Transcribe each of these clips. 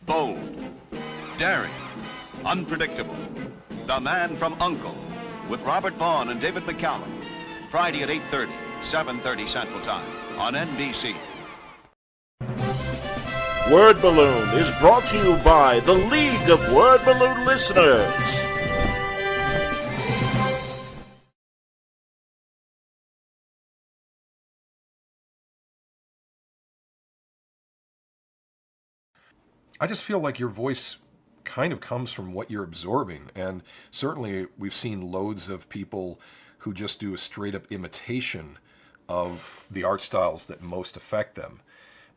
Bold, daring, unpredictable. The Man from U.N.C.L.E. with Robert Vaughn and David McCallum. Friday at 8:30, 7:30 Central Time on NBC. Word Balloon is brought to you by the League of Word Balloon Listeners. I just feel like your voice kind of comes from what you're absorbing. And certainly we've seen loads of people who just do a straight up imitation of the art styles that most affect them.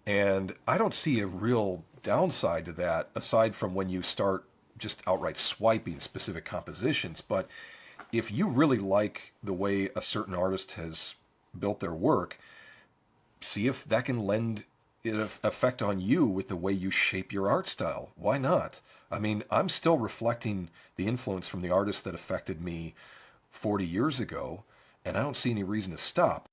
And I don't see a real downside to that aside from when you start just outright swiping specific compositions. But if you really like the way a certain artist has built their work, see if that can lend an effect on you with the way you shape your art style. Why not? I mean, I'm still reflecting the influence from the artists that affected me 40 years ago, and I don't see any reason to stop.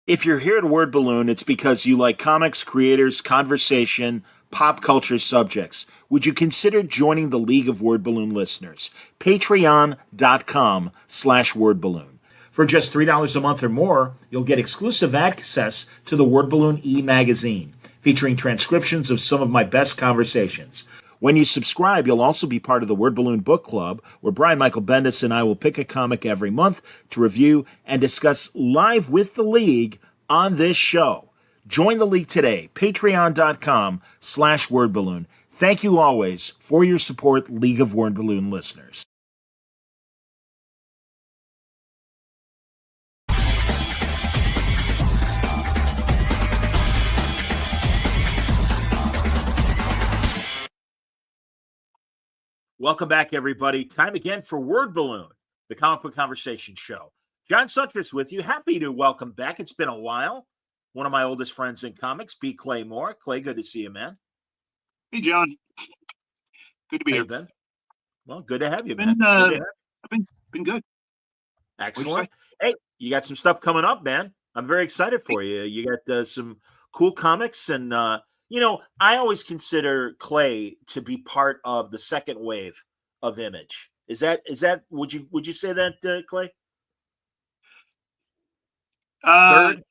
If you're here at Word Balloon, it's because you like comics, creators, conversation, pop culture subjects. Would you consider joining the League of Word Balloon Listeners? Patreon.com/wordballoon. For just $3 a month or more, you'll get exclusive access to the Word Balloon e-magazine, featuring transcriptions of some of my best conversations. When you subscribe, you'll also be part of the Word Balloon Book Club, where Brian Michael Bendis and I will pick a comic every month to review and discuss live with the League on this show. Join the League today, patreon.com/wordballoon. Thank you always for your support, League of Word Balloon listeners. Welcome back, everybody. Time again for Word Balloon, the comic book conversation show. John Sutcliffe's with you. Happy to welcome back. It's been a while. One of my oldest friends in comics, B. Clay Moore. Clay, good to see you, man. Hey, John. Good to be here. Ben? Well, good to have you, man. I've been good. Excellent. Hey, you got some stuff coming up, man. I'm very excited for you. You got some cool comics, and you know, I always consider Clay to be part of the second wave of Image. Is that would you say that, Clay? Third?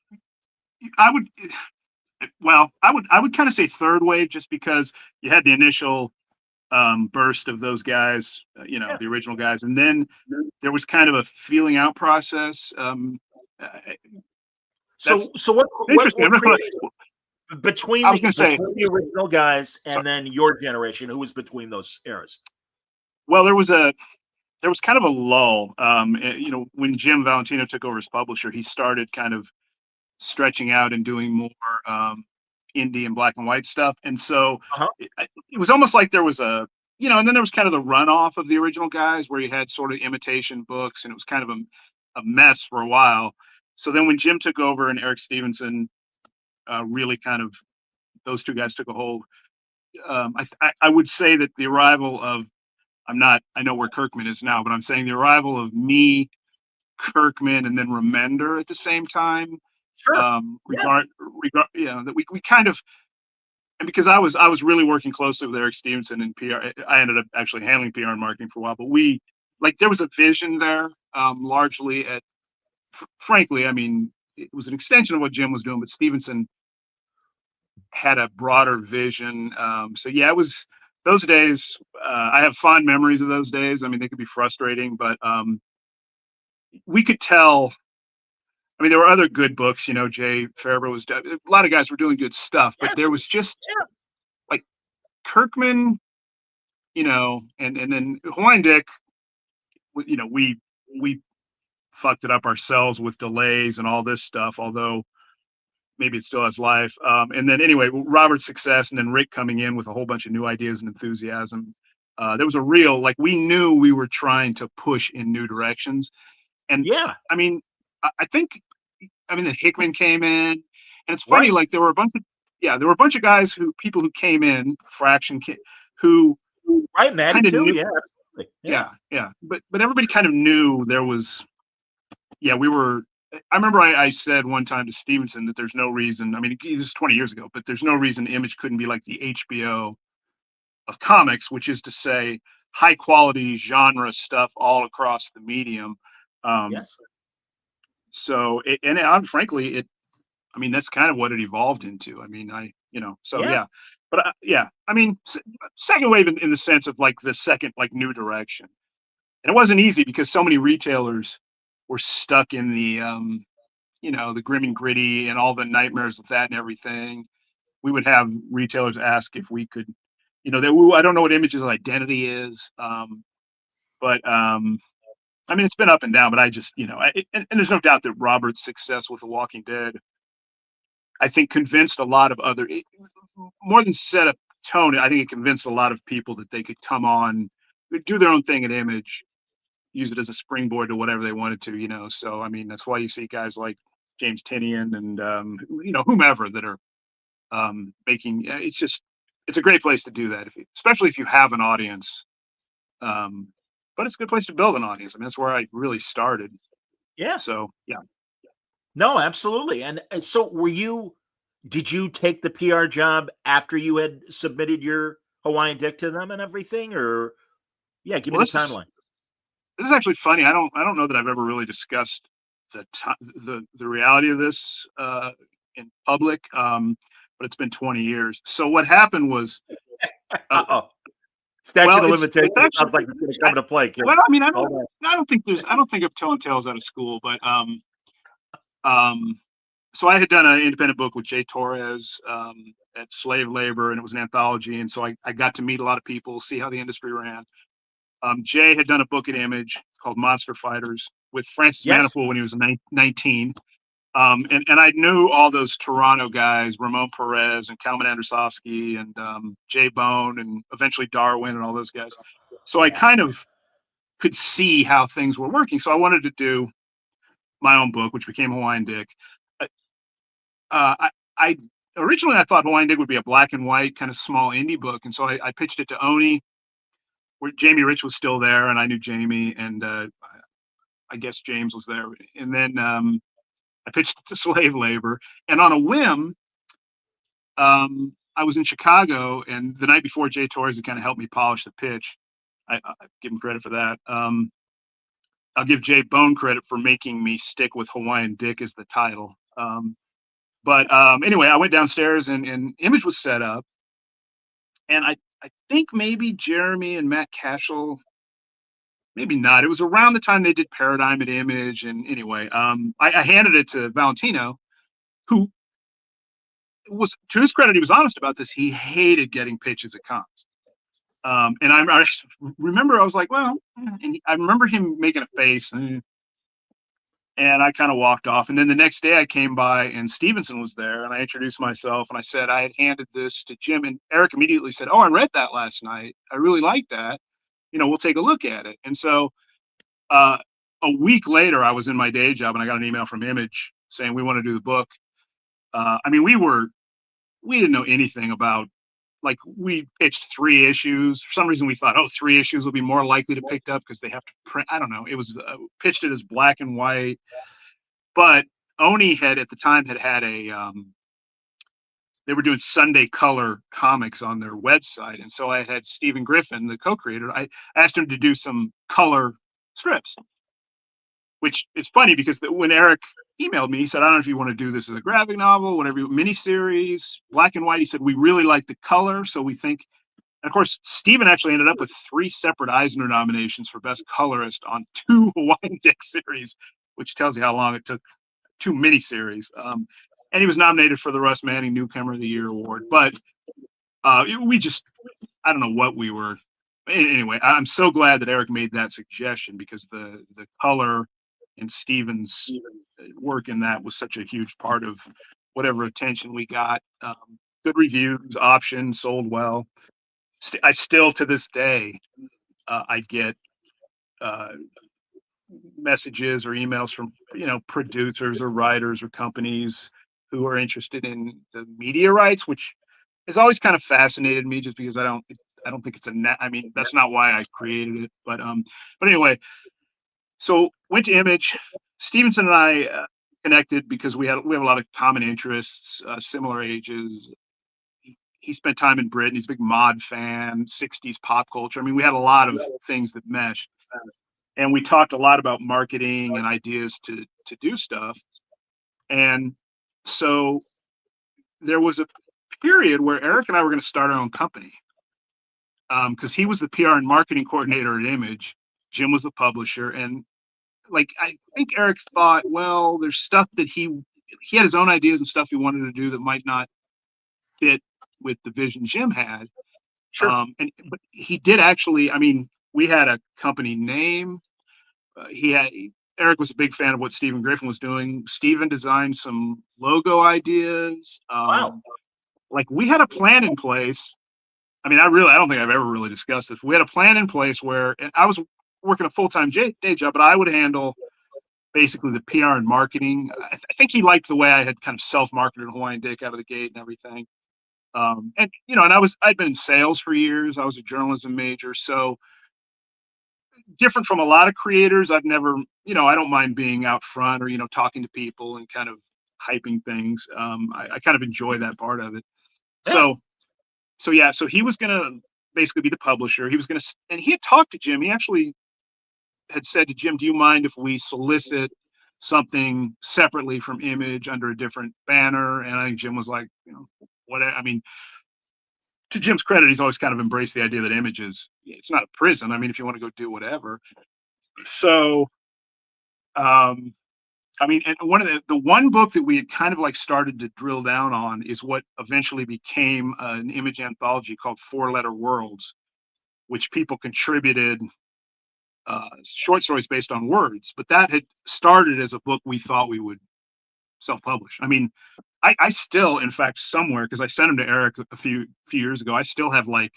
I would kind of say third wave, just because you had the initial burst of those guys, the original guys, and then there was kind of a feeling out process. So what interesting. between the original guys and then your generation, who was between those eras? Well, there was kind of a lull. When Jim Valentino took over as publisher, he started kind of stretching out and doing more indie and black and white stuff. And so it was almost like there was and then there was kind of the runoff of the original guys, where you had sort of imitation books, and it was kind of a mess for a while. So then when Jim took over and Eric Stevenson really kind of, those two guys took a hold. I would say that the arrival of, I know where Kirkman is now, but I'm saying the arrival of me, Kirkman, and then Remender at the same time. Sure. That we kind of, and because I was really working closely with Eric Stevenson in PR, I ended up actually handling PR and marketing for a while, but there was a vision there, largely frankly, I mean, it was an extension of what Jim was doing, but Stevenson had a broader vision. So yeah, it was those days. I have fond memories of those days. I mean, they could be frustrating, but we could tell. I mean, there were other good books. Jay Faerber a lot of guys were doing good stuff, but there was just like Kirkman, and then Hawaiian Dick. We fucked it up ourselves with delays and all this stuff, although maybe it still has life. And then anyway, Robert's success, and then Rick coming in with a whole bunch of new ideas and enthusiasm. There was a real, we knew we were trying to push in new directions. And I mean, I think that Hickman came in, and it's funny, there were a bunch of people who came in, Fraction, who Maddie too, Yeah. But everybody kind of knew there was. Yeah, we were. I remember I said one time to Stevenson that there's no reason. I mean, this is 20 years ago, but there's no reason Image couldn't be like the HBO of comics, which is to say, high quality genre stuff all across the medium. Um, Yes. so, frankly, I mean, that's kind of what it evolved into. I mean, so Yeah. yeah, but yeah, I mean, second wave in the sense of like the second like new direction, and it wasn't easy because so many retailers were stuck in the the grim and gritty and all the nightmares with that and everything. We would have retailers ask if we could, I don't know what Image's identity is, but I mean, it's been up and down. But I just, and there's no doubt that Robert's success with The Walking Dead, I think, convinced a lot of more than set a tone. I think it convinced a lot of people that they could come on, do their own thing at Image, use it as a springboard to whatever they wanted to, So, I mean, that's why you see guys like James Tinian and, whomever that are making. It's a great place to do that, especially if you have an audience. But it's a good place to build an audience. I mean, that's where I really started. Yeah. So, yeah. No, absolutely. And so did you take the PR job after you had submitted your Hawaiian Dick to them and everything? Or yeah, give me the timeline. This is actually funny. I don't know that I've ever really discussed the reality of this in public. But it's been 20 years. So what happened was, statute of limitations. Sounds like it's going to come into play. Well, I mean, I don't think of telling tales out of school, but so I had done an independent book with Jay Torres at Slave Labor, and it was an anthology, and so I got to meet a lot of people, see how the industry ran. Jay had done a book at Image called Monster Fighters with Francis Manifold when he was 19. And I knew all those Toronto guys, Ramon Perez and Kalman Androsovsky and Jay Bone and eventually Darwin and all those guys. So I kind of could see how things were working. So I wanted to do my own book, which became Hawaiian Dick. I originally I thought Hawaiian Dick would be a black and white kind of small indie book. And so I pitched it to Oni, where Jamie Rich was still there, and I knew Jamie, and I guess James was there. And then I pitched it to Slave Labor, and on a whim, I was in Chicago, and the night before, Jay Torres had kind of helped me polish the pitch. I give him credit for that. I'll give Jay Bone credit for making me stick with Hawaiian Dick as the title. But anyway, I went downstairs, and Image was set up, and I think maybe Jeremy and Matt Cashel, maybe not. It was around the time they did Paradigm at Image, and anyway, I handed it to Valentino, who was, to his credit, he was honest about this. He hated getting pitches at cons. And I remember I was like, well, and I remember him making a face, and I kind of walked off. And then the next day I came by and Stevenson was there, and I introduced myself, and I said I had handed this to Jim, and Eric immediately said, oh, I read that last night. I really like that. We'll take a look at it. And so a week later, I was in my day job, and I got an email from Image saying we want to do the book. I mean, we didn't know anything about, like, we pitched 3 issues. For some reason, we thought, 3 issues will be more likely to pick up because they have to print. I don't know. It was pitched it as black and white, but Oni had at the time had they were doing Sunday Color comics on their website, and so I had Stephen Griffin, the co-creator. I asked him to do some color strips, which is funny because when Eric emailed me, he said, I don't know if you want to do this as a graphic novel, whatever, miniseries, black and white. He said, we really like the color, so we think. And of course, Stephen actually ended up with 3 separate Eisner nominations for Best Colorist on 2 Hawaiian Dick series, which tells you how long it took, 2 miniseries. And he was nominated for the Russ Manning Newcomer of the Year award. But I don't know what we were. Anyway, I'm so glad that Eric made that suggestion, because the color and Stephen's work in that was such a huge part of whatever attention we got. Good reviews, options, sold well. I still, to this day, I get messages or emails from producers or writers or companies who are interested in the media rights, which has always kind of fascinated me, just because I don't think it's I mean, that's not why I created it, but anyway, so went to Image. Stevenson and I connected because we have a lot of common interests, similar ages. He spent time in Britain. He's a big mod fan, 60s pop culture. I mean, we had a lot of things that meshed. And we talked a lot about marketing and ideas to do stuff. And so there was a period where Eric and I were going to start our own company, because he was the PR and marketing coordinator at Image. Jim was the publisher. And like, I think Eric thought, well, there's stuff that he had his own ideas and stuff he wanted to do that might not fit with the vision Jim had. Sure. But he did actually, I mean, we had a company name. Eric was a big fan of what Stephen Griffin was doing. Stephen designed some logo ideas. Wow. Like, we had a plan in place. I mean, I don't think I've ever really discussed this. We had a plan in place where, and I was working a full-time day job, but I would handle basically the PR and marketing. I think he liked the way I had kind of self-marketed Hawaiian Dick out of the gate and everything. And I'd been in sales for years. I was a journalism major, so different from a lot of creators. I've never, I don't mind being out front or, talking to people and kind of hyping things. I kind of enjoy that part of it. Yeah. So he was going to basically be the publisher. He was going to, and he had talked to Jim. He actually had said to Jim, do you mind if we solicit something separately from Image under a different banner? And I think Jim was like, I mean, to Jim's credit, he's always kind of embraced the idea that Image it's not a prison. I mean, if you want to go do whatever. So, I mean, and one of the one book that we had kind of like started to drill down on is what eventually became an Image anthology called Four Letter Worlds, which people contributed short stories based on words. But that had started as a book we thought we would self-publish. I mean, I still, in fact, somewhere, because I sent them to Eric a few years ago, I still have like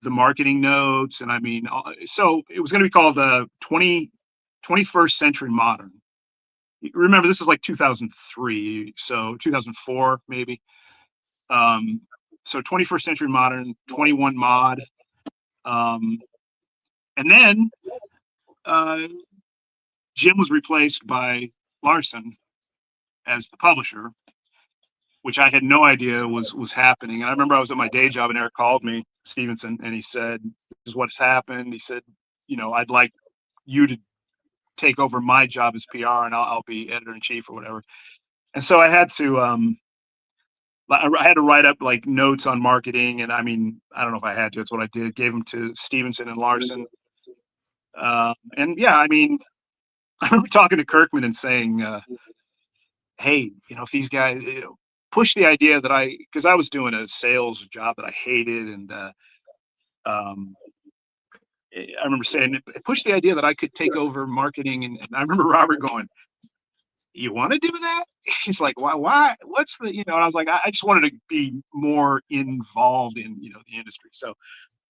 the marketing notes. And I mean, so it was going to be called 21st Century Modern. Remember, this is like 2003, so 2004 maybe. So 21st Century Modern, 21 Mod. And then Jim was replaced by Larson as the publisher, which I had no idea was happening. And I remember I was at my day job and Eric called me, Stevenson, and he said, this is what's happened. He said, I'd like you to take over my job as PR and I'll be editor-in-chief or whatever. And so I had to write up like notes on marketing. And I mean, I don't know if I had to, it's what I did, gave them to Stevenson and Larson. And yeah, I mean, I remember talking to Kirkman and saying, hey, if these guys push the idea that because I was doing a sales job that I hated. And I remember saying, push the idea that I could take over marketing. And I remember Robert going, you want to do that? He's like, why? What's the, and I was like, I just wanted to be more involved in, the industry. So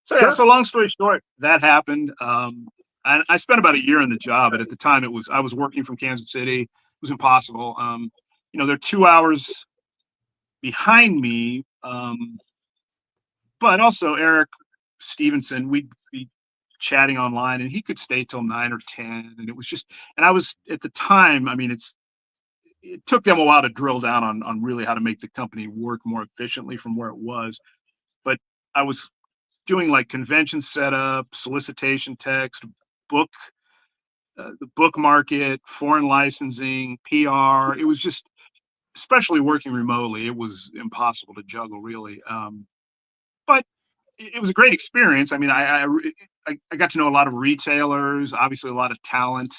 Sure. Yeah, so long story short, that happened. I spent about a year in the job, but at the time I was working from Kansas City. It was impossible. They're 2 hours behind me. But also Eric Stevenson, we'd be chatting online and he could stay till 9 or 10. And it was just, and I was at the time, I mean, it took them a while to drill down on really how to make the company work more efficiently from where it was. But I was doing like convention setup, solicitation text, the book market, foreign licensing, PR. It was just, especially working remotely, it was impossible to juggle really. But it was a great experience. I mean, I got to know a lot of retailers, obviously a lot of talent.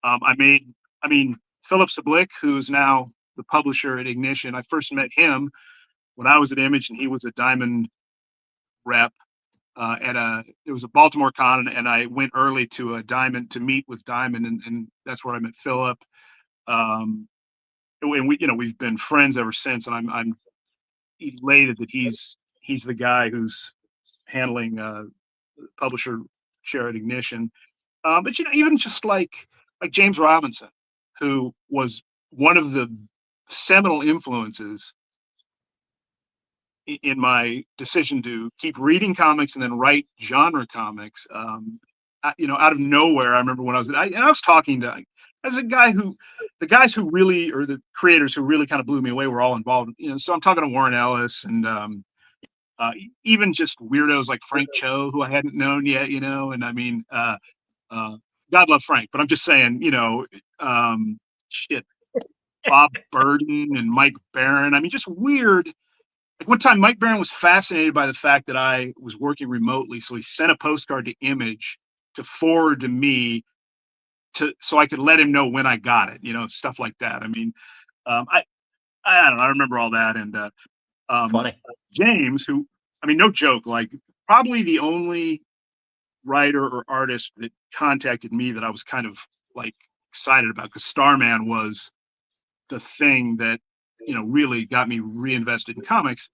Philip Sablick, who's now the publisher at Ignition, I first met him when I was at Image and he was a Diamond rep. It was a Baltimore con, and I went early to a Diamond to meet with Diamond, and that's where I met Philip. And we've been friends ever since, and I'm elated that he's the guy who's handling publisher share at Ignition. But even just like James Robinson, who was one of the seminal influences in my decision to keep reading comics and then write genre comics. Out of nowhere, I remember when I was talking to, as a guy who, the guys who really, or the creators who really kind of blew me away were all involved. So I'm talking to Warren Ellis and even just weirdos like Frank Cho, who I hadn't known yet, and I mean, God love Frank, but I'm just saying, shit, Bob Burden and Mike Barron. I mean, just weird. Like one time, Mike Barron was fascinated by the fact that I was working remotely, so he sent a postcard to Image to forward to me so I could let him know when I got it, stuff like that. I mean, I don't know. I remember all that. And Funny. James, who, I mean, no joke, like probably the only writer or artist that contacted me that I was kind of like excited about, because Starman was the thing that, really got me reinvested in comics.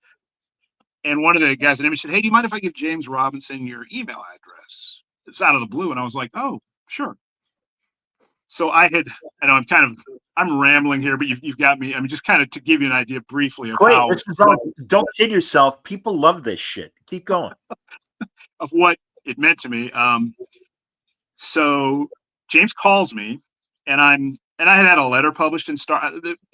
And one of the guys at Image said, "Hey, do you mind if I give James Robinson your email address?" It's out of the blue. And I was like, "Oh, sure." So I know I'm rambling here, but you've got me. I mean, just kind of to give you an idea briefly of how. Don't kid yourself. People love this shit. Keep going. Of what it meant to me. So James calls me, and I had a letter published in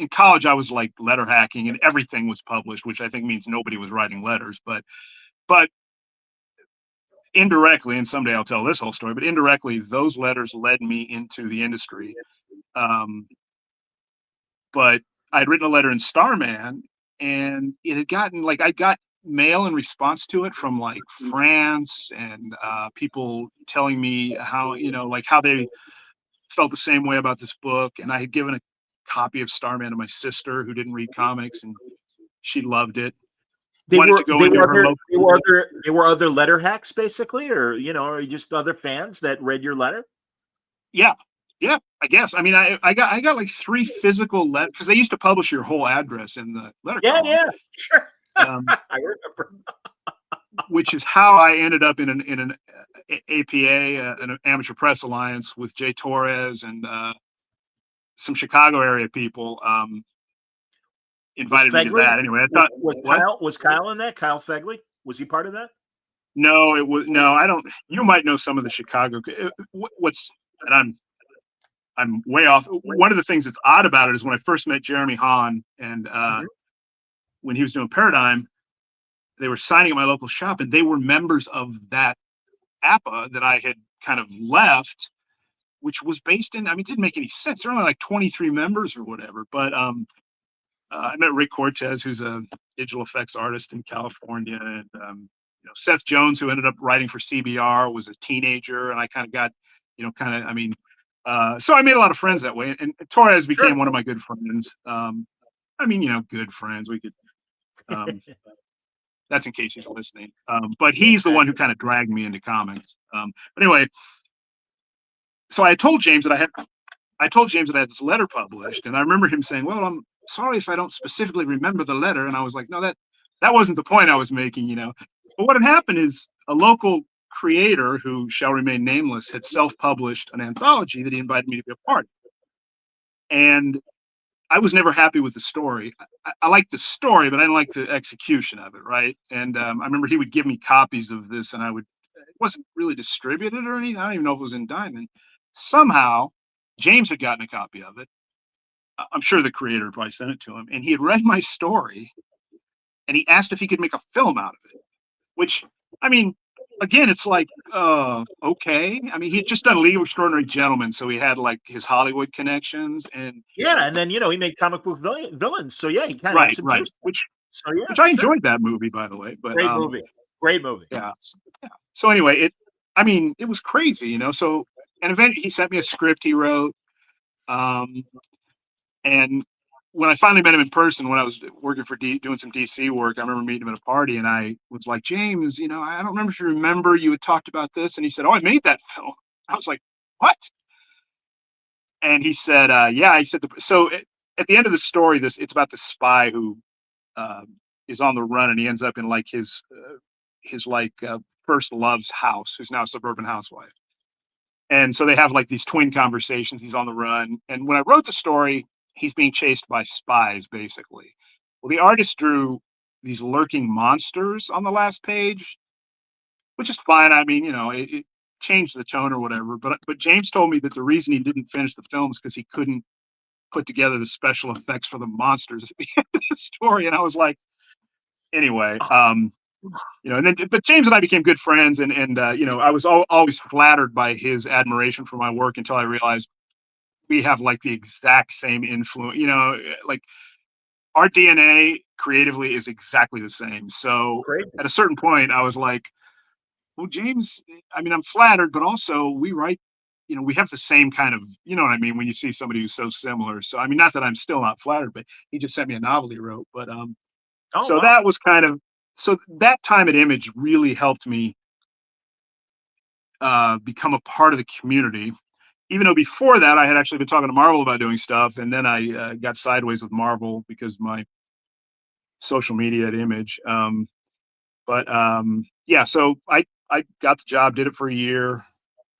college. I was like letter hacking, and everything was published, which I think means nobody was writing letters, but indirectly, and someday I'll tell this whole story, but indirectly, those letters led me into the industry. But I'd written a letter in Starman, and it had gotten I got mail in response to it from like France and people telling me how, how they felt the same way about this book. And I had given a copy of Starman to my sister who didn't read comics, and she loved it. They were other letter hacks, basically, or or just other fans that read your letter. Yeah, I guess. I mean, I got like 3 physical letters, because they used to publish your whole address in the letter column. Yeah, sure. I remember. Which is how I ended up in an APA, an Amateur Press Alliance, with Jay Torres and some Chicago area people. Invited me to that. Anyway, was Kyle in that? Kyle Fegley, was he part of that? No, I don't. You might know some of the Chicago. And I'm way off. One of the things that's odd about it is when I first met Jeremy Hahn, and when he was doing Paradigm, they were signing at my local shop, and they were members of that APA that I had kind of left, which was based in. I mean, it didn't make any sense. There were only like 23 members or whatever, but I met Rick Cortez, who's a digital effects artist in California, and Seth Jones, who ended up writing for CBR, was a teenager, and I kind of got, so I made a lot of friends that way, and Torres became one of my good friends. Good friends. We could. That's in case he's listening. But he's the one who kind of dragged me into comics. But anyway, so I told James that I had this letter published, and I remember him saying, "Well, I'm sorry if I don't specifically remember the letter." And I was like, "No, that wasn't the point I was making, But what had happened is a local creator, who shall remain nameless, had self-published an anthology that he invited me to be a part of. And I was never happy with the story. I liked the story, but I didn't like the execution of it, right? And I remember he would give me copies of this, and it wasn't really distributed or anything. I don't even know if it was in Diamond. Somehow, James had gotten a copy of it. I'm sure the creator probably sent it to him, and he had read my story, and he asked if he could make a film out of it, which, I mean, again, it's like, okay. I mean, he had just done League of Extraordinary Gentlemen, so he had like his Hollywood connections, and then he made comic book villains. So yeah, he kind of right. Which I enjoyed that movie, by the way. But great movie. Yeah. So anyway, it was crazy, So, and eventually he sent me a script he wrote, and when I finally met him in person, when I was working for doing some DC work, I remember meeting him at a party, and I was like, "James, I don't remember if you remember you had talked about this." And he said, "Oh, I made that film." I was like, "What?" And he said, "Yeah." He said, so at the end of the story, it's about the spy who is on the run, and he ends up in like his first love's house, who's now a suburban housewife. And so they have like these twin conversations. He's on the run. And when I wrote the story, he's being chased by spies, basically. Well, the artist drew these lurking monsters on the last page, which is fine. I mean, it changed the tone or whatever. But James told me that the reason he didn't finish the film is because he couldn't put together the special effects for the monsters at the end of the story. And I was like, anyway, and then, but James and I became good friends, and I was always flattered by his admiration for my work until I realized we have like the exact same influence. Like our DNA creatively is exactly the same. So Great. at a certain point, I was like, well, James, I mean, I'm flattered, but also we write, we have the same kind of, you know what I mean, when you see somebody who's so similar. So I mean, not that I'm still not flattered, but he just sent me a novel he wrote. But Oh, so wow. that was kind of, so that time at Image really helped me become a part of the community. Even though before that I had actually been talking to Marvel about doing stuff, and then I got sideways with Marvel because of my social media at Image. Yeah, so I got the job, did it for a year,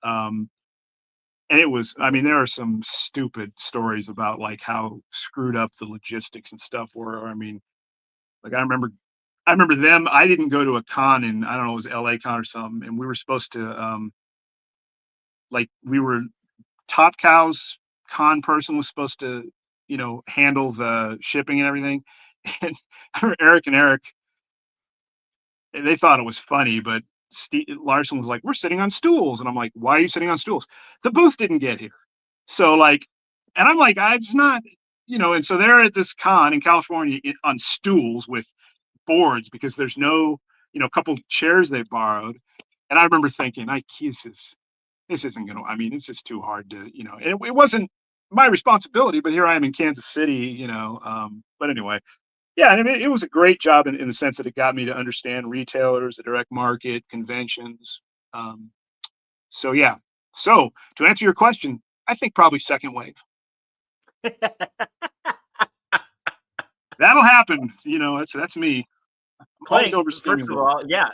and it was. I mean, there are some stupid stories about like how screwed up the logistics and stuff were. I mean, like I remember them. I didn't go to a con in, I don't know, it was LA Con or something, and we were supposed to like we were Top Cow's con person was supposed to, handle the shipping and everything. And Eric and Eric, they thought it was funny, but Larson was like, "We're sitting on stools," and I'm like, "Why are you sitting on stools? The booth didn't get here." So like, and I'm like, "It's not," And so they're at this con in California on stools with boards because there's no, a couple chairs they borrowed, and I remember thinking, this isn't going to, I mean, it's just too hard to, it wasn't my responsibility, but here I am in Kansas City, but anyway, yeah. And it was a great job in the sense that it got me to understand retailers, the direct market, conventions. Um, so yeah. So to answer your question, I think probably second wave. That'll happen. That's me. I'm always Clank, first of overstimulated. all, yeah.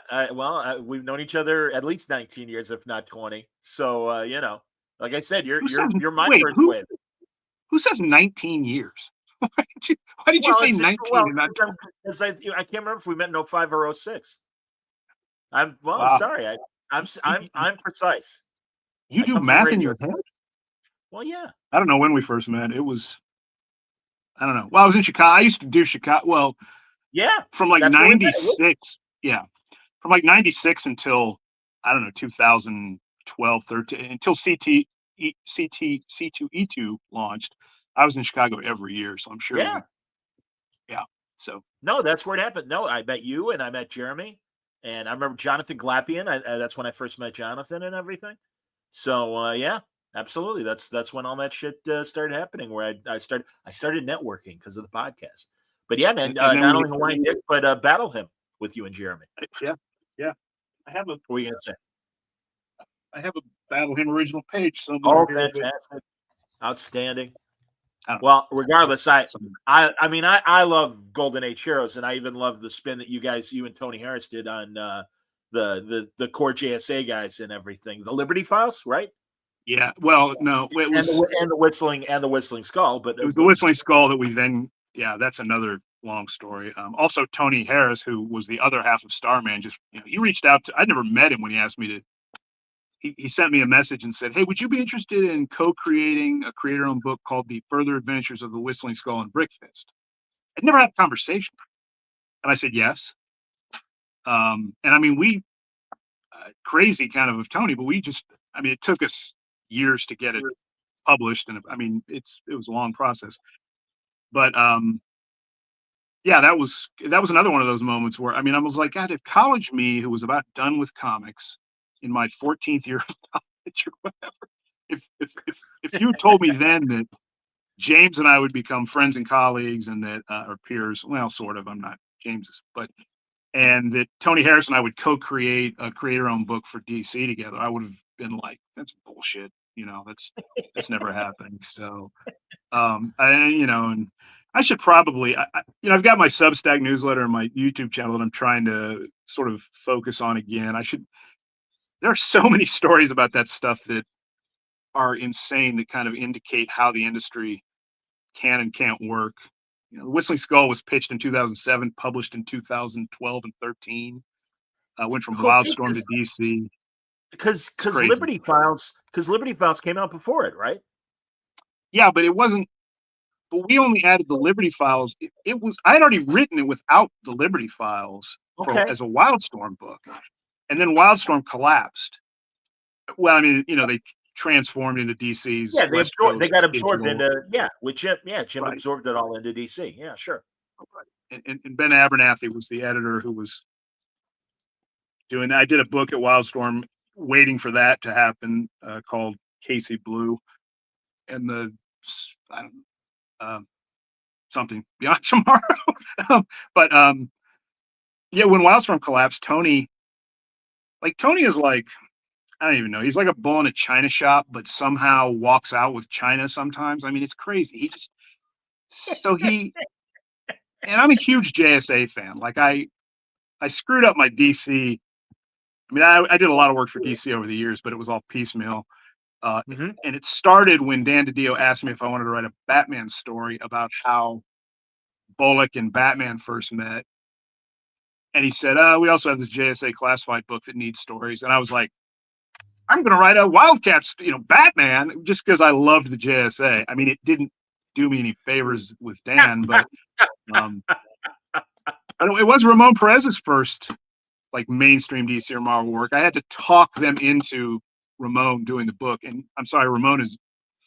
We've known each other at least 19 years, if not 20. So, like I said, Who says, you're my wait, first wave. who says 19 years? Why did you Well, say it's 19 well, and not 20? because I can't remember if we met in 05 or 06. I'm Wow. sorry. I'm precise. You I do come from math in radio. your head? Well, yeah. I don't know when we first met. I don't know. Well, I was in Chicago. I used to do Chicago. Well, Yeah. from like That's where we met. 96. Yeah. From like 96 until, I don't know, 2012, 13, until C2E2 launched. I was in Chicago every year. So I'm sure Yeah. yeah. So No, that's where it happened. No, I met you and I met Jeremy. And I remember Jonathan Glapian. That's when I first met Jonathan and everything. So yeah, absolutely. That's when all that shit started happening. Where I started networking because of the podcast. But yeah, man, and then not only Hawaiian Dick, but Battle Him with you and Jeremy. yeah, yeah. I have a What were you gonna say? I have a Battle Hymn original page somewhere Oh, here. fantastic, outstanding. I don't know. Well, regardless, Some- I love Golden Age Heroes, and I even love the spin that you and Tony Harris did on the core JSA guys and everything. The Liberty Files, right? Yeah. Well, no, it was And the whistling skull, but it was the Whistling Skull that we then. Yeah, that's another long story. Also, Tony Harris, who was the other half of Starman, just he reached out to. I'd never met him when he asked me to. He sent me a message and said, "Hey, would you be interested in co-creating a creator-owned book called The Further Adventures of the Whistling Skull and Brickfist?" I'd never had a conversation, and I said yes. And I mean, we crazy kind of Tony, but we just. I mean, it took us years to get it published, and I mean, it was a long process. But yeah, that was another one of those moments where I mean, I was like, God, if college me, who was about done with comics in my 14th year of college or whatever, if you told me then that James and I would become friends and colleagues and that or peers, well, sort of, I'm not James's, but and that Tony Harris and I would co-create a creator-owned book for DC together, I would have been like, that's bullshit. That's never happening. So and I should probably, I've got my Substack newsletter and my YouTube channel that I'm trying to sort of focus on again. There are so many stories about that stuff that are insane that kind of indicate how the industry can and can't work. You know, the Whistling Skull was pitched in 2007, published in 2012 and 13. Went from Wildstorm to DC. Because crazy. Liberty Files came out before it, right? Yeah, but it wasn't. But we only added the Liberty Files. It was I had already written it without the Liberty Files as a Wildstorm book, and then Wildstorm collapsed. Well, I mean, you know, they transformed into DC's. Yeah, they got absorbed digital. into with Jim. Yeah, Jim Right. absorbed it all into DC. Yeah, sure. And Ben Abernathy was the editor who was doing that. I did a book at Wildstorm waiting for that to happen called Casey Blue, and something Beyond Tomorrow. But yeah, when Wildstorm collapsed, Tony is like, I don't even know. He's like a bull in a china shop, but somehow walks out with China sometimes. I mean, it's crazy. And I'm a huge JSA fan. Like I screwed up my DC. I mean, I did a lot of work for DC over the years, but it was all piecemeal. And it started when Dan DiDio asked me if I wanted to write a Batman story about how Bullock and Batman first met. And he said, we also have this JSA classified book that needs stories. And I was like, I'm going to write a Wildcats, Batman, just because I loved the JSA. I mean, it didn't do me any favors with Dan, but it was Ramon Perez's first like mainstream DC or Marvel work. I had to talk them into Ramon doing the book, and I'm sorry, Ramon is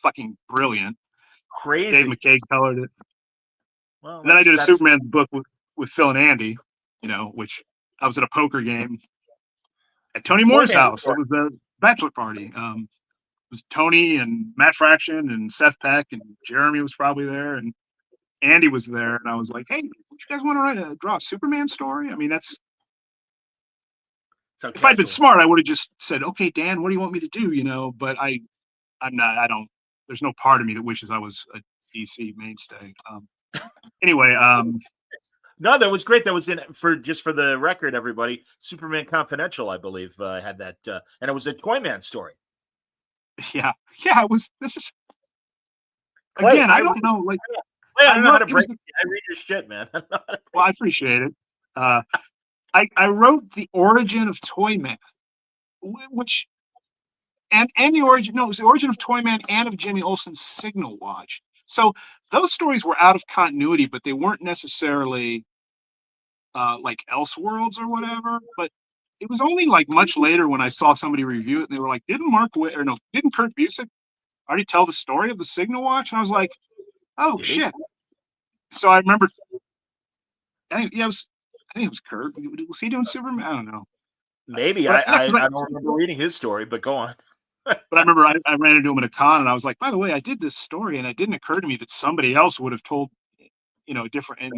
fucking brilliant. Crazy. Dave McKay colored it. Well, and then I did a Superman book with Phil and Andy, which I was at a poker game at Tony Moore's house. It was a bachelor party. It was Tony and Matt Fraction and Seth Peck and Jeremy was probably there and Andy was there. And I was like, hey, would you guys want to draw a Superman story? I mean, if I'd been smart, I would have just said, okay, Dan, what do you want me to do? But there's no part of me that wishes I was a DC mainstay. Anyway. No, that was great. That was for the record, everybody. Superman Confidential, I believe, had that, and it was a Toyman story. Yeah, it was. This is again. I don't know. Like, I don't know how to break. I read your shit, man. Well, I appreciate it. I wrote the origin of Toyman, which and the origin. No, it was the origin of Toyman and of Jimmy Olsen's Signal Watch. So those stories were out of continuity, but they weren't necessarily like Elseworlds or whatever. But it was only like much later when I saw somebody review it, and they were like, "Didn't Kurt Busiek already tell the story of the Signal Watch?" And I was like, "Oh shit!" So I remember, I think it was Kurt. Was he doing Superman? I don't know. Maybe I don't remember reading his story, but go on. But I remember I ran into him at a con, and I was like, "By the way, I did this story, and it didn't occur to me that somebody else would have told, a different." And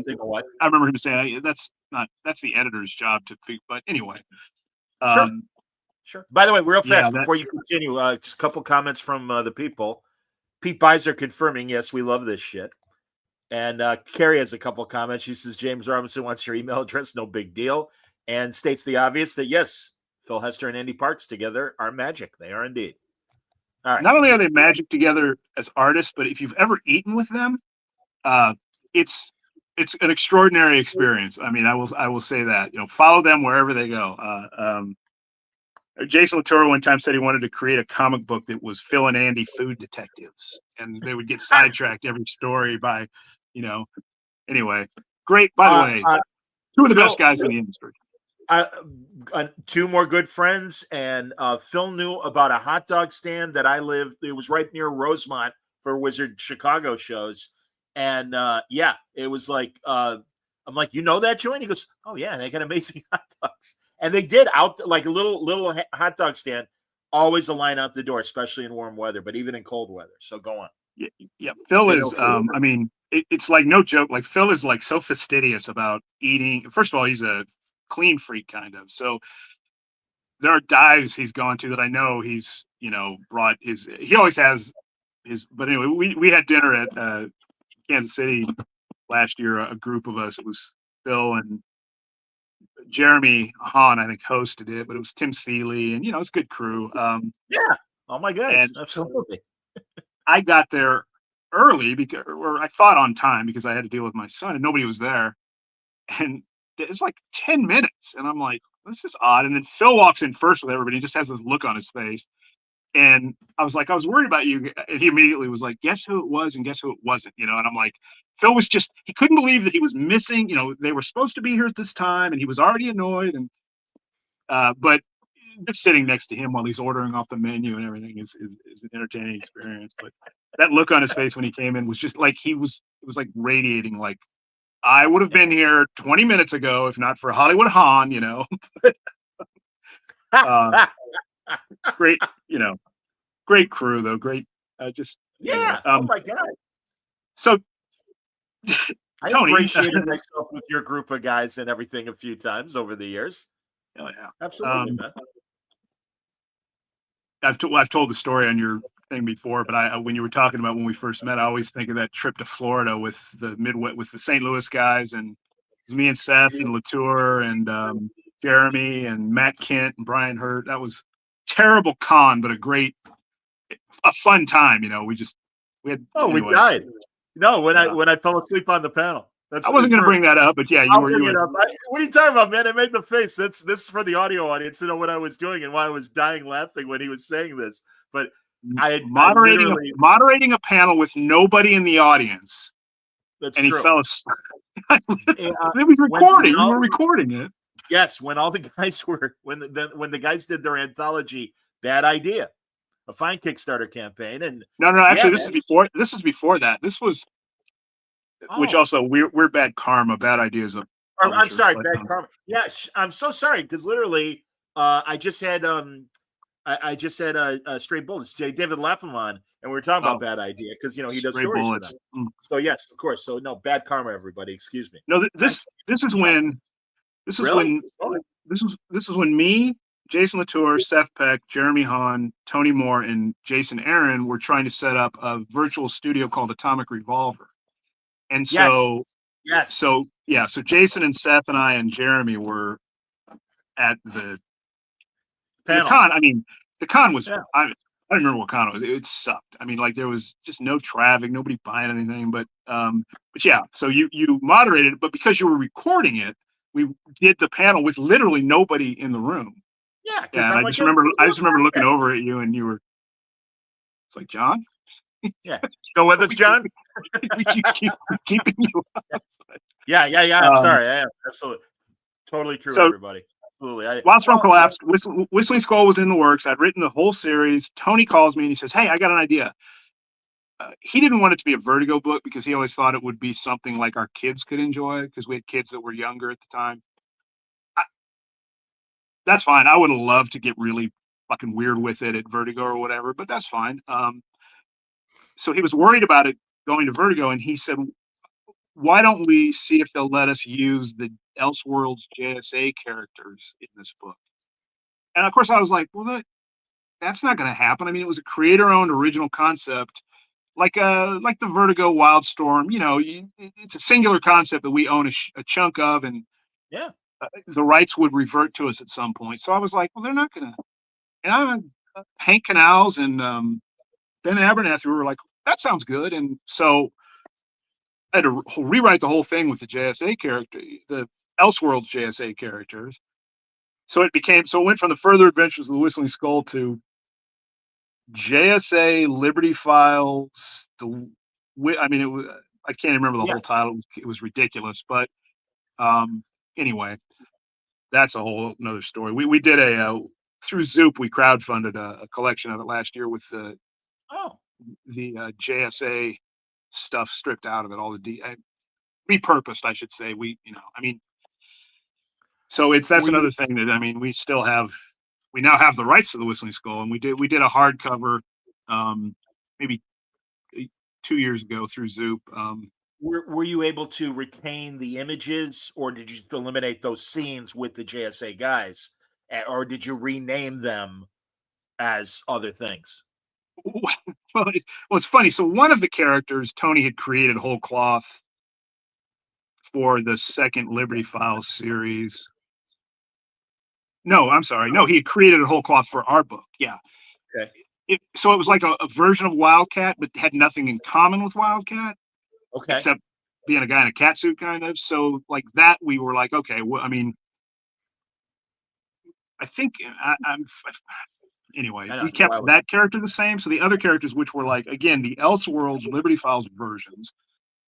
I remember him saying, "That's the editor's job to." But anyway, sure. By the way, real fast before you continue, just a couple comments from the people. Pete Beiser confirming, yes, we love this shit. And Carrie has a couple comments. She says James Robinson wants your email address, no big deal, and states the obvious that yes, Phil Hester and Andy Parks together are magic. They are indeed. All right. Not only are they magic together as artists, but if you've ever eaten with them, it's an extraordinary experience. I mean, I will say that. Follow them wherever they go. Jason Latour one time said he wanted to create a comic book that was Phil and Andy food detectives, and they would get sidetracked every story by, Anyway, great. By the way, two of the best guys in the industry. Two more good friends, and Phil knew about a hot dog stand that I lived. It was right near Rosemont for Wizard Chicago shows, and it was like I'm like, you know that joint? He goes, oh yeah, they got amazing hot dogs, and they did out like a little hot dog stand. Always a line out the door, especially in warm weather, but even in cold weather. So go on. Yeah. Phil is. I mean, it's like no joke. Like Phil is like so fastidious about eating. First of all, he's a clean freak kind of. So there are dives he's gone to that I know he's brought he always has his. But anyway, we had dinner at Kansas City last year. A group of us. It was Phil and Jeremy Hahn, I think, hosted it, but it was Tim Seeley and it's a good crew. Oh my gosh, absolutely. I got there early because, or I thought on time because I had to deal with my son and nobody was there. And it's like 10 minutes. And I'm like, this is odd. And then Phil walks in first with everybody. He just has this look on his face. And I was like, I was worried about you. And he immediately was like, guess who it was and guess who it wasn't, you know? And I'm like, Phil was just, he couldn't believe that he was missing, you know, they were supposed to be here at this time and he was already annoyed. And, but just sitting next to him while he's ordering off the menu and everything is an entertaining experience. But that look on his face when he came in was just like, it was like radiating, like, I would have been here 20 minutes ago if not for Hollywood Han, you know. Great, you know, great crew though. Great, just Yeah. anyway. Oh my God. So, I Tony, appreciated myself with your group of guys and everything a few times over the years. oh yeah, Absolutely, man. I've told the story on your thing before, but when you were talking about when we first met, I always think of that trip to Florida with the Midwest, with the St. Louis guys, and it was me and Seth and Latour and Jeremy and Matt Kent and Brian Hurt. That was terrible con, but a fun time. You know, we had. Oh, anyway. we died. No, when I fell asleep on the panel. I wasn't going to bring that up, but yeah, I'll bring it up. What are you talking about, man? I made the face. This is for the audio audience to know what I was doing and why I was dying laughing when he was saying this. But moderating a panel with nobody in the audience. That's and true. He fell asleep. It was recording. We were recording it. Yes, when all the guys were when the guys did their anthology, Bad Idea, a fine Kickstarter campaign, and no, actually, this is before. This is before that. This was. Which also we're Bad Karma. Bad Ideas of. I'm sorry, Bad Karma. Yes, I'm so sorry because literally, I just had Stray Bullets, David Lapham on, and we were talking about Bad Idea because he does Stray stories Bullets. For them. So yes, of course. So no, Bad Karma, everybody. Excuse me. No, this is when me, Jason Latour, Seth Peck, Jeremy Hahn, Tony Moore, and Jason Aaron were trying to set up a virtual studio called Atomic Revolver. And so, so Jason and Seth and I and Jeremy were at the con. I mean, the con was, I don't remember what con it was. It sucked. I mean, like there was just no traffic, nobody buying anything, but yeah, so you moderated, but because you were recording it, we did the panel with literally nobody in the room. Yeah. And I just remember looking over at you and you were, it's like, John? Yeah. Go with us, John. We keep keeping you up. Yeah. I'm sorry. I am absolutely, totally true. So, everybody, absolutely. Wildstorm collapsed. Whistling Skull was in the works. I'd written the whole series. Tony calls me and he says, "Hey, I got an idea." He didn't want it to be a Vertigo book because he always thought it would be something like our kids could enjoy because we had kids that were younger at the time. That's fine. I would have loved to get really fucking weird with it at Vertigo or whatever, but that's fine. So he was worried about it going to Vertigo, and he said, why don't we see if they'll let us use the Elseworlds JSA characters in this book? And of course I was like, well, that's not going to happen. I mean, it was a creator-owned original concept, like the Vertigo Wildstorm. It's a singular concept that we own a chunk of, and the rights would revert to us at some point. So I was like, well, they're not going to. And Hank Canals and Ben Abernathy were like, that sounds good. And so I had to rewrite the whole thing with the JSA character, the Elseworlds JSA characters. So it went from the Further Adventures of the Whistling Skull to JSA Liberty Files. I can't remember the whole title. It was ridiculous. But anyway, that's a whole another story. We did through Zoop, we crowdfunded a collection of it last year with the JSA stuff stripped out of it, all the repurposed, I should say. So that's another thing that we now have the rights to the Whistling Skull, and we did a hardcover maybe 2 years ago through Zoop. Were you able to retain the images, or did you eliminate those scenes with the JSA guys, or did you rename them as other things? Well, it's funny. So one of the characters Tony had created whole cloth for the second Liberty Files series. No, I'm sorry. No, he had created a whole cloth for our book. Yeah. Okay. So it was like a version of Wildcat, but had nothing in common with Wildcat Okay. except being a guy in a cat suit, kind of. So like that, we were like, okay, well, I mean, I think anyway, I know we it's kept wild. that character the same. So the other characters, which were like again the Elseworlds Liberty Files versions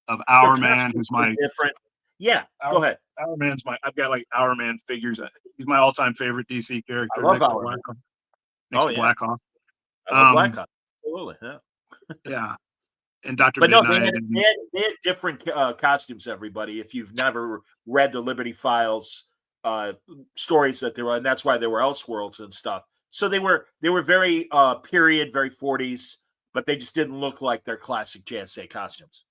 of Their Our Man, costumes who's were my different. Yeah, go ahead. Our Man's my I've got like Our Man figures. He's my all-time favorite DC I character love next to Our Man. Next Oh to yeah, Blackhawk. I love Black Hawk. Absolutely. Yeah. Yeah, and Doctor But no, Midnight. they had different costumes. Everybody, if you've never read the Liberty Files stories that they were, and that's why they were Elseworlds and stuff. So they were very period, very 40s, but they just didn't look like their classic JSA costumes.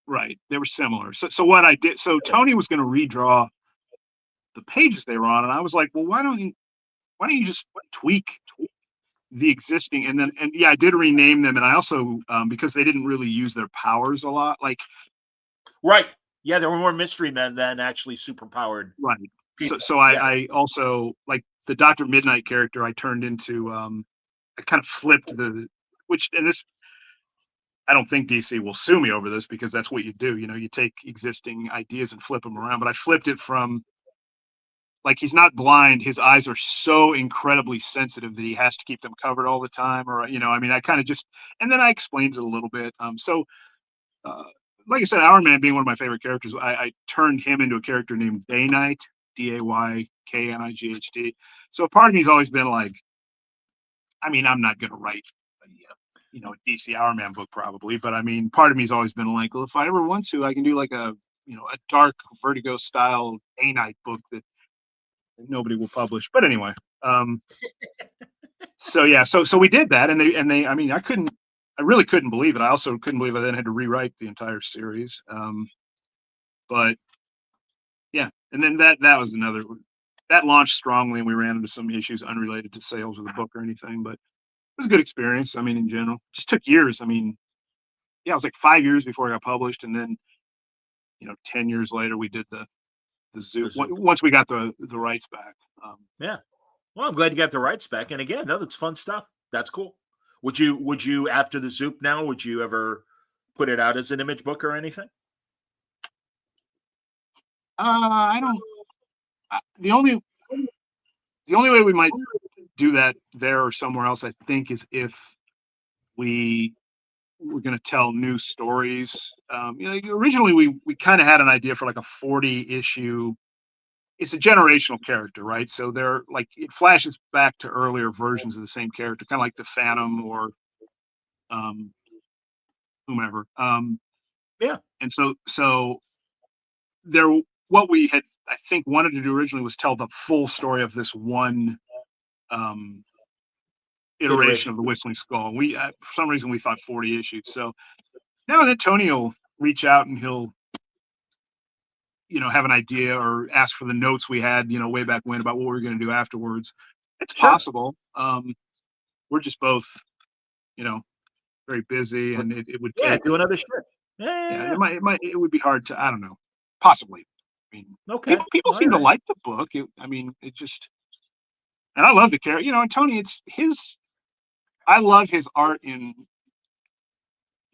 Right, they were similar. So what I did, so Tony was going to redraw the pages they were on, and I was like, well, why don't you just tweak the existing, and yeah, I did rename them, and I also because they didn't really use their powers a lot, like right, yeah, there were more mystery men than actually superpowered. right. People. So I also like the Dr. Midnight character I turned into I kind of flipped and this I don't think DC will sue me over this because that's what you do. You know, you take existing ideas and flip them around. But I flipped it from like he's not blind. His eyes are so incredibly sensitive that he has to keep them covered all the time. Or, you know, I mean, I kind of just, and then I explained it a little bit. Uh, like I said, Our Man being one of my favorite characters, I turned him into a character named Day Knight, DayKnight. So part of me's always been like, I mean, I'm not going to write a DC Our Man book probably, but I mean, part of me's always been like, well, if I ever want to, I can do like a dark Vertigo style Day Knight book that nobody will publish. But anyway, so yeah, so we did that, and they, I mean, I really couldn't believe it. I also couldn't believe I then had to rewrite the entire series. But yeah, and then that was another that launched strongly, and we ran into some issues unrelated to sales of the book or anything, but it was a good experience. I mean, in general, it just took years. I mean, yeah, it was like 5 years before it got published, and then 10 years later we did the Zoop once we got the rights back. Yeah, well, I'm glad you got the rights back, and again, no, that's fun stuff. That's cool. Would you after the Zoop now? Would you ever put it out as an image book or anything? I don't. The only way we might do that there or somewhere else, I think, is if we're going to tell new stories. Originally we kind of had an idea for like a 40 issue. It's a generational character, right? So they're like it flashes back to earlier versions of the same character, kind of like the Phantom or whomever. Yeah. And so there, what we had, I think, wanted to do originally was tell the full story of this one iteration of the Whistling Skull. We, for some reason, we thought 40 issues. So now and then Tony will reach out and he'll, have an idea or ask for the notes we had, way back when about what we were going to do afterwards. It's possible. We're just both, very busy, and it would take doing other shit. Yeah, it would be hard to, I don't know, possibly. I mean, okay. People seem to like the book. It just, and I love the character, and Tony, I love his art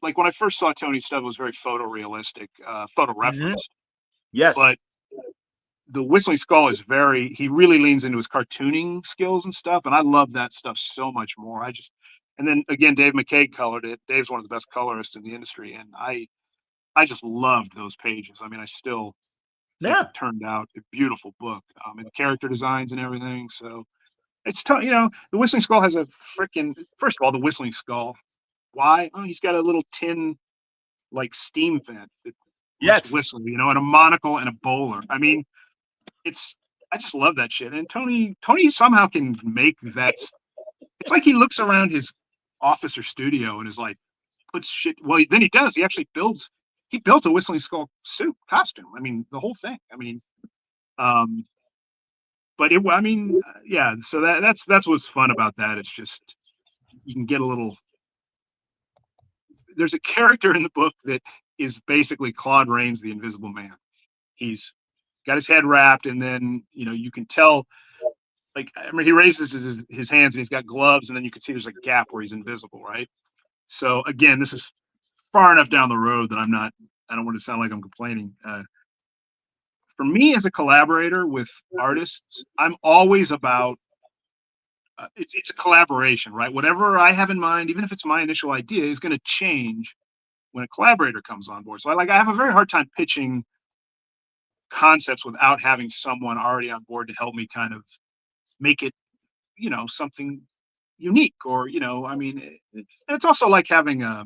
like when I first saw Tony's stuff, it was very photorealistic, photo referenced. Yes. But the Whistling Skull is he really leans into his cartooning skills and stuff. And I love that stuff so much more. And then again, Dave McCaig colored it. Dave's one of the best colorists in the industry. And I just loved those pages. I mean, I still think it turned out a beautiful book, and the character designs and everything. So it's the Whistling Skull has a freaking, first of all, the Whistling Skull. Why? Oh, he's got a little tin like steam vent that whistle, and a monocle and a bowler. I mean, I just love that shit. And Tony somehow can make that. It's like he looks around his office or studio and is like, puts shit. Well, then he does. He actually built a Whistling Skull suit costume. I mean, the whole thing. I mean, but yeah. So that's what's fun about that. It's just you can get a little. There's a character in the book that is basically Claude Rains, the Invisible Man. He's got his head wrapped, and then you can tell like I mean, he raises his hands and he's got gloves, and then you can see there's a gap where he's invisible, right? So again, this is far enough down the road that I don't want to sound like I'm complaining. For me as a collaborator with artists, I'm always about it's a collaboration, right? Whatever I have in mind, even if it's my initial idea, is going to change when a collaborator comes on board. So I have a very hard time pitching concepts without having someone already on board to help me kind of make it, something unique, or I mean, it's also like having a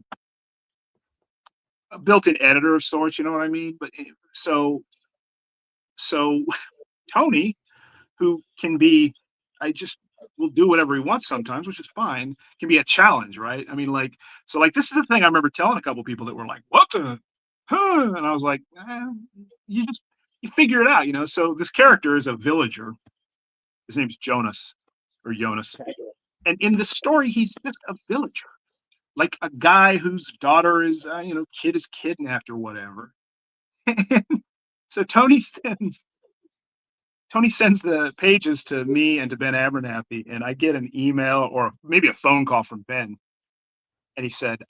built-in editor of sorts, you know what I mean? But so Tony, who can be, I just will do whatever he wants sometimes, which is fine, can be a challenge, right? I mean, like this is the thing I remember telling a couple people that were like, "What the?" Huh? And I was like, "You just you figure it out, you know." So this character is a villager. His name's Jonas or Jonas, and in the story, he's just a villager, like a guy whose daughter is, kid is kidnapped or whatever. So Tony sends the pages to me and to Ben Abernathy, and I get an email or maybe a phone call from Ben. And he said,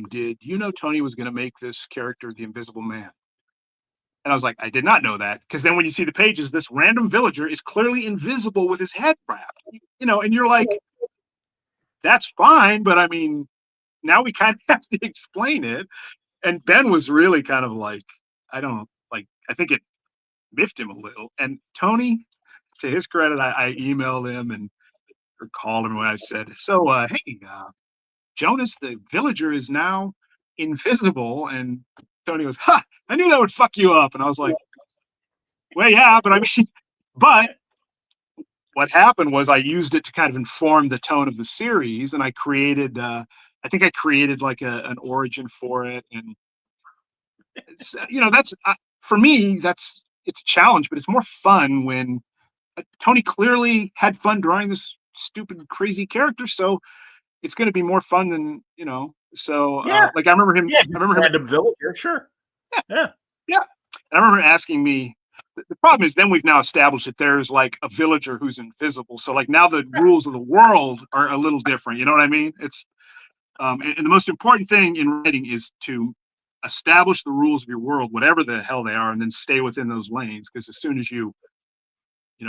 "Did you know Tony was going to make this character the Invisible Man?" And I was like, "I did not know that." Because then when you see the pages, this random villager is clearly invisible with his head wrapped, and you're like, that's fine. But I mean, now we kind of have to explain it. And Ben was really kind of like, I think it miffed him a little. And Tony, to his credit, I emailed him or called him when I said, "So, hey, Jonas, the villager is now invisible." And Tony goes, "Ha! I knew that would fuck you up." And I was like, "Well, yeah, but I mean, but what happened was I used it to kind of inform the tone of the series, and I created, I think I created like an origin for it, and that's for me, it's a challenge, but it's more fun when Tony clearly had fun drawing this stupid, crazy character, so it's going to be more fun than So, Yeah. like I remember him. Yeah. I remember him. Random villager. Sure. Yeah. Yeah, I remember him asking me. The problem is, then we've now established that there's like a villager who's invisible. So, like now the rules of the world are a little different. You know what I mean? It's and the most important thing in writing is to establish the rules of your world, whatever the hell they are, and then stay within those lanes. Because as soon as you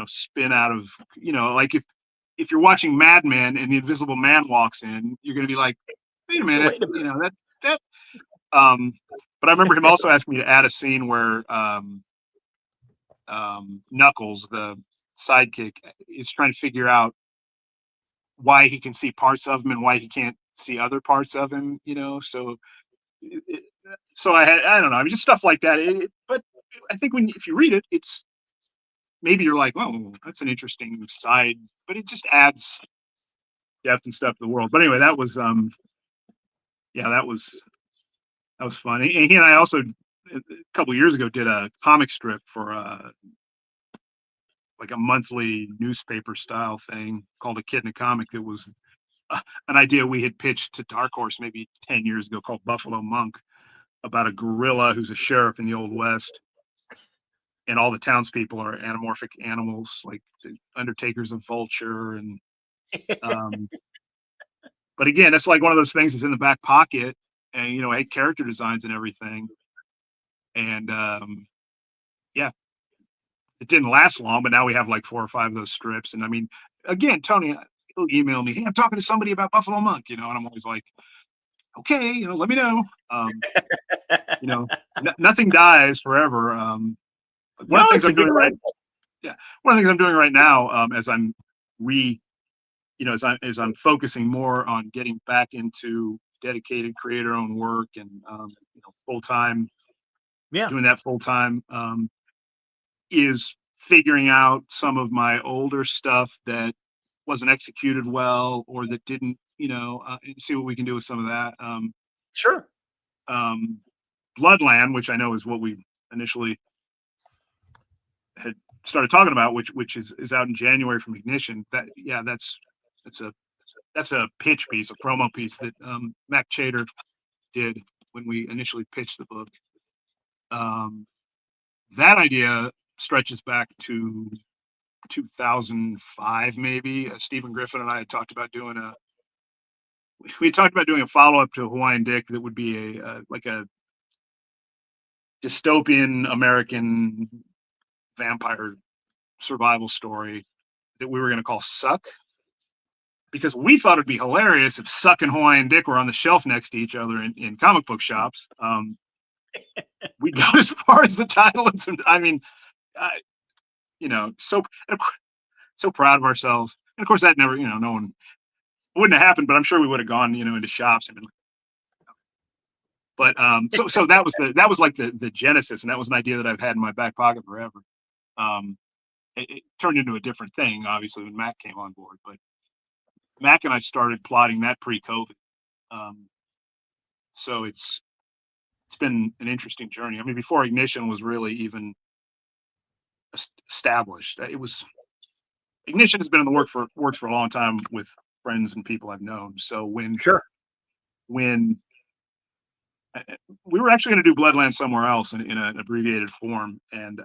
spin out of, like if you're watching Mad Men and the Invisible Man walks in, you're going to be like, wait a minute, that. But I remember him also asking me to add a scene where Knuckles, the sidekick, is trying to figure out why he can see parts of him and why he can't see other parts of him. So I don't know. I mean, just stuff like that. But I think if you read it, it's maybe you're like, oh, that's an interesting side, but it just adds depth and stuff to the world. But anyway, that was that was fun. And he and I also a couple of years ago did a comic strip for like a monthly newspaper style thing called A Kid in a Comic. That was an idea we had pitched to Dark Horse maybe 10 years ago, called Buffalo Monk, about a gorilla who's a sheriff in the Old West, and all the townspeople are anamorphic animals, like the Undertaker's a vulture, and but again, it's like one of those things that's in the back pocket, and 8 character designs and everything, and yeah, it didn't last long, but now we have like 4 or 5 of those strips. And I mean, again, Tony, he'll email me, "Hey, I'm talking to somebody about Buffalo Monk," and I'm always like, "Okay, let me know." Nothing dies forever. One of the things I'm doing right, yeah, one of the things I'm doing right now, as I'm as I'm focusing more on getting back into dedicated creator-owned work and full time, doing that full time, is figuring out some of my older stuff that wasn't executed well or that didn't, see what we can do with some of that. Sure. Bloodland, which I know is what we initially had started talking about, which is out in January from Ignition. That's a pitch piece, a promo piece that Mac Chater did when we initially pitched the book. That idea stretches back to 2005, maybe. Stephen Griffin and I had talked about doing a follow-up to Hawaiian Dick that would be like a dystopian American vampire survival story that we were going to call Suck, because we thought it'd be hilarious if Suck and Hawaiian Dick were on the shelf next to each other in comic book shops. We got as far as the title, and so proud of ourselves. And of course, that never, no one wouldn't have happened. But I'm sure we would have gone, into shops and been. But so that was like the genesis, and that was an idea that I've had in my back pocket forever. It turned into a different thing, obviously, when Mac came on board. But Mac and I started plotting that pre-COVID. So it's been an interesting journey. I mean, before Ignition was really even established, Ignition has been in the works for a long time with friends and people I've known. So when we were actually going to do Bloodland somewhere else in an abbreviated form, and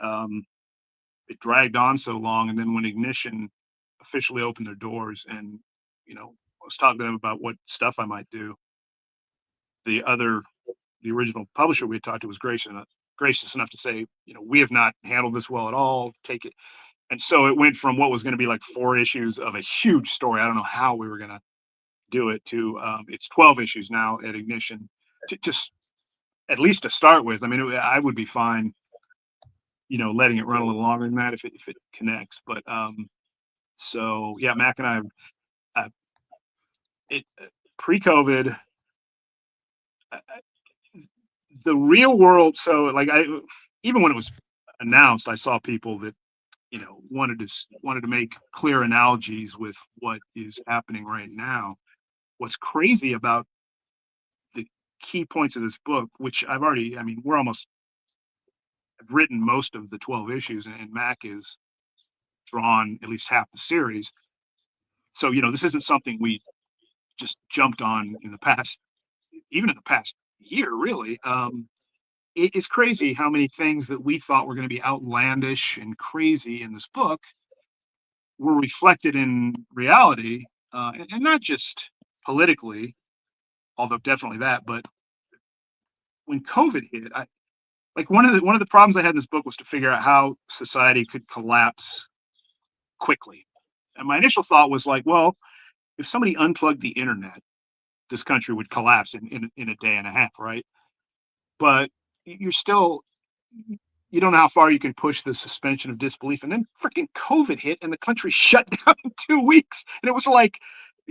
it dragged on so long. And then when Ignition officially opened their doors, and I was talking to them about what stuff I might do, the original publisher we had talked to was gracious enough to say, we have not handled this well at all. Take it. And so it went from what was going to be like 4 issues of a huge story. I don't know how we were going to do it, to it's 12 issues now at Ignition, to at least to start with. I mean, I would be fine, letting it run a little longer than that if it connects. But so yeah, Mac and I, pre-COVID, the real world. So like even when it was announced, I saw people that wanted to make clear analogies with what is happening right now. What's crazy about the key points of this book, which I've written most of the 12 issues, and Mac is drawn at least half the series. So this isn't something we just jumped on in the past year, really. It is crazy how many things that we thought were going to be outlandish and crazy in this book were reflected in reality, and not just politically, although definitely that. But when COVID hit, one of the problems I had in this book was to figure out how society could collapse quickly. And my initial thought was like, well, if somebody unplugged the internet, this country would collapse in a day and a half, right? But you don't know how far you can push the suspension of disbelief. And then freaking COVID hit, and the country shut down in 2 weeks, and it was like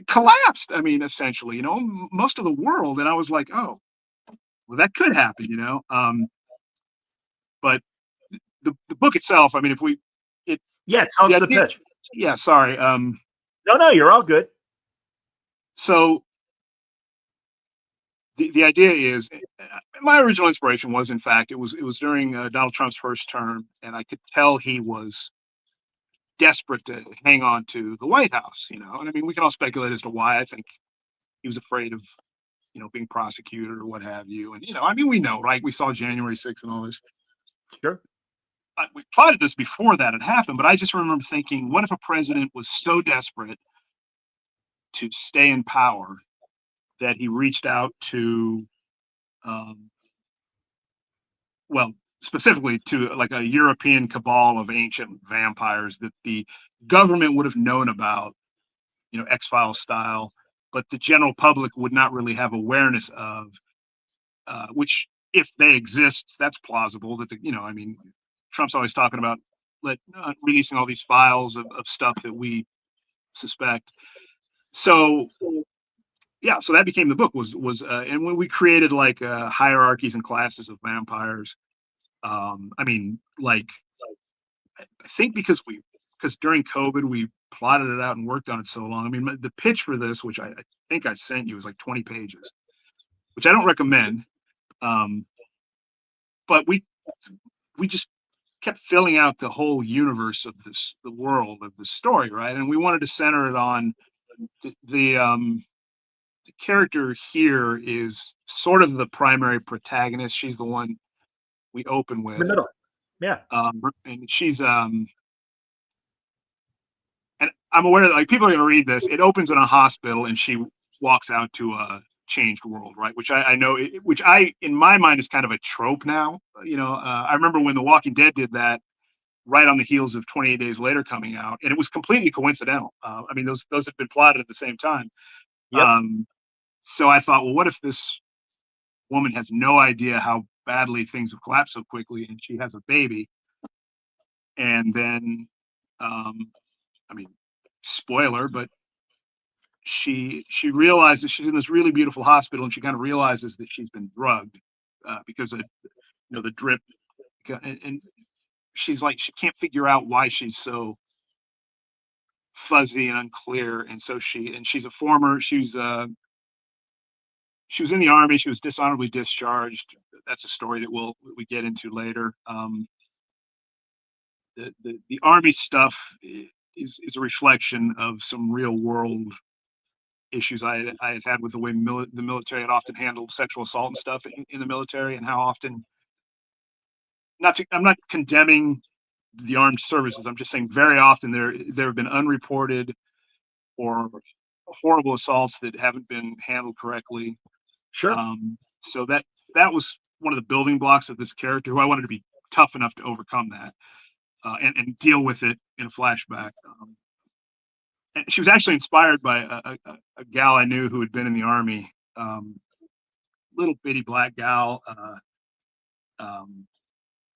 collapsed. I mean, essentially, most of the world. And I was like, oh, well, that could happen, But the book itself, I mean, tell us the pitch. Yeah, sorry. No, you're all good. So the idea is, my original inspiration was, in fact, it was during Donald Trump's first term, and I could tell he was desperate to hang on to the White House, And I mean, we can all speculate as to why. I think he was afraid of, being prosecuted or what have you. And, I mean, we know, right? We saw January 6th and all this. Sure. We plotted this before that had happened, but I just remember thinking, what if a president was so desperate to stay in power that he reached out to, specifically to like a European cabal of ancient vampires that the government would have known about, X-Files style, but the general public would not really have awareness of, which, if they exist, that's plausible. That I mean, Trump's always talking about releasing all these files of stuff that we suspect. So yeah, so that became the book, was and when we created like hierarchies and classes of vampires. I mean, like, I think because during COVID we plotted it out and worked on it so long. I mean, the pitch for this, which I think I sent you, was like 20 pages, which I don't recommend. But we just kept filling out the whole universe of the world of the story, right? And we wanted to center it on the character here is sort of the primary protagonist. She's the one we open with. In the middle. Yeah. And she's I'm aware that like people are going to read this. It opens in a hospital, and she walks out to a changed world, right? Which I know, which I in my mind is kind of a trope now. I remember when The Walking Dead did that right on the heels of 28 Days Later coming out, and it was completely coincidental. I mean, those had been plotted at the same time. Yep. So I thought, well, what if this woman has no idea how badly things have collapsed so quickly, and she has a baby, and then, I mean, spoiler, but she realizes she's in this really beautiful hospital, and she kind of realizes that she's been drugged because of the drip, and she's like she can't figure out why she's so fuzzy and unclear, and so she's a former she was in the army. She was dishonorably discharged. That's a story that we get into later. The army stuff is a reflection of some real world issues I had had with the way the military had often handled sexual assault and stuff in the military, and how often. I'm not condemning the armed services. I'm just saying very often there have been unreported or horrible assaults that haven't been handled correctly. Sure. So that was one of the building blocks of this character, who I wanted to be tough enough to overcome that and deal with it in a flashback. And she was actually inspired by a gal I knew who had been in the army, little bitty black gal,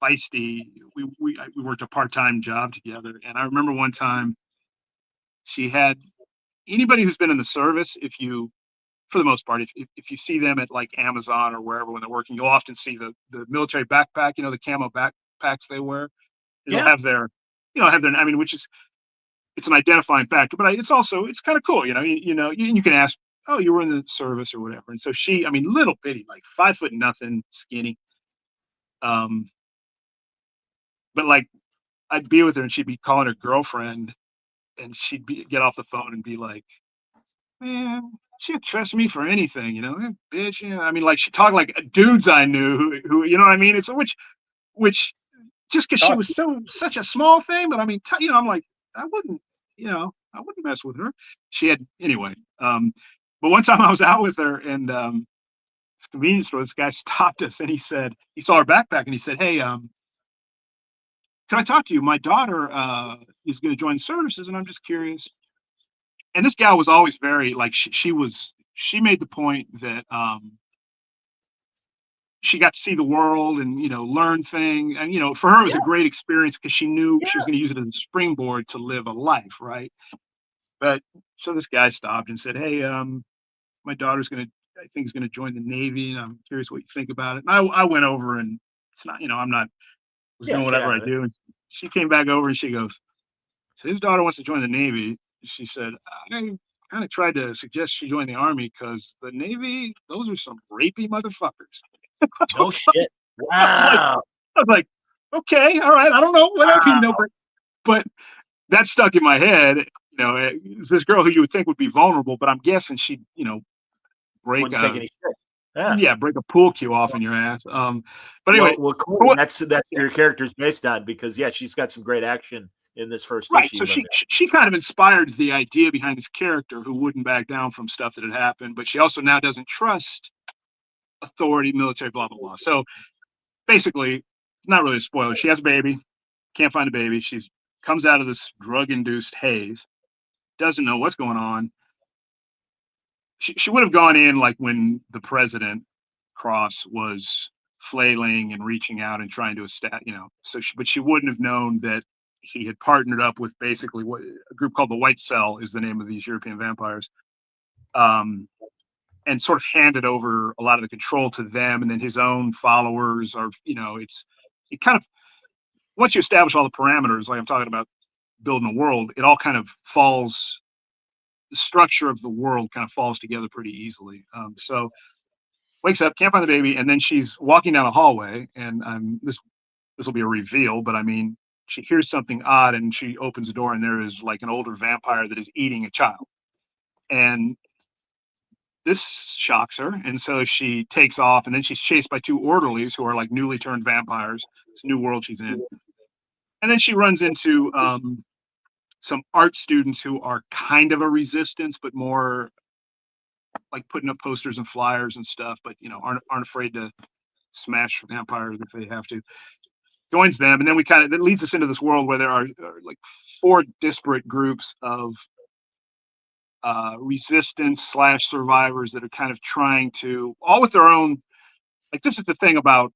feisty. We worked a part-time job together, and I remember one time she had anybody who's been in the service. If you, for the most part, if you see them at like Amazon or wherever when they're working, you'll often see the military backpack, the camo backpacks they wear. They'll have their, I mean, which is, it's an identifying factor, but it's kind of cool, you can ask, oh, you were in the service or whatever. And so I mean, little bitty, like 5 foot nothing, skinny. But like I'd be with her and she'd be calling her girlfriend, and she'd get off the phone and be like, man, she didn't trust me for anything, that bitch. I mean, like she talked like dudes I knew who you know what I mean? It's which just because she was such a small thing, but I mean, I'm like, I wouldn't, I wouldn't mess with her. She had anyway. But one time I was out with her, and this convenience store, this guy stopped us, and he saw her backpack, and he said, hey, can I talk to you? My daughter is going to join services, and I'm just curious. And this gal was always very like she made the point that she got to see the world and learn things, and for her it was a great experience because she knew she was going to use it as a springboard to live a life, right? But so this guy stopped and said, hey, my daughter's I think is going to join the Navy, and I'm curious what you think about it. And I went over, and it's not, I'm not was doing whatever I do. And she came back over and she goes, so his daughter wants to join the Navy. She said, I kind of tried to suggest she join the Army because the Navy, those are some rapey motherfuckers. No shit. Wow. I was like, okay, all right. I don't know. Whatever, but that stuck in my head. It's this girl who you would think would be vulnerable, but I'm guessing she'd, break a pool cue off in your ass. But anyway, well, cool. That's your character's based on, because she's got some great action in this first issue. So she kind of inspired the idea behind this character who wouldn't back down from stuff that had happened, but she also now doesn't trust authority, military, blah blah blah. So basically, not really a spoiler. She has a baby, can't find a baby. She comes out of this drug-induced haze, doesn't know what's going on. She would have gone in like when the president Cross was flailing and reaching out and trying to establish, but she wouldn't have known that he had partnered up with basically what a group called the White Cell is the name of these European vampires, and sort of handed over a lot of the control to them. And then his own followers are, it kind of, once you establish all the parameters, like I'm talking about building a world, it all kind of falls, the structure of the world kind of falls together pretty easily. So wakes up, can't find the baby, and then she's walking down a hallway, and this will be a reveal, but I mean, she hears something odd, and she opens the door, and there is like an older vampire that is eating a child, and this shocks her, and so she takes off, and then she's chased by two orderlies who are like newly turned vampires. It's a new world she's in, and then she runs into some art students who are kind of a resistance, but more like putting up posters and flyers and stuff, but aren't afraid to smash vampires if they have to. Joins them, and then that leads us into this world where there are like 4 disparate groups of resistance / survivors that are kind of trying to, all with their own, like, this is the thing about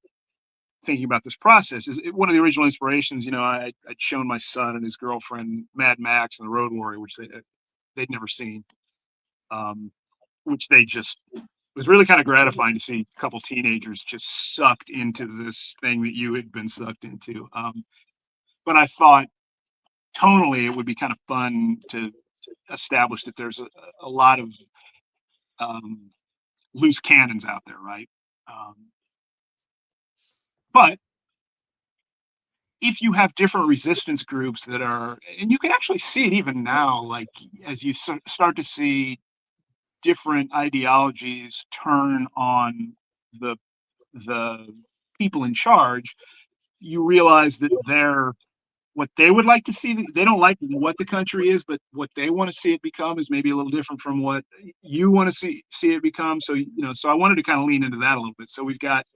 thinking about this process is one of the original inspirations. I'd shown my son and his girlfriend Mad Max and the Road Warrior, which they'd never seen, which it was really kind of gratifying to see a couple teenagers just sucked into this thing that you had been sucked into. But I thought tonally it would be kind of fun to establish that there's a lot of loose cannons out there, right? But if you have different resistance groups that are, and you can actually see it even now, like as you start to see different ideologies turn on the people in charge, you realize that what they would like to see, they don't like what the country is, but what they want to see it become is maybe a little different from what you want to see it become. So so I wanted to kind of lean into that a little bit. So we've got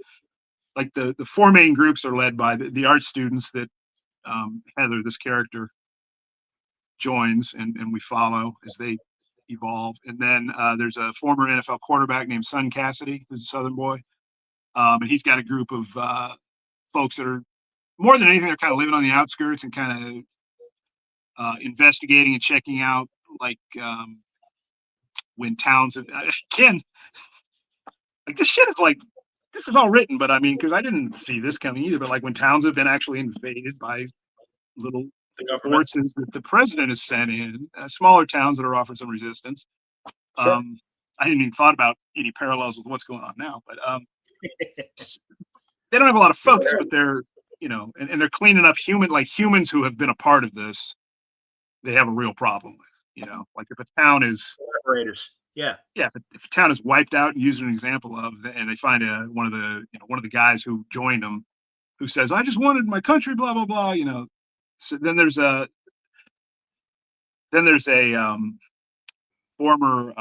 like the 4 main groups are led by the art students that Heather, this character, joins, and we follow as they evolve. And then there's a former NFL quarterback named Son Cassidy, who's a Southern boy, and he's got a group of folks that are, more than anything, they're kind of living on the outskirts and kind of investigating and checking out, like when towns again, like this shit is like, this is all written, but I mean, because I didn't see this coming either, but like when towns have been actually invaded by little forces that the president has sent in, smaller towns that are offering some resistance. Sure. I hadn't even thought about any parallels with what's going on now, but they don't have a lot of folks, but they're, and they're cleaning up humans who have been a part of this. They have a real problem with, like if a town is Operators. Yeah. If a town is wiped out, and used an example of, and they find one of the guys who joined them, who says, "I just wanted my country," blah blah blah. So then there's a former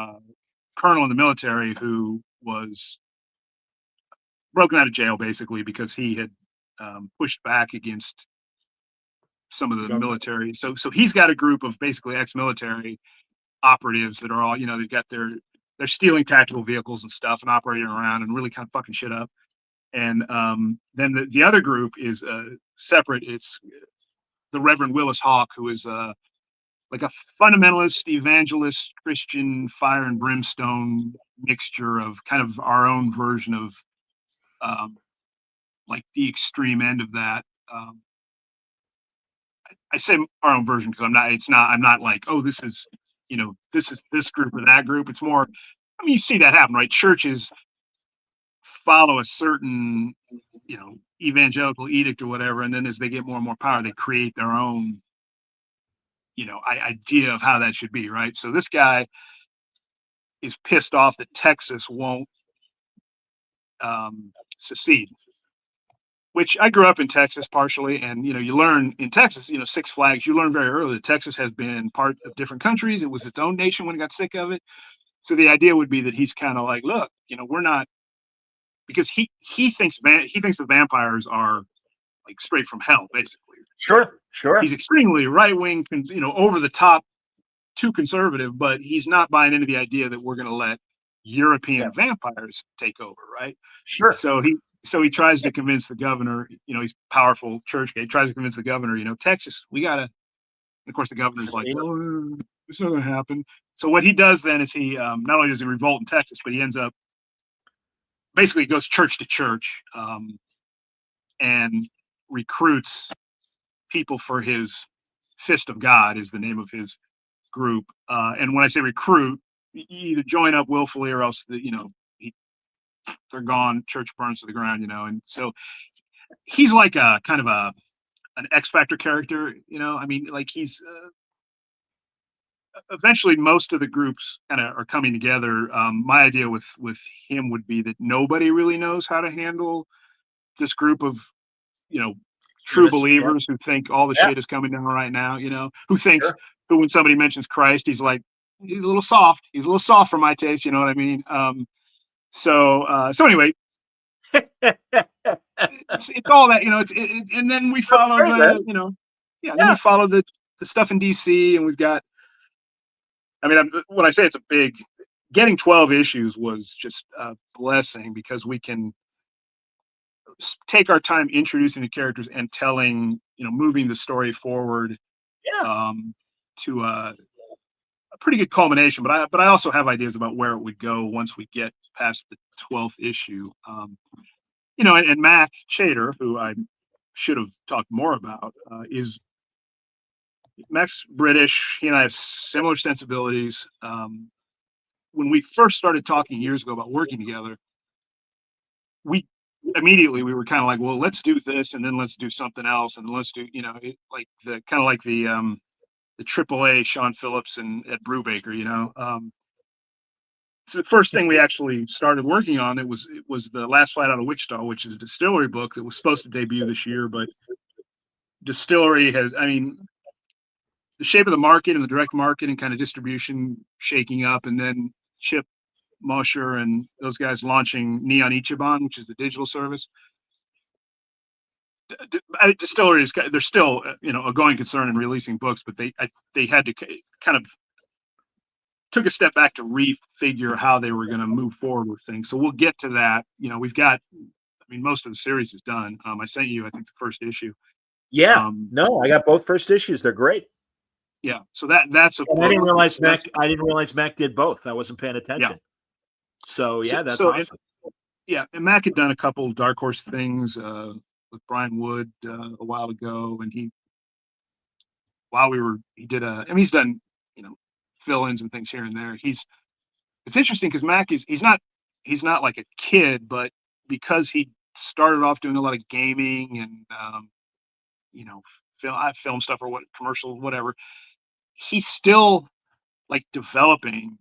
colonel in the military who was broken out of jail basically because he had pushed back against some of the military. So he's got a group of basically ex-military operatives that are all, they've got they're stealing tactical vehicles and stuff and operating around and really kind of fucking shit up. And then the other group is separate. It's the Reverend Willis Hawk, who is like a fundamentalist, evangelist, Christian, fire and brimstone mixture of kind of our own version of like the extreme end of that. I say our own version because I'm not like, oh, this is this group or that group. It's more, I mean, you see that happen, right? Churches follow a certain, evangelical edict or whatever, and then as they get more and more power, they create their own, idea of how that should be, right? So this guy is pissed off that Texas won't secede, which I grew up in Texas partially, and you learn in Texas, Six Flags, you learn very early that Texas has been part of different countries. It was its own nation when it got sick of it. So the idea would be that he's kind of like, look, we're not, because he thinks the vampires are like straight from hell, basically. Sure. He's extremely right wing, over the top, too conservative, but he's not buying into the idea that we're going to let European vampires take over, right? Sure. So he tries to convince the governor, he's powerful church guy. He tries to convince the governor, Texas, we got to, and of course the governor's like, oh, it's not going to happen. So what he does then is he, not only does he revolt in Texas, but he ends up, basically goes church to church, and recruits people for his Fist of God is the name of his group. And when I say recruit, you either join up willfully or else they're gone, church burns to the ground, and so he's like a kind of an X Factor character, I mean, like he's eventually most of the groups kind of are coming together. My idea with him would be that nobody really knows how to handle this group of true believers who think all the shit is coming down right now, who thinks who, when somebody mentions Christ, he's like, he's a little soft. He's a little soft for my taste. You know what I mean? So anyway, it's all that, and then we follow then we follow the stuff in DC, and we've got. I mean, when I say it's a big, getting 12 issues was just a blessing because we can take our time introducing the characters and telling, moving the story forward to a pretty good culmination. But I also have ideas about where it would go once we get past the 12th issue. And Mac Chater, who I should have talked more about, is Mac's British. He and I have similar sensibilities. When we first started talking years ago about working together, we were kind of like, well, let's do this, and then let's do something else, and let's do, like the AAA Sean Phillips and Ed Brubaker. So the first thing we actually started working on, it was the Last Flight Out of Wichita, which is a Distillery book that was supposed to debut this year, but Distillery has, the shape of the market and the direct market and kind of distribution shaking up, and then Chip Mosher and those guys launching Neon Ichiban, which is the digital service. Distillery they're still a going concern in releasing books, but they had to kind of took a step back to refigure how they were going to move forward with things. So we'll get to that. We've got, most of the series is done. I sent you, I think, the first issue. Yeah. No, I got both first issues. They're great. Yeah. So that's a. I didn't realize Mac did both. I wasn't paying attention. Yeah. So that's awesome. And Mac had done a couple Dark Horse things with Brian Wood a while ago, and he did he's done fill-ins and things here and there. It's interesting because Mac he's not like a kid, but because he started off doing a lot of gaming and film stuff or commercial, whatever, he's still like developing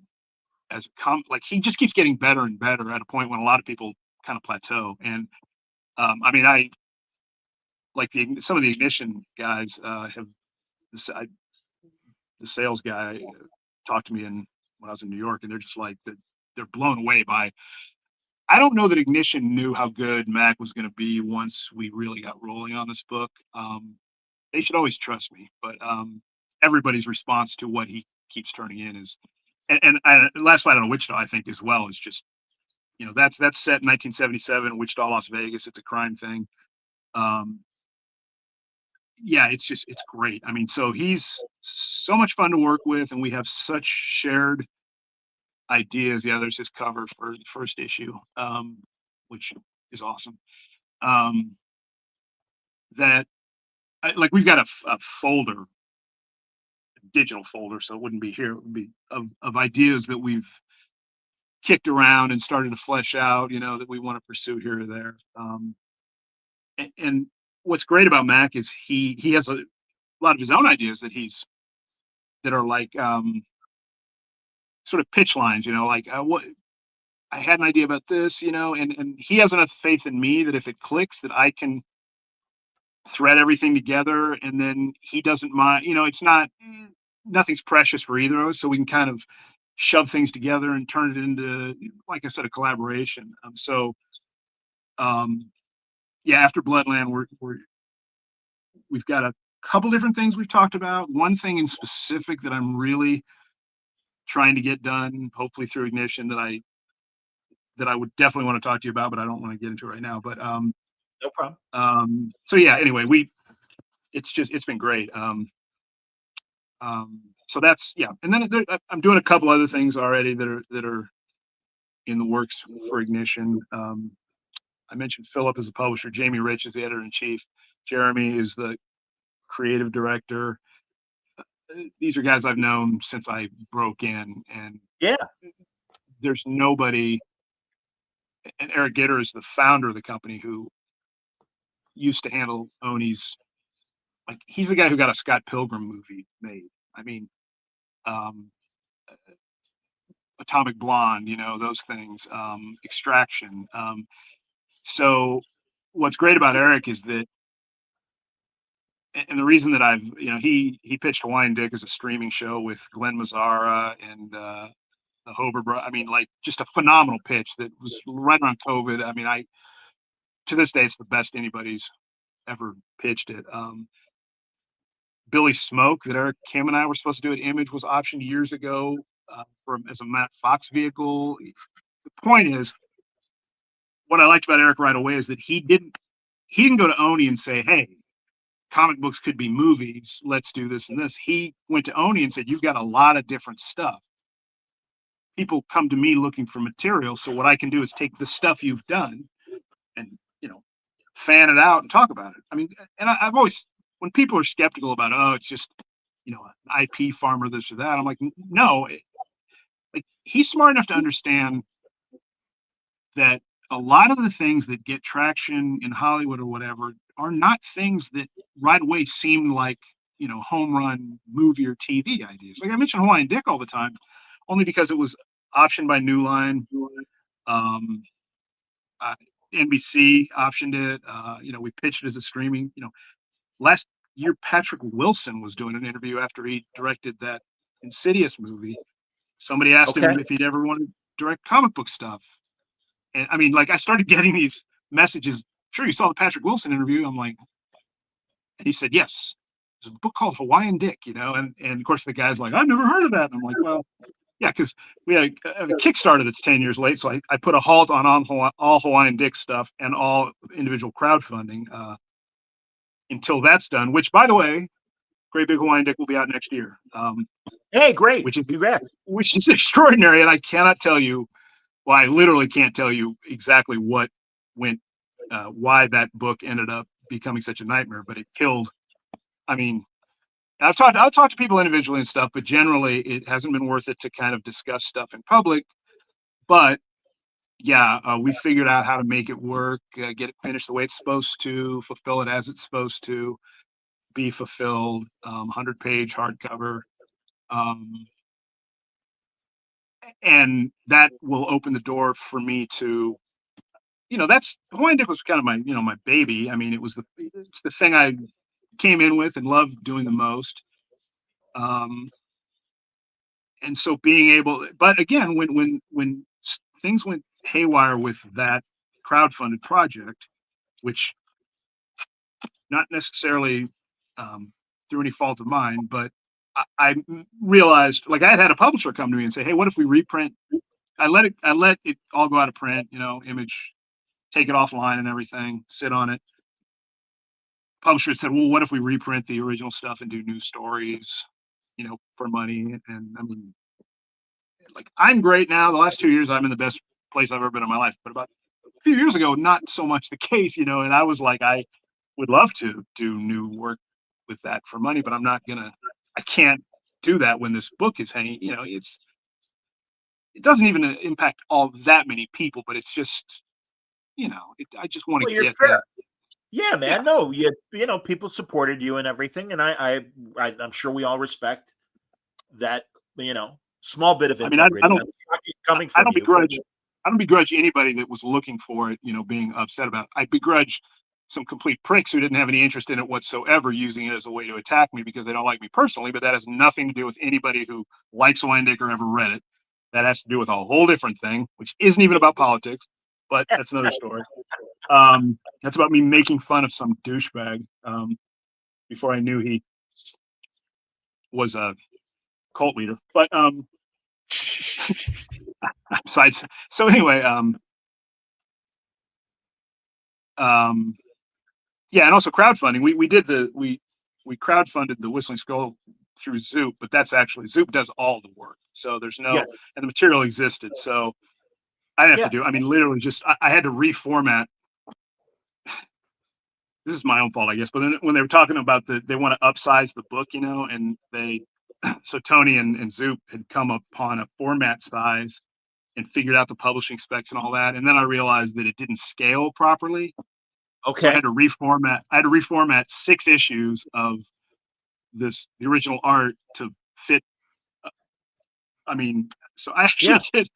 as like he just keeps getting better and better at a point when a lot of people kind of plateau. And I like some of the Ignition guys have the sales guy talked to me when I was in New York, and they're just like they're blown away by. I don't know that Ignition knew how good Mac was going to be once we really got rolling on this book. They should always trust me, but everybody's response to what he keeps turning in is, and Last Flight Out of Wichita, I think, as well, is just, that's set in 1977, Wichita, Las Vegas. It's a crime thing. It's great. So he's so much fun to work with, and we have such shared ideas. Yeah, there's his cover for the first issue, which is awesome. We've got a folder, digital folder, so it wouldn't be here. It would be of ideas that we've kicked around and started to flesh out, that we want to pursue here or there. And what's great about Mac is he has a lot of his own ideas that are like sort of pitch lines, what I had an idea about this, and he has enough faith in me that if it clicks, that I can thread everything together, and then he doesn't mind. It's not nothing's precious for either of us, so we can kind of shove things together and turn it into, like I said, a collaboration. After Bloodland, we've got a couple different things we've talked about. One thing in specific that I'm really trying to get done, hopefully through Ignition, that I would definitely want to talk to you about, but I don't want to get into it right now. But no problem. Anyway, it's been great. So that's, and then I'm doing a couple other things already that are in the works for Ignition. I mentioned Philip as a publisher. Jamie Rich is the editor-in-chief. Jeremy is the creative director. These are guys I've known since I broke in, and there's nobody. And Eric Gitter is the founder of the company, who used to handle Oni's. Like, he's the guy who got a Scott Pilgrim movie made. Atomic Blonde, those things. Extraction. So what's great about Eric is that, and the reason that I've, he pitched Hawaiian Dick as a streaming show with Glenn Mazzara and the Hober bro. I mean, like, just a phenomenal pitch that was right around COVID. I mean, to this day, it's the best anybody's ever pitched it. Billy Smoke that Eric Kim and I were supposed to do at Image was optioned years ago as a Matt Fox vehicle. The point is, what I liked about Eric right away is that he didn't go to Oni and say, "Hey, comic books could be movies. Let's do this and this." He went to Oni and said, "You've got a lot of different stuff. People come to me looking for material. So what I can do is take the stuff you've done and, fan it out and talk about it." I mean, and I've always, when people are skeptical about, oh, it's just, an IP farmer, this or that, I'm like, no, like, he's smart enough to understand that a lot of the things that get traction in Hollywood or whatever are not things that right away seem like, home run movie or TV ideas. Like I mentioned Hawaiian Dick all the time, only because it was optioned by New Line. NBC optioned it. We pitched it as a streaming. Last year, Patrick Wilson was doing an interview after he directed that Insidious movie. Somebody asked him if he'd ever want to direct comic book stuff. And I mean, like, I started getting these messages. Sure, you saw the Patrick Wilson interview. I'm like, and he said, yes. There's a book called Hawaiian Dick, and of course the guy's like, I've never heard of that. And I'm like, well, yeah, because we had a Kickstarter that's 10 years late. So I put a halt on all Hawaiian Dick stuff and all individual crowdfunding until that's done, which, by the way, Great Big Hawaiian Dick will be out next year. Hey, great. Congrats. Which is extraordinary. And I cannot tell you, well, I literally can't tell you exactly what went, why that book ended up becoming such a nightmare, but it killed. I mean, I've talked to people individually and stuff, but generally it hasn't been worth it to kind of discuss stuff in public. But yeah, we figured out how to make it work, get it finished the way it's supposed to, fulfill it as it's supposed to be fulfilled. 100-page hardcover. And that will open the door for me to, that's Hawaiian Dick was kind of my, my baby. I mean, it's the thing I came in with and loved doing the most. And so being able, but again, when things went haywire with that crowdfunded project, which not necessarily through any fault of mine, but I realized, like, I had a publisher come to me and say, hey, what if we reprint? I let it all go out of print, Image, take it offline and everything, sit on it. Publisher said, well, what if we reprint the original stuff and do new stories, for money? And I mean, like, I'm great now. The last 2 years, I'm in the best place I've ever been in my life. But about a few years ago, not so much the case, and I was like, I would love to do new work with that for money, but I can't do that when this book is hanging. It doesn't even impact all that many people, but it's just, I just want to get that. Yeah, man. Yeah. No, people supported you and everything, and I'm sure we all respect that. Small bit of integrity. I don't begrudge anybody that was looking for it, being upset about it. I begrudge some complete pricks who didn't have any interest in it whatsoever, using it as a way to attack me because they don't like me personally. But that has nothing to do with anybody who likes Hawaiian Dick or ever read it. That has to do with a whole different thing, which isn't even about politics, but that's another story. That's about me making fun of some douchebag before I knew he was a cult leader. But besides, so anyway, yeah, and also crowdfunding. We crowdfunded the Whistling Skull through Zoop, but that's actually Zoop does all the work. So there's no, and the material existed. So I didn't have to do. I mean, literally, just I had to reformat. This is my own fault, I guess. But then when they were talking about they want to upsize the book, and so Tony and Zoop had come upon a format size and figured out the publishing specs and all that. And then I realized that it didn't scale properly. Okay. So I had to reformat 6 issues of the original art to fit. I mean, so I actually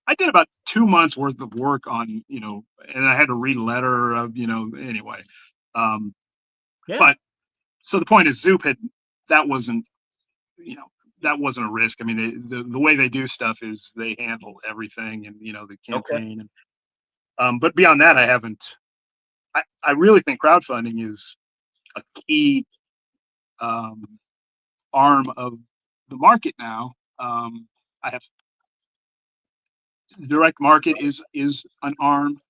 I did about 2 months worth of work on, and I had to read a letter of, anyway. But So the point is, Zoop that wasn't, that wasn't a risk. I mean, the way they do stuff is they handle everything, and the Okay. campaign, and but beyond that, I haven't. I really think crowdfunding is a key arm of the market now. I have direct market is an arm.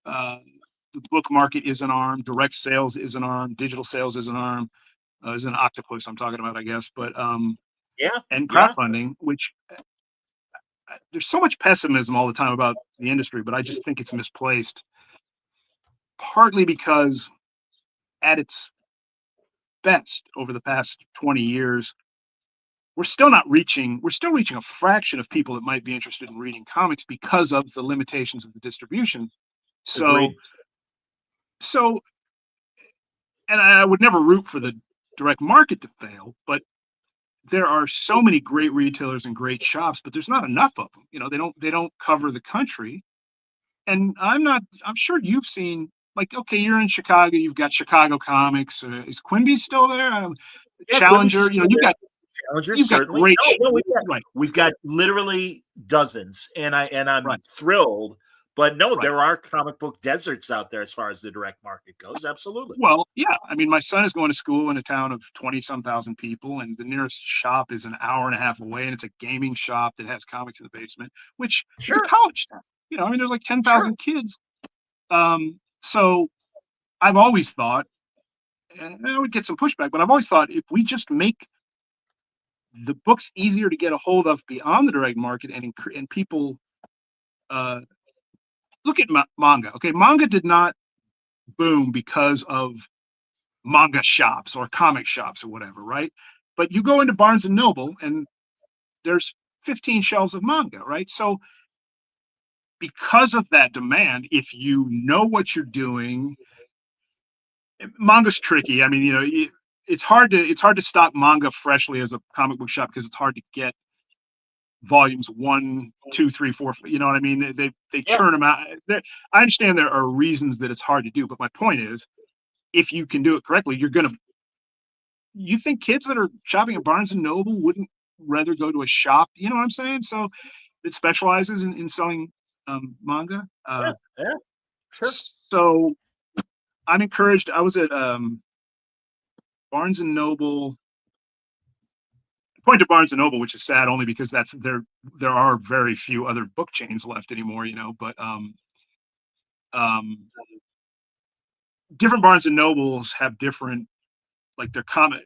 The book market is an arm. Direct sales is an arm. Digital sales is an arm. Is an octopus I'm talking about, I guess. But Yeah. and Yeah. crowdfunding, which there's so much pessimism all the time about the industry, but I just think it's misplaced. Partly because at its best over the past 20 years, we're still reaching a fraction of people that might be interested in reading comics because of the limitations of the distribution. So, Agreed. so, and I would never root for the direct market to fail, but there are so many great retailers and great shops, but there's not enough of them. They don't cover the country. And I'm sure you've seen, like, okay, you're in Chicago, you've got Chicago Comics. Is Quimby still there? Yeah, Quimby's Challenger, still there. Challengers, you've got certainly. great, No, right, we've got literally dozens, and I'm right, thrilled. But no, right. there are comic book deserts out there as far as the direct market goes. Absolutely. Well, yeah. I mean, my son is going to school in a town of 20-some thousand people, and the nearest shop is an hour and a half away, and it's a gaming shop that has comics in the basement, which it's a Sure. college town. I mean, there's like Sure. 10,000 kids. So I've always thought, and I would get some pushback, but I've always thought if we just make the books easier to get a hold of beyond the direct market, and people look at manga. Okay, manga did not boom because of manga shops or comic shops or whatever, right? But you go into Barnes and Noble and there's 15 shelves of manga, right? So because of that demand, if you know what you're doing, manga's tricky. I mean, it's hard to stock manga freshly as a comic book shop because it's hard to get volumes 1, 2, 3, 4. You know what I mean? They Yeah. churn them out. I understand there are reasons that it's hard to do, but my point is, if you can do it correctly, you think kids that are shopping at Barnes and Noble wouldn't rather go to a shop? You know what I'm saying? So it specializes in selling manga. Yeah. Yeah. Sure. So I'm encouraged. I was at Barnes and Noble. Point to Barnes and Noble, which is sad only because there are very few other book chains left anymore, but different Barnes and Nobles have different, like, their comic.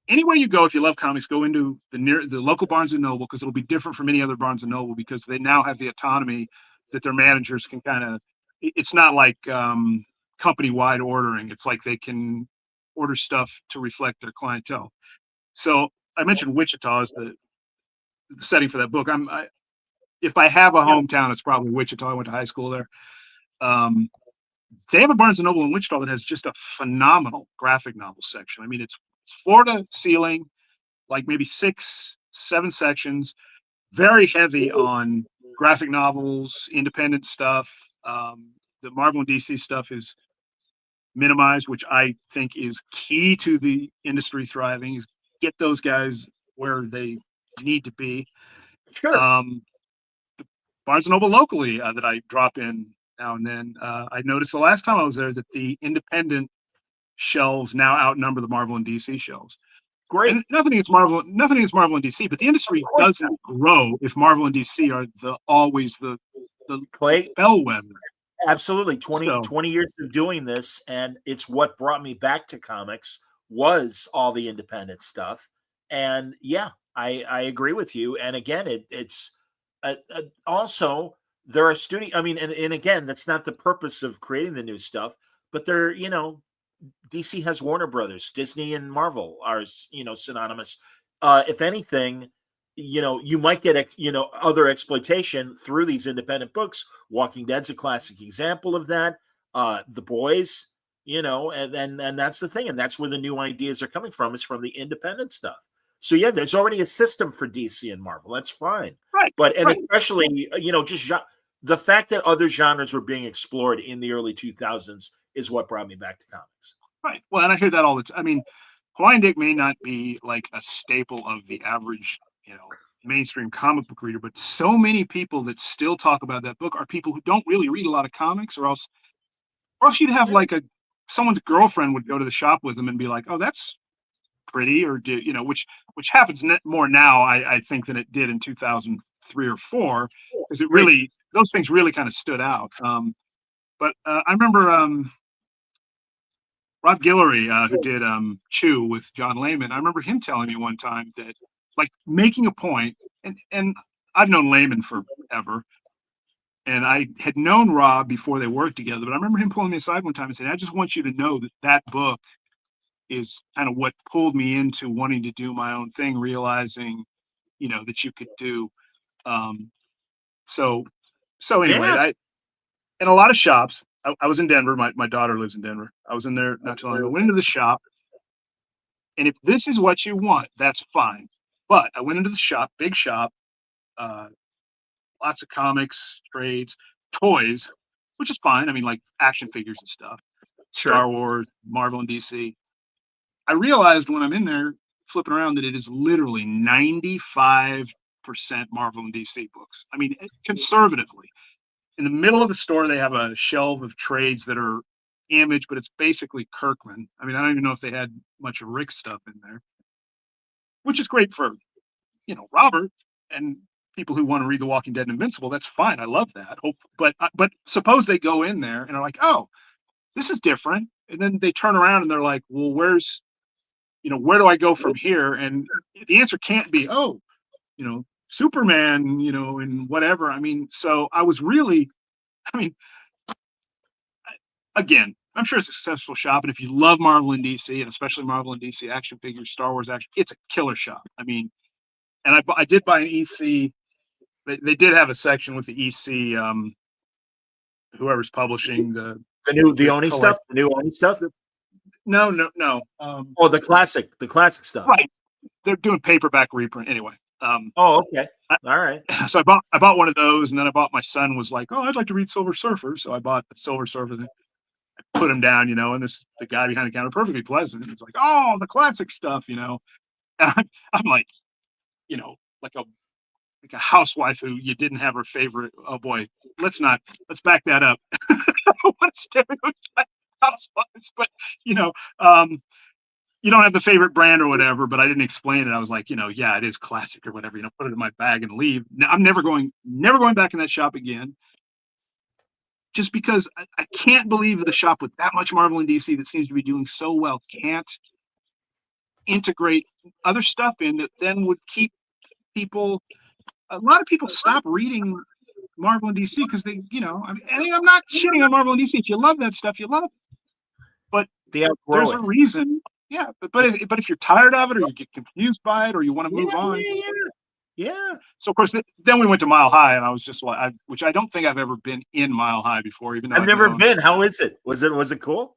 Anywhere you go, if you love comics, go into the local Barnes and Noble, because it'll be different from any other Barnes and Noble, because they now have the autonomy that their managers can kind of. It's not like company-wide ordering. It's like they can order stuff to reflect their clientele. So I mentioned Wichita as the setting for that book. If I have a hometown, it's probably Wichita. I went to high school there. They have a Barnes and Noble in Wichita that has just a phenomenal graphic novel section. I mean, it's floor to ceiling, like maybe 6, 7 sections, very heavy on graphic novels, independent stuff. The Marvel and DC stuff is minimized, which I think is key to the industry thriving, is get those guys where they need to be. Sure. The Barnes & Noble locally that I drop in now and then, I noticed the last time I was there that the independent shelves now outnumber the Marvel and DC shelves. Great. And nothing against Marvel and DC, but the industry doesn't grow if Marvel and DC are always the Clay, bellwether. absolutely. 20 years of doing this, and it's what brought me back to comics was all the independent stuff. And yeah, I agree with you. And again, it's also there are studio. I mean, and again, that's not the purpose of creating the new stuff, but they're, DC has Warner Brothers, Disney and Marvel are, synonymous. If anything, you might get, other exploitation through these independent books. Walking Dead's a classic example of that. The Boys, and that's the thing. And that's where the new ideas are coming from, is from the independent stuff. So yeah, there's already a system for DC and Marvel. That's fine. Right. But, and especially, just the fact that other genres were being explored in the early 2000s is what brought me back to comics. Right. Well, and I hear that all the time. I mean, Hawaiian Dick may not be like a staple of the average, mainstream comic book reader, but so many people that still talk about that book are people who don't really read a lot of comics, or else you'd have like someone's girlfriend would go to the shop with them and be like, "Oh, that's pretty," or which happens more now, I think, than it did in 2003 or four, because those things really kind of stood out. But I remember Rob Guillory, who did Chew with John Layman. I remember him telling me one time that, like, making a point, and I've known Layman forever, and I had known Rob before they worked together. But I remember him pulling me aside one time and saying, "I just want you to know that that book is kind of what pulled me into wanting to do my own thing, realizing, that you could do." Um, so, so anyway, Yeah. I in a lot of shops. I was in Denver. My daughter lives in Denver. I was in there not too long ago. I went into the shop, and if this is what you want, that's fine. But I went into the shop, big shop, uh, lots of comics, trades, toys, which is fine. I mean, like action figures and stuff, Sure. Star Wars, Marvel, and DC. I realized when I'm in there flipping around that it is literally 95% Marvel and DC books. I mean, conservatively. In the middle of the store, they have a shelf of trades that are Image, but it's basically Kirkman. I mean, I don't even know if they had much of Rick's stuff in there, which is great for, Robert and people who want to read The Walking Dead and Invincible. That's fine. I love that. But suppose they go in there and are like, "Oh, this is different," and then they turn around and they're like, "Well, where do I go from here?" And the answer can't be, "Oh, Superman, and whatever." I mean, so I was really, I mean, again, I'm sure it's a successful shop, and if you love Marvel and DC, and especially Marvel and DC action figures, Star Wars action, it's a killer shop. I mean, and I did buy an EC. They did have a section with the EC, whoever's publishing The the Oni collect. stuff, the new Oni stuff. No, no, no. Oh, the classic stuff. Right, they're doing paperback reprint anyway. Oh, okay. All right. So I bought one of those, and then I bought, my son was like, "Oh, I'd like to read Silver Surfer," so I bought the Silver Surfer. Then I put him down, and the guy behind the counter, perfectly pleasant. He's like, "Oh, the classic stuff." And I'm like, you know, like a housewife who you didn't have her favorite. Oh boy, let's back that up. I don't want to stereotype housewives, but you know, um, you don't have the favorite brand or whatever. But I didn't explain it. I was like, yeah, it is classic or whatever. Put it in my bag and leave. I'm never going back in that shop again. Just because I can't believe that a shop with that much Marvel and DC that seems to be doing so well can't integrate other stuff in that then would keep people. A lot of people stop reading Marvel and DC because I'm not shitting on Marvel and DC. If you love that stuff, you love it. But They outgrow there's it. a reason. Yeah, but if you're tired of it, or you get confused by it, or you want to move on. Yeah. So of course, then we went to Mile High, and I was just like, which I don't think I've ever been in Mile High before, even though I've never been. How is it? Was it cool?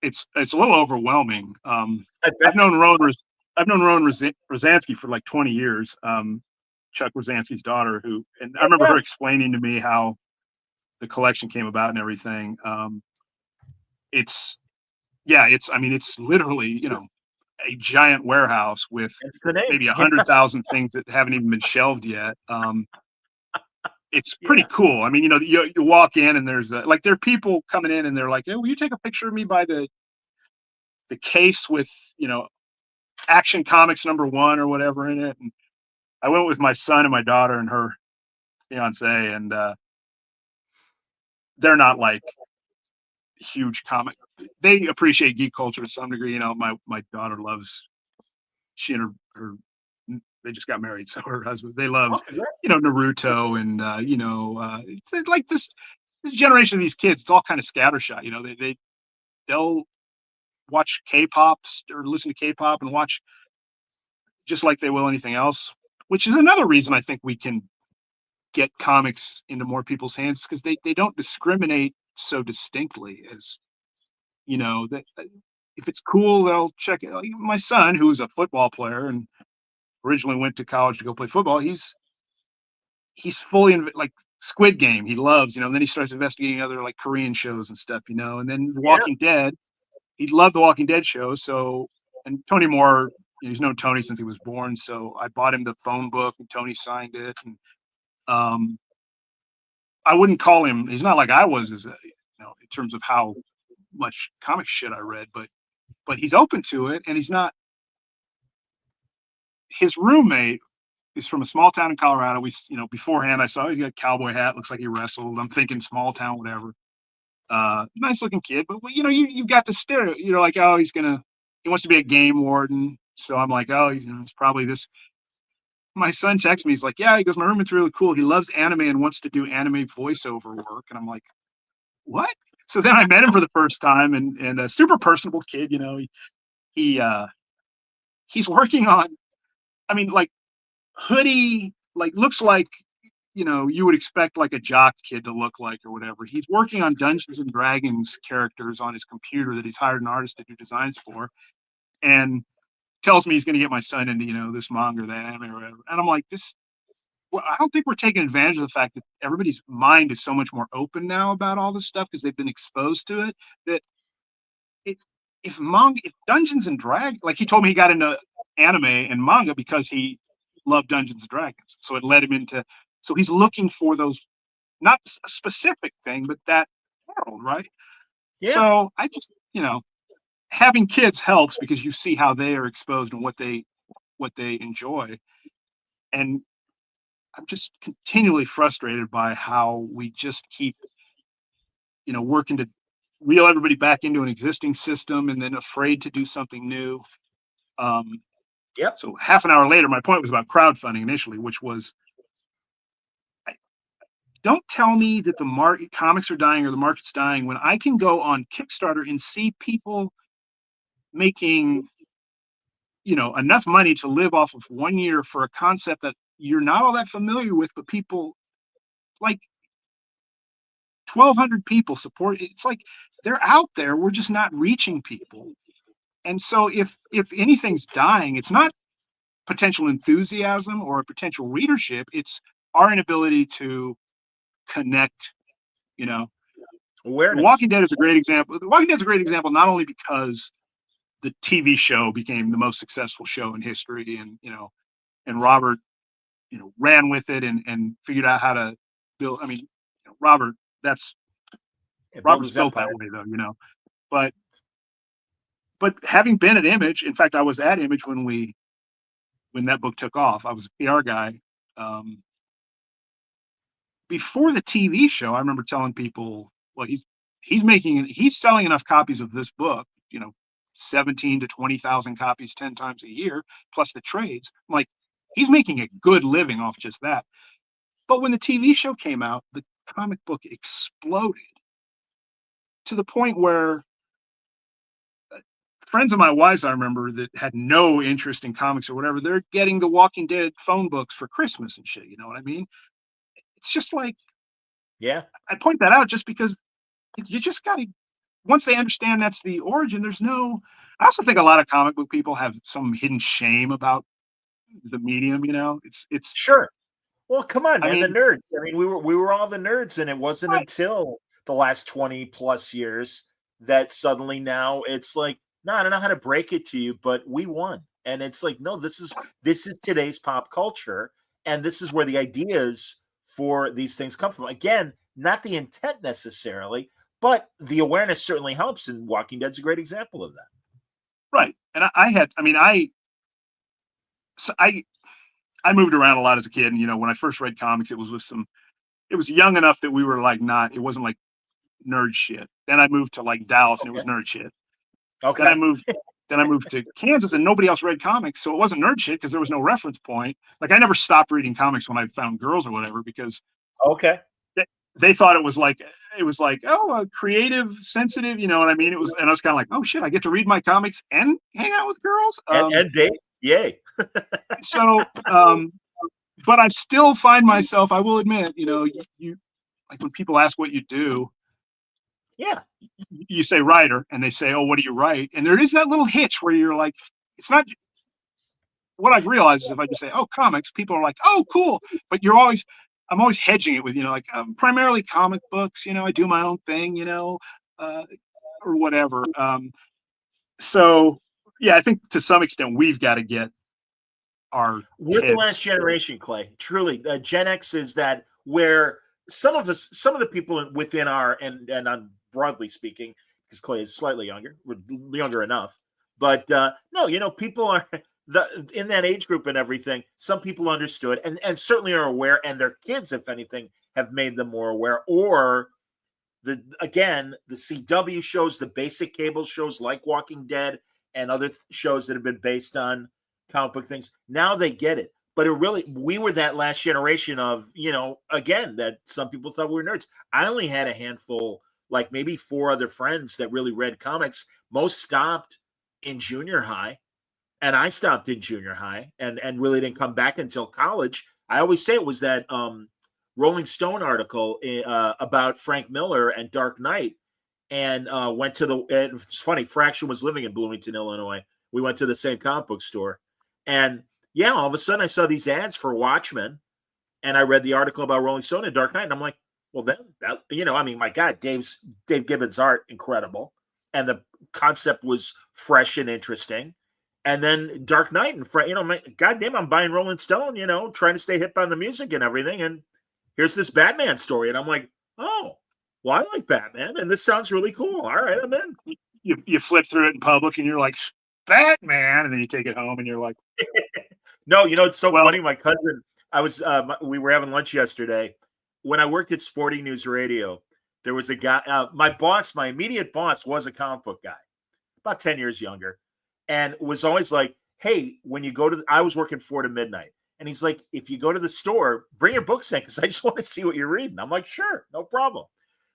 It's a little overwhelming. I bet. I've known Rowan Rosansky for like 20 years. Chuck Rosansky's daughter, and I remember her explaining to me how the collection came about and everything. It's literally, a giant warehouse with That's the name. maybe 100,000 things that haven't even been shelved yet. It's pretty cool. I mean, you walk in and there's there are people coming in and they're like, "Hey, will you take a picture of me by the case with, Action Comics #1 or whatever in it?" And I went with my son and my daughter and her fiance, and they're not like huge comic. They appreciate geek culture to some degree. My daughter loves. She and her they just got married, so her husband, they love Naruto, and it's like this generation of these kids. It's all kind of scattershot. They'll watch K-pop or listen to K-pop and watch just like they will anything else, which is another reason I think we can get comics into more people's hands, because they don't discriminate so distinctly as, that if it's cool, they'll check it. Like my son, who's a football player and originally went to college to go play football, he's fully like Squid Game. He loves, and then he starts investigating other like Korean shows and stuff, and then The Walking Dead. he loved the Walking Dead show. So, and Tony Moore, he's known Tony since he was born. So I bought him the phone book, and Tony signed it. And I wouldn't call him. He's not like I was, in terms of how much comic shit I read, but he's open to it, and he's not. His roommate is from a small town in Colorado. Beforehand I saw he's got a cowboy hat, looks like he wrestled. I'm thinking small town, whatever. Nice looking kid, but you've got the stereo. You're like, oh, he wants to be a game warden. So I'm like, oh, it's probably this. My son texts me. He's like, yeah. He goes, my roommate's really cool. He loves anime and wants to do anime voiceover work. And I'm like, what? So then I met him for the first time, and a super personable kid. He's working on. I mean, like hoodie, like looks like you would expect like a jock kid to look like or whatever. He's working on Dungeons and Dragons characters on his computer that he's hired an artist to do designs for, and tells me he's going to get my son into this manga or that anime or whatever. And I'm like, I don't think we're taking advantage of the fact that everybody's mind is so much more open now about all this stuff because they've been exposed to it. That if Dungeons and Dragons, like he told me he got into anime and manga because he loved Dungeons and Dragons, so it led him into. So he's looking for those, not a specific thing, but that world, right? Yeah. So I just, having kids helps because you see how they are exposed and what they enjoy. And I'm just continually frustrated by how we just keep, working to reel everybody back into an existing system and then afraid to do something new. Yep. So half an hour later, my point was about crowdfunding initially, which was, don't tell me that the comics are dying or the market's dying when I can go on Kickstarter and see people making, enough money to live off of 1 year for a concept that you're not all that familiar with, but people like 1,200 people support. It's like they're out there. We're just not reaching people. And so if anything's dying, it's not potential enthusiasm or a potential readership. It's our inability to connect, Awareness. The Walking Dead is a great example. The Walking Dead is a great example, not only because the TV show became the most successful show in history, and Robert, ran with it and figured out how to build. I mean, Robert, Robert's built that way though, but having been at Image, in fact, I was at Image when that book took off. I was a PR guy. Before the TV show, I remember telling people, well, he's selling enough copies of this book, 17 to 20,000 copies 10 times a year, plus the trades. I'm like, he's making a good living off just that. But when the TV show came out, the comic book exploded to the point where friends of my wife's, I remember, that had no interest in comics or whatever, they're getting the Walking Dead phone books for Christmas and shit. You know what I mean? It's just like, yeah, I point that out just because you just got to, once they understand that's the origin, I also think a lot of comic book people have some hidden shame about the medium, it's sure. Well, come on, man. I mean, the nerds. I mean, we were all the nerds, and it wasn't until the last 20 plus years that suddenly now it's like, no, I don't know how to break it to you, but we won. And it's like, no, this is today's pop culture, and this is where the ideas for these things come from. Again, not the intent necessarily, but the awareness certainly helps, and Walking Dead's a great example of that. Right. And I moved around a lot as a kid, and when I first read comics, it was young enough that we were like it wasn't like nerd shit. Then I moved to like Dallas, and it was nerd shit. Okay. Then I moved to Kansas, and nobody else read comics, so it wasn't nerd shit because there was no reference point. Like I never stopped reading comics when I found girls or whatever because okay, they thought it was like creative, sensitive, you know what I mean? And I was kind of like, oh shit, I get to read my comics and hang out with girls and date, yay. So, but I still find myself, I will admit, you like when people ask what you do, yeah, you say writer, and they say, oh, what do you write? And there is that little hitch where you're like, it's not. What I've realized is if I just say, oh, comics, people are like, oh, cool. But I'm always hedging it with, like primarily comic books, I do my own thing, or whatever. So yeah, I think to some extent we've got to get our We're the last kids. generation, Clay. Truly, Gen X is that where some of the people within our and I'm broadly speaking, because Clay is slightly younger, we're younger enough, but no, people are in that age group and everything. Some people understood and certainly are aware, and their kids, if anything, have made them more aware. Or the CW shows, the basic cable shows like Walking Dead and other shows that have been based on comic book things. Now they get it. But we were that last generation of, again, that some people thought we were nerds. I only had a handful, like maybe 4 other friends that really read comics. Most stopped in junior high, and I stopped in junior high and really didn't come back until college. I always say it was that Rolling Stone article about Frank Miller and Dark Knight, and went to it's funny, Fraction was living in Bloomington, Illinois. We went to the same comic book store, and yeah, all of a sudden I saw these ads for Watchmen, and I read the article about Rolling Stone and Dark Knight, and I'm like, well, that I mean, my God, Dave Gibbons' art, incredible, and the concept was fresh and interesting. And then Dark Knight, and goddamn, I'm buying Rolling Stone, trying to stay hip on the music and everything, and here's this Batman story, and I'm like, oh, well, I like Batman, and this sounds really cool. All right, I'm in. You flip through it in public, and you're like, Batman, and then you take it home, and you're like, no, it's so funny. My cousin, we were having lunch yesterday. When I worked at Sporting News Radio, there was a guy. My immediate boss, was a comic book guy, about 10 years younger, and was always like, hey, when you go I was working 4 to midnight. And he's like, if you go to the store, bring your books in because I just want to see what you're reading. I'm like, sure, no problem.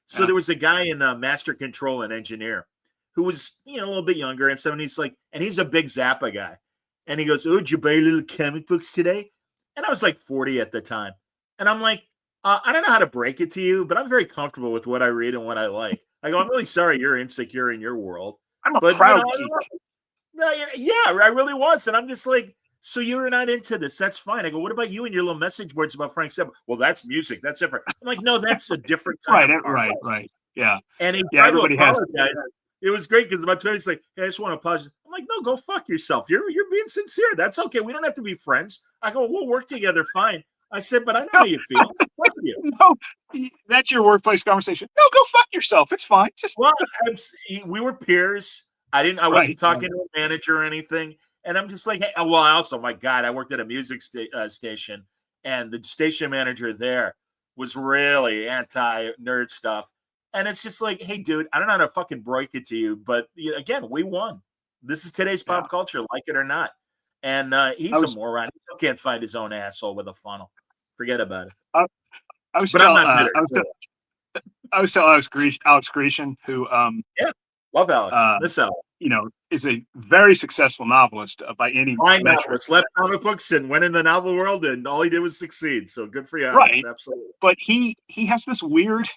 So there was a guy in Master Control, an engineer, who was, a little bit younger. And so he's like, and he's a big Zappa guy. And he goes, oh, did you buy little comic books today? And I was like 40 at the time. And I'm like, I don't know how to break it to you, but I'm very comfortable with what I read and what I like. I go, I'm really sorry you're insecure in your world. I'm a proud geek. Yeah, I really was. And I'm just like, so you're not into this. That's fine. I go, what about you and your little message boards about Frank Zappa? Well, that's music. That's different. I'm like, no, that's a different kind of art. Right. Yeah. And he tried to apologize. It was great because about 20, he's like, hey, I just want to apologize. I'm like, no, go fuck yourself. You're being sincere. That's okay. We don't have to be friends. I go, we'll work together. Fine. I said, but I know how you feel. Fuck you. No, that's your workplace conversation. No, go fuck yourself. It's fine. We were peers. I wasn't talking to a manager or anything. And I'm just like, hey, well, also, my God, I worked at a music station, and the station manager there was really anti-nerd stuff. And it's just like, hey, dude, I don't know how to fucking break it to you, but again, we won. This is today's pop culture, like it or not. And he's a moron. He still can't find his own asshole with a funnel. Forget about it. I was telling Alex Grecian, who love Alex. Miss Alex. Is a very successful novelist by any metric. Left comic books and went in the novel world, and all he did was succeed. So good for you, Alex. Right? Absolutely. But he has this weird.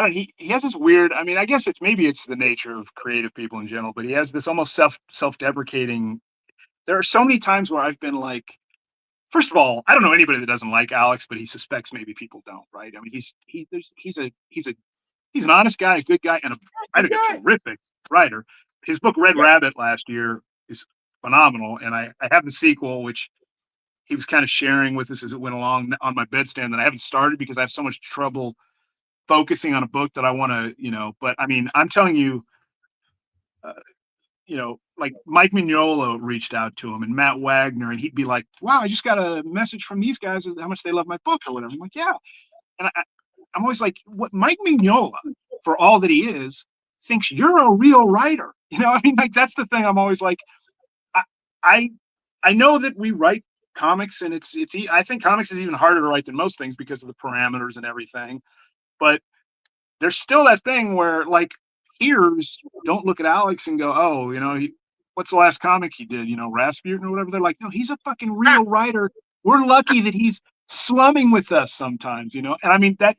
He has this weird. I mean, I guess it's the nature of creative people in general, but he has this almost self-deprecating. There are so many times where I've been like, first of all, I don't know anybody that doesn't like Alex, but he suspects maybe people don't, right? I mean, he's an honest guy, a good guy, and a terrific writer. His book Red Rabbit last year is phenomenal, and I have the sequel, which he was kind of sharing with us as it went along on my bedstand, that I haven't started because I have so much trouble focusing on a book that I want to, But I mean, I'm telling you, like Mike Mignola reached out to him and Matt Wagner, and he'd be like, wow, I just got a message from these guys how much they love my book or whatever. I'm like, yeah. And I'm always like, what Mike Mignola, for all that he is, thinks you're a real writer. I mean, like, that's the thing. I'm always like, I know that we write comics, and I think comics is even harder to write than most things because of the parameters and everything. But there's still that thing where, like, peers don't look at Alex and go, oh, what's the last comic he did? Rasputin or whatever. They're like, no, he's a fucking real writer. We're lucky that he's slumming with us sometimes, And I mean, I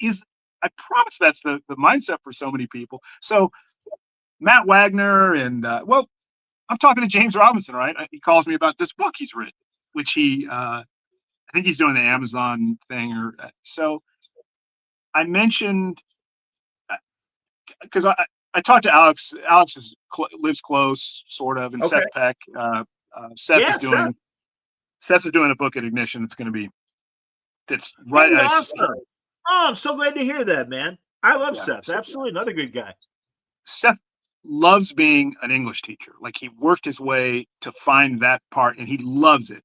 promise that's the mindset for so many people. So Matt Wagner and, I'm talking to James Robinson, right? He calls me about this book he's written, which I think he's doing the Amazon thing. So I mentioned, because I talked to Alex. Alex lives close, sort of, and Okay. Seth Peck. Seth Yeah, is doing a book at Ignition. It's going to be right. Hey, awesome. Oh, I'm so glad to hear that, man. I love Yeah. Seth. Absolutely, another good guy. Seth loves being an English teacher. Like, he worked his way to find that part, and he loves it.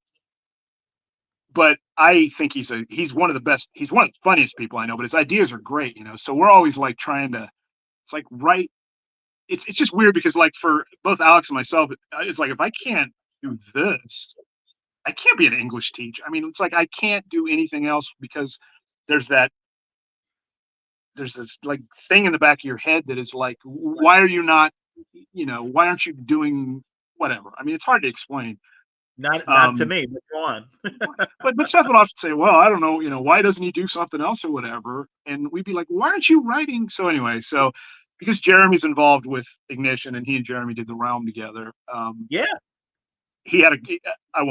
But I think he's one of the best. He's one of the funniest people I know. But his ideas are great, you know. So we're always like trying to. It's like It's just weird because, like, for both Alex and myself, it's like, if I can't do this, I can't be an English teacher. I mean, it's like I can't do anything else because there's this like thing in the back of your head that is like, why are you not, why aren't you doing whatever? I mean, it's hard to explain. Not to me, but go on. but Seth would often say, well, I don't know, why doesn't he do something else or whatever? And we'd be like, why aren't you writing? So anyway, because Jeremy's involved with Ignition, and he and Jeremy did The Realm together. Yeah. He had I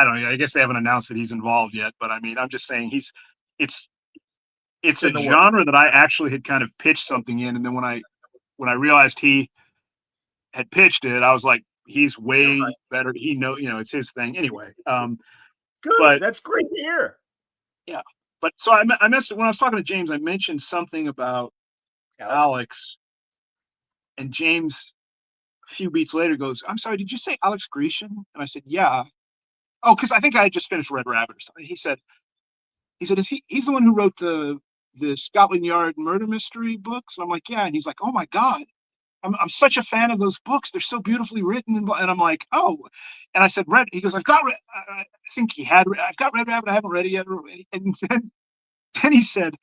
don't know. I guess they haven't announced that he's involved yet, but I mean, I'm just saying it's a genre that I actually had kind of pitched something in. And then when I realized he had pitched it, I was like, he's way better. It's his thing anyway. Good. But that's great to hear. Yeah. But so I missed when I was talking to James, I mentioned something about Alex, and James a few beats later goes, I'm sorry, did you say Alex Grecian? And I said, yeah. Oh, because I think I had just finished Red Rabbit or something. He said, he's the one who wrote the Scotland Yard murder mystery books? And I'm like, yeah. And he's like, oh my God, I'm such a fan of those books. They're so beautifully written. And I'm like, oh. And I said, he goes, I've got Red Rabbit. I haven't read it yet. And then he said,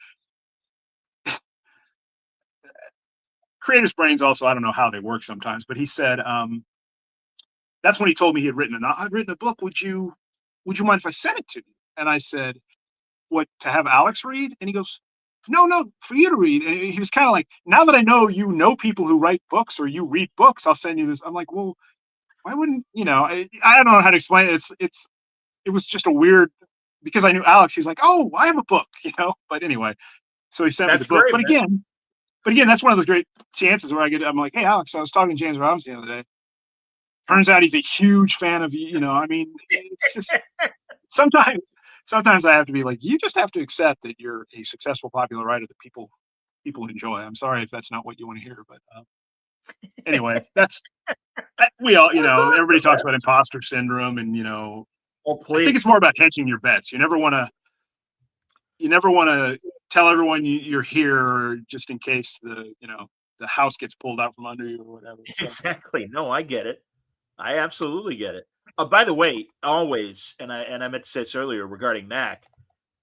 creators' brains also, I don't know how they work sometimes, but he said, that's when he told me he had I'd written a book. Would you mind if I sent it to you? And I said, what, to have Alex read? And he goes, no, for you to read. And he was kind of like, now that I know people who write books, or you read books, I'll send you this. I'm like, well, why wouldn't, I don't know how to explain it. It was just a weird, because I knew Alex, he's like, oh, I have a book, but anyway, so he sent me the book. But again, that's one of those great chances where I'm like, hey, Alex, I was talking to James Robinson the other day. Turns out he's a huge fan of you. I mean, it's just sometimes I have to be like, you just have to accept that you're a successful, popular writer that people enjoy. I'm sorry if that's not what you want to hear, but anyway, we all, everybody talks about imposter syndrome, and I think it's more about hedging your bets. You never want to tell everyone you're here just in case the house gets pulled out from under you or whatever. So. Exactly. No, I get it. I absolutely get it. By the way, always, and I meant to say this earlier regarding Mac,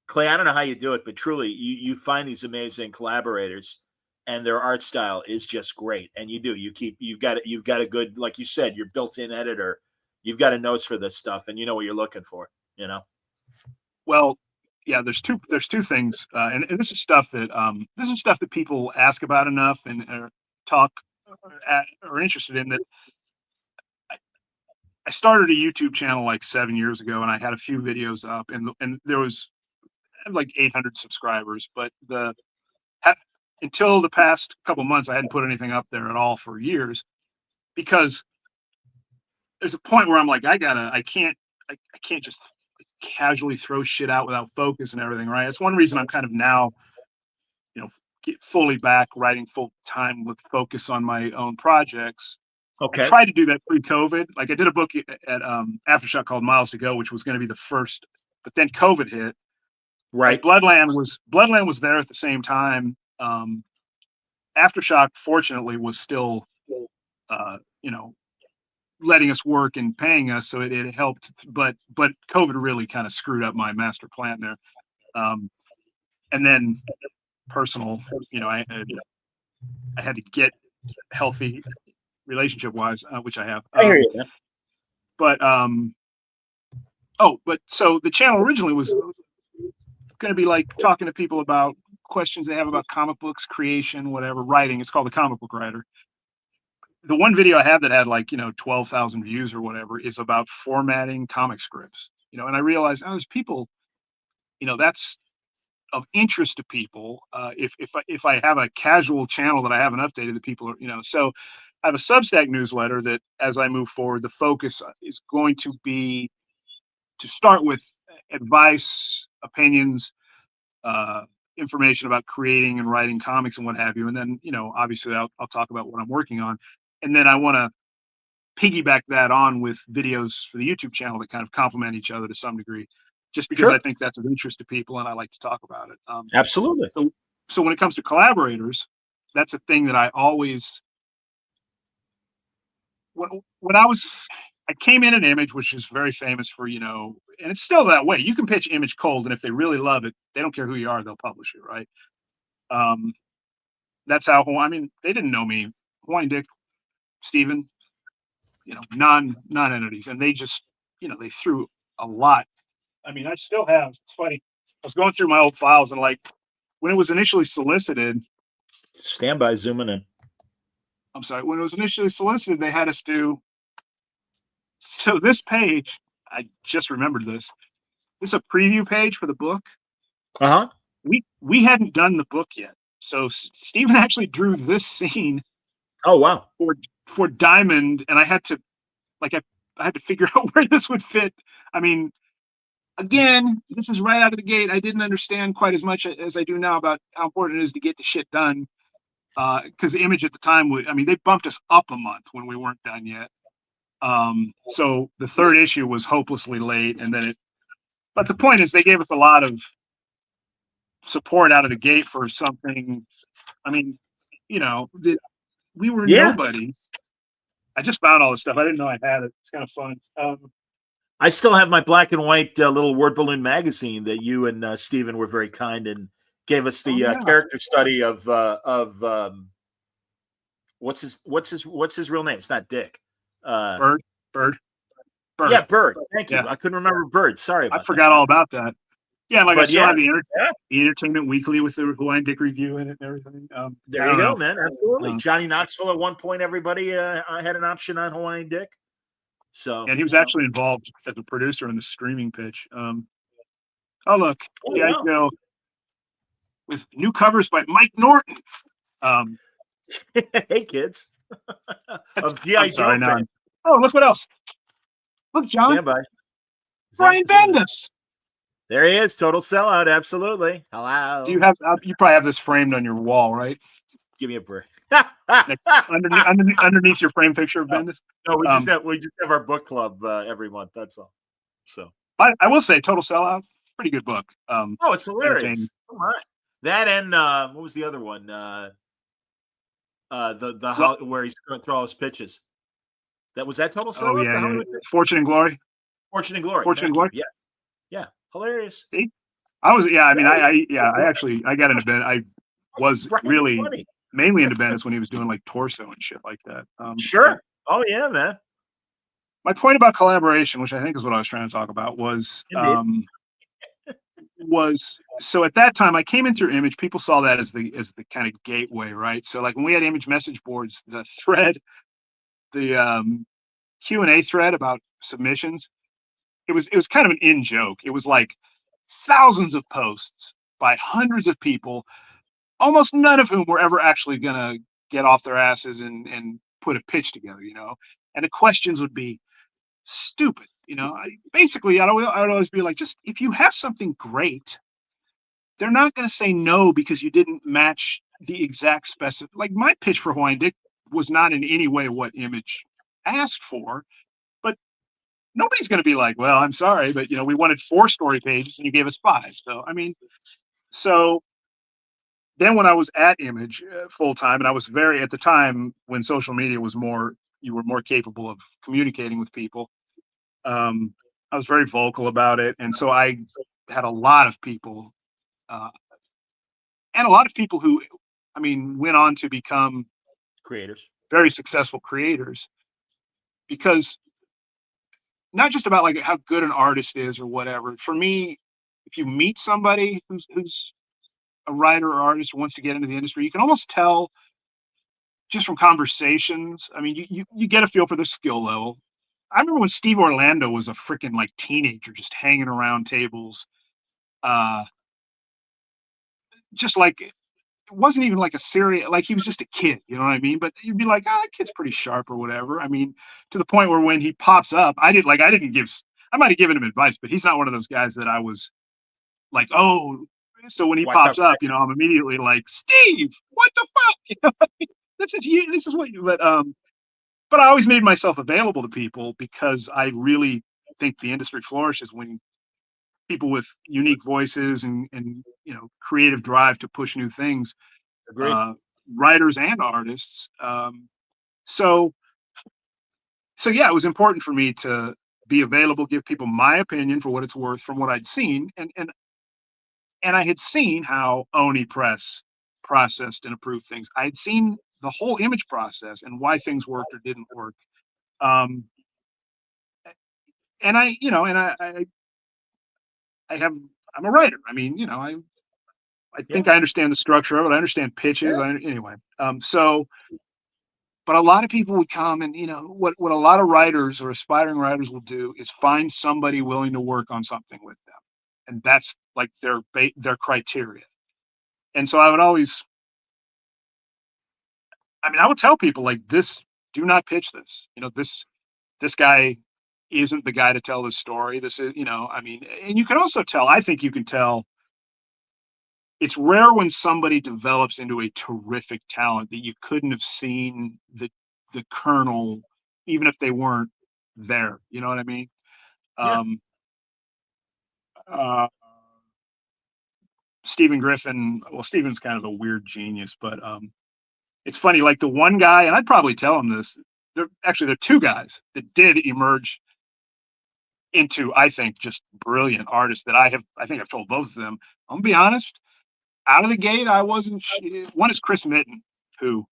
Clay, I don't know how you do it, but truly, you find these amazing collaborators, and their art style is just great. And you've got a good, like you said, your built-in editor. You've got a nose for this stuff, and you know what you're looking for. Well, yeah, there's two things, and this is stuff that people ask about enough and talk are interested in. That I started a YouTube channel like 7 years ago, and I had a few videos up, and there was like 800 subscribers, but until the past couple months, I hadn't put anything up there at all for years, because there's a point where I'm like, I can't just casually throw shit out without focus and everything, right? It's one reason I'm kind of now, get fully back writing full time with focus on my own projects. Okay. I tried to do that pre-COVID. Like, I did a book at Aftershock called Miles to Go, which was going to be the first, but then COVID hit. Right. Like, Bloodland was there at the same time. Aftershock, fortunately, was still, letting us work and paying us, so it helped. But COVID really kind of screwed up my master plan there. And then personal, I had to get healthy relationship wise, which I have. I hear you, man. But so the channel originally was going to be like talking to people about questions they have about comic books, creation, whatever, writing. It's called The Comic Book Writer. The one video I have that had 12,000 views or whatever is about formatting comic scripts. And I realized, there's people, that's of interest to people. If I have a casual channel that I haven't updated, the people are, so I have a Substack newsletter that as I move forward, the focus is going to be to start with advice, opinions, information about creating and writing comics and what have you. And then, obviously I'll talk about what I'm working on. And then I want to piggyback that on with videos for the YouTube channel that kind of complement each other to some degree, just because Sure. I think that's of interest to people and I like to talk about it. Absolutely. So when it comes to collaborators, that's a thing that I always, when I came in an Image, which is very famous for, and it's still that way. You can pitch Image cold, and if they really love it, they don't care who you are, they'll publish it, right? That's how they didn't know me. Hawaiian Dick, Steven, non-entities, and they just, they threw a lot. I still have. It's funny. I was going through my old files, and like when it was initially solicited, Stand by, zooming in. I'm sorry, when it was initially solicited, they had us do. So this page, I just remembered this. This is a preview page for the book. Uh-huh. We hadn't done the book yet, so Steven actually drew this scene. Oh, wow. For Diamond, and I had to figure out where this would fit. Again, this is right out of the gate. I didn't understand quite as much as I do now about how important it is to get the shit done. Because the Image at the time they bumped us up a month when we weren't done yet. So the third issue was hopelessly late, and then but the point is they gave us a lot of support out of the gate for something. That we were nobodies. I just found all this stuff. I didn't know I had it. It's kind of fun. I still have my black and white little word balloon magazine that you and Steven were very kind and gave us the character study of what's his real name? It's not Dick. Bird. Yeah, Bird. Thank you. Yeah. I couldn't remember Bird. Sorry about I forgot all about that. Yeah, like I still have the Entertainment Weekly with the Hawaiian Dick review in it and everything. There you go, man. Absolutely. Johnny Knoxville at one point, everybody I had an option on Hawaiian Dick. So, and he was actually involved as a producer in the streaming pitch. Oh look, G.I. Joe with new covers by Mike Norton. Hey kids. I'm sorry, now. Oh, look what else. Look, John. Stand by. Brian Bendis. There he is, total sellout. Absolutely. Hello. Do you have? You probably have this framed on your wall, right? Give me a break. underneath your frame picture of Bendis. No, we just have our book club every month. That's all. So I will say, total sellout. Pretty good book. It's hilarious. Come on. That and what was the other one? Where he's going to throw all his pitches. That total sellout. Oh yeah. Fortune and Glory. Fortune and Glory. Fortune and Glory. Yeah. Hilarious. See? I got into Bendis. I was really funny. Mainly into Bendis when he was doing like Torso and shit like that. Sure. Oh yeah, man. My point about collaboration, which I think is what I was trying to talk about, was so at that time I came in through Image. People saw that as the kind of gateway, right? So like when we had Image message boards, the thread, the Q&A thread about submissions, it was kind of an in joke. It was like thousands of posts by hundreds of people, almost none of whom were ever actually gonna get off their asses and put a pitch together, and the questions would be stupid. I'd always be like, just if you have something great, they're not going to say no because you didn't match the exact specific. Like my pitch for Hawaiian Dick was not in any way what Image asked for, but nobody's going to be like, well, I'm sorry, but we wanted 4 story pages and you gave us 5. So then when I was at Image full time, and I was at the time when social media was you were more capable of communicating with people. I was very vocal about it. And so I had a lot of people, and a lot of people who, went on to become creators, very successful creators, because not just about like how good an artist is or whatever. For me, if you meet somebody who's a writer or artist who wants to get into the industry, you can almost tell just from conversations. You get a feel for their skill level. I remember when Steve Orlando was a freaking like teenager, just hanging around tables, just like it wasn't even like a serious, like he was just a kid, you know what I mean? But you'd be like, oh, that kid's pretty sharp or whatever. I mean, to the point where when he pops up, I might have given him advice, but he's not one of those guys that I was like, oh, so when he Watch out. pops up, I'm immediately like, Steve, what the fuck? This is you. This is what you. But I always made myself available to people because I really think the industry flourishes when people with unique voices and creative drive to push new things, Agreed. uh, writers and artists. So so yeah, it was important for me to be available, give people my opinion for what it's worth from what I'd seen, and I had seen how Oni Press processed and approved things. I had seen the whole image process and why things worked or didn't work. Um, and I have, I'm a writer. I mean, I think Yeah. I understand the structure of it. I understand pitches. Yeah. Anyway. But a lot of people would come and, what a lot of writers or aspiring writers will do is find somebody willing to work on something with them. And that's like their criteria. And so I would tell people like this, do not pitch this. This guy isn't the guy to tell this story. This is, and you can also tell, I think you can tell, it's rare when somebody develops into a terrific talent that you couldn't have seen the kernel, even if they weren't there. You know what I mean? Yeah. Um, uh, Stephen Griffin, well, Stephen's kind of a weird genius, but it's funny, like the one guy, and I'd probably tell him this, there are two guys that did emerge into, I think, just brilliant artists that I think I've told both of them. I'm gonna be honest, out of the gate, I wasn't. One is Chris Mitten, who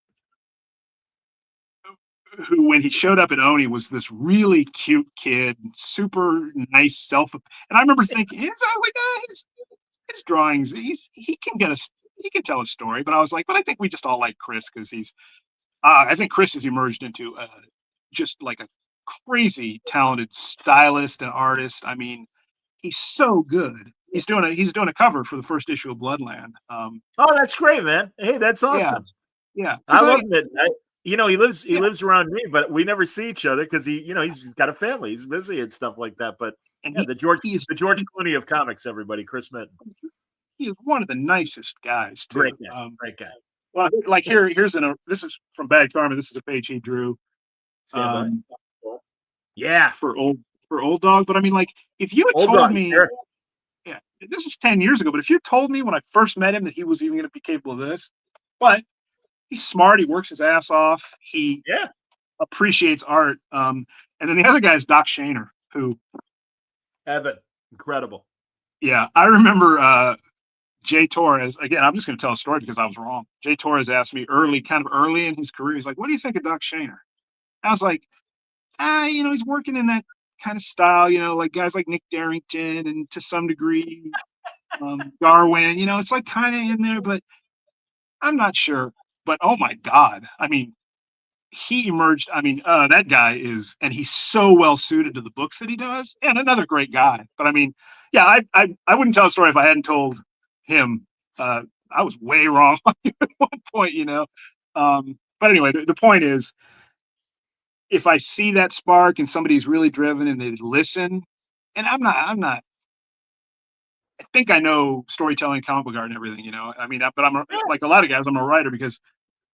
when he showed up at Oni was this really cute kid, super nice and I remember thinking, his drawings, he can tell a story, but I was like, but I think we just all like Chris because I think Chris has emerged into just like a crazy talented stylist and artist. I mean, he's so good. He's doing a cover for the first issue of Bloodland. Oh, that's great, man. Hey, that's Yeah, awesome. yeah. I 'Cause love it. He yeah, lives around me, but we never see each other because he's got a family. He's busy and stuff like that. But and yeah, he's the George Clooney of comics, everybody, Chris Mitten. he's one of the nicest guys too. Great guy. Great guy. Well, like this is from Bad Karma. This is a page he drew Stand by. um, Yeah. for old dog. But I mean, like, if you had Old told dog. me, Sure. yeah, this is 10 years ago. But if you told me when I first met him that he was even going to be capable of this, but he's smart. He works his ass off. He Yeah. appreciates art. And then the other guy is Doc Shaner, who, Evan. Incredible. yeah, I remember Jay Torres. Again, I'm just going to tell a story because I was wrong. Jay Torres asked me kind of early in his career, he's like, "What do you think of Doc Shaner?" I was like, he's working in that kind of style, like guys like Nick Darrington and to some degree Darwin. It's like kind of in there, but I'm not sure. But oh my God, I mean, he emerged. I mean, that guy and he's so well suited to the books that he does, and another great guy. But I mean, yeah, I wouldn't tell a story if I hadn't told him. I was way wrong at one point, But anyway, the point is, if I see that spark and somebody's really driven and they listen, and I'm not. I think I know storytelling, comic book art, and everything, I mean, but like a lot of guys, I'm a writer because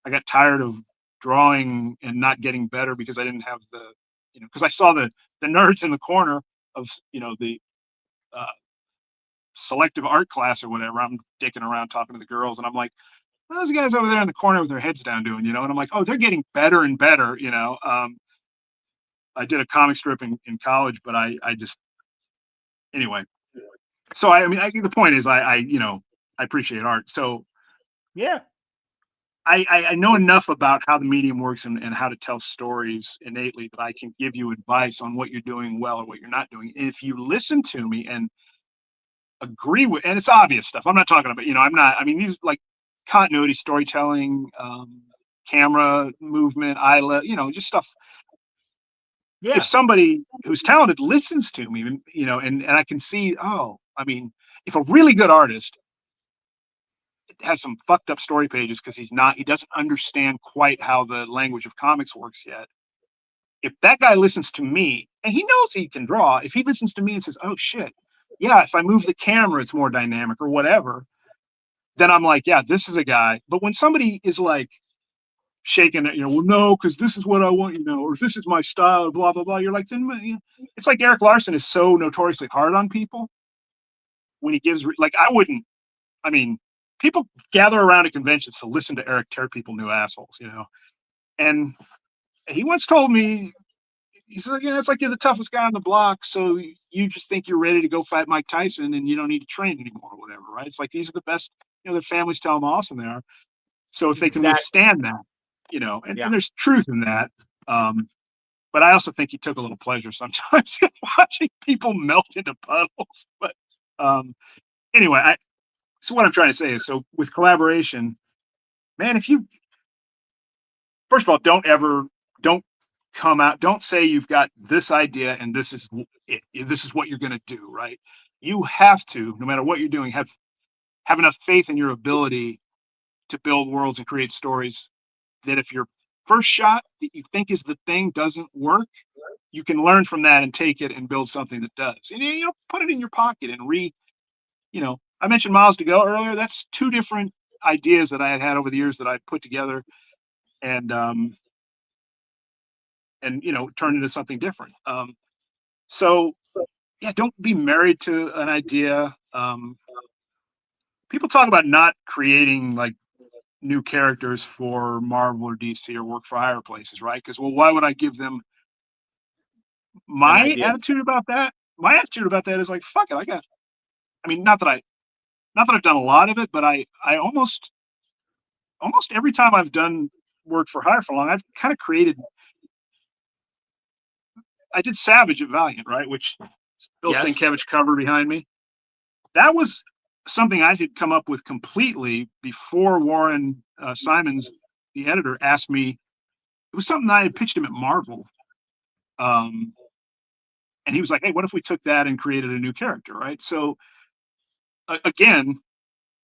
I got tired of drawing and not getting better because I didn't have because I saw the nerds in the corner of the uh, selective art class or whatever. I'm dicking around talking to the girls, and I'm like, well, those guys over there in the corner with their heads down doing, and I'm like, oh, they're getting better and better. I did a comic strip in college, but I just anyway. So I mean, the point is, I appreciate art. So Yeah. I know enough about how the medium works and how to tell stories innately that I can give you advice on what you're doing well or what you're not doing. If you listen to me and agree with, and it's obvious stuff. I'm not talking about, I mean, these like continuity storytelling, camera movement, just stuff. Yeah. If somebody who's talented listens to me, and I can see, oh, I mean, if a really good artist, has some fucked up story pages because he doesn't understand quite how the language of comics works yet. If that guy listens to me, and he knows he can draw, if he listens to me and says, "Oh shit, yeah, if I move the camera, it's more dynamic," or whatever, then I'm like, yeah, this is a guy. But when somebody is like shaking it, well, no, because this is what I want, or this is my style, blah blah blah. You're like, then it's like Eric Larson is so notoriously hard on people when he gives like I wouldn't. I mean, people gather around at conventions to listen to Eric tear people new assholes, and he once told me, he said, yeah, it's like you're the toughest guy on the block, so you just think you're ready to go fight Mike Tyson and you don't need to train anymore or whatever, right? It's like these are the best, their families tell them how awesome they are. So if they can withstand that, and there's truth in that. But I also think he took a little pleasure sometimes in watching people melt into puddles. But anyway, so what I'm trying to say is, so with collaboration, man, first of all, don't come out, don't say you've got this idea and this is what you're going to do, right? You have to, no matter what you're doing, have enough faith in your ability to build worlds and create stories that if your first shot that you think is the thing doesn't work, you can learn from that and take it and build something that does. And put it in your pocket and I mentioned Miles to Go earlier. That's two different ideas that I had over the years that I put together and turn into something different. So yeah, don't be married to an idea. People talk about not creating like new characters for Marvel or DC or work for hire places, right? Because why would I give them my attitude about that? My attitude about that is like, fuck it. I mean, not that I've done a lot of it, but I almost every time I've done work for hire for long, I've kind of created. I did Savage at Valiant, right? Which Bill Sienkiewicz cover behind me. That was something I had come up with completely before Warren Simons, the editor, asked me. It was something I had pitched him at Marvel. And he was like, hey, what if we took that and created a new character, right? So, again,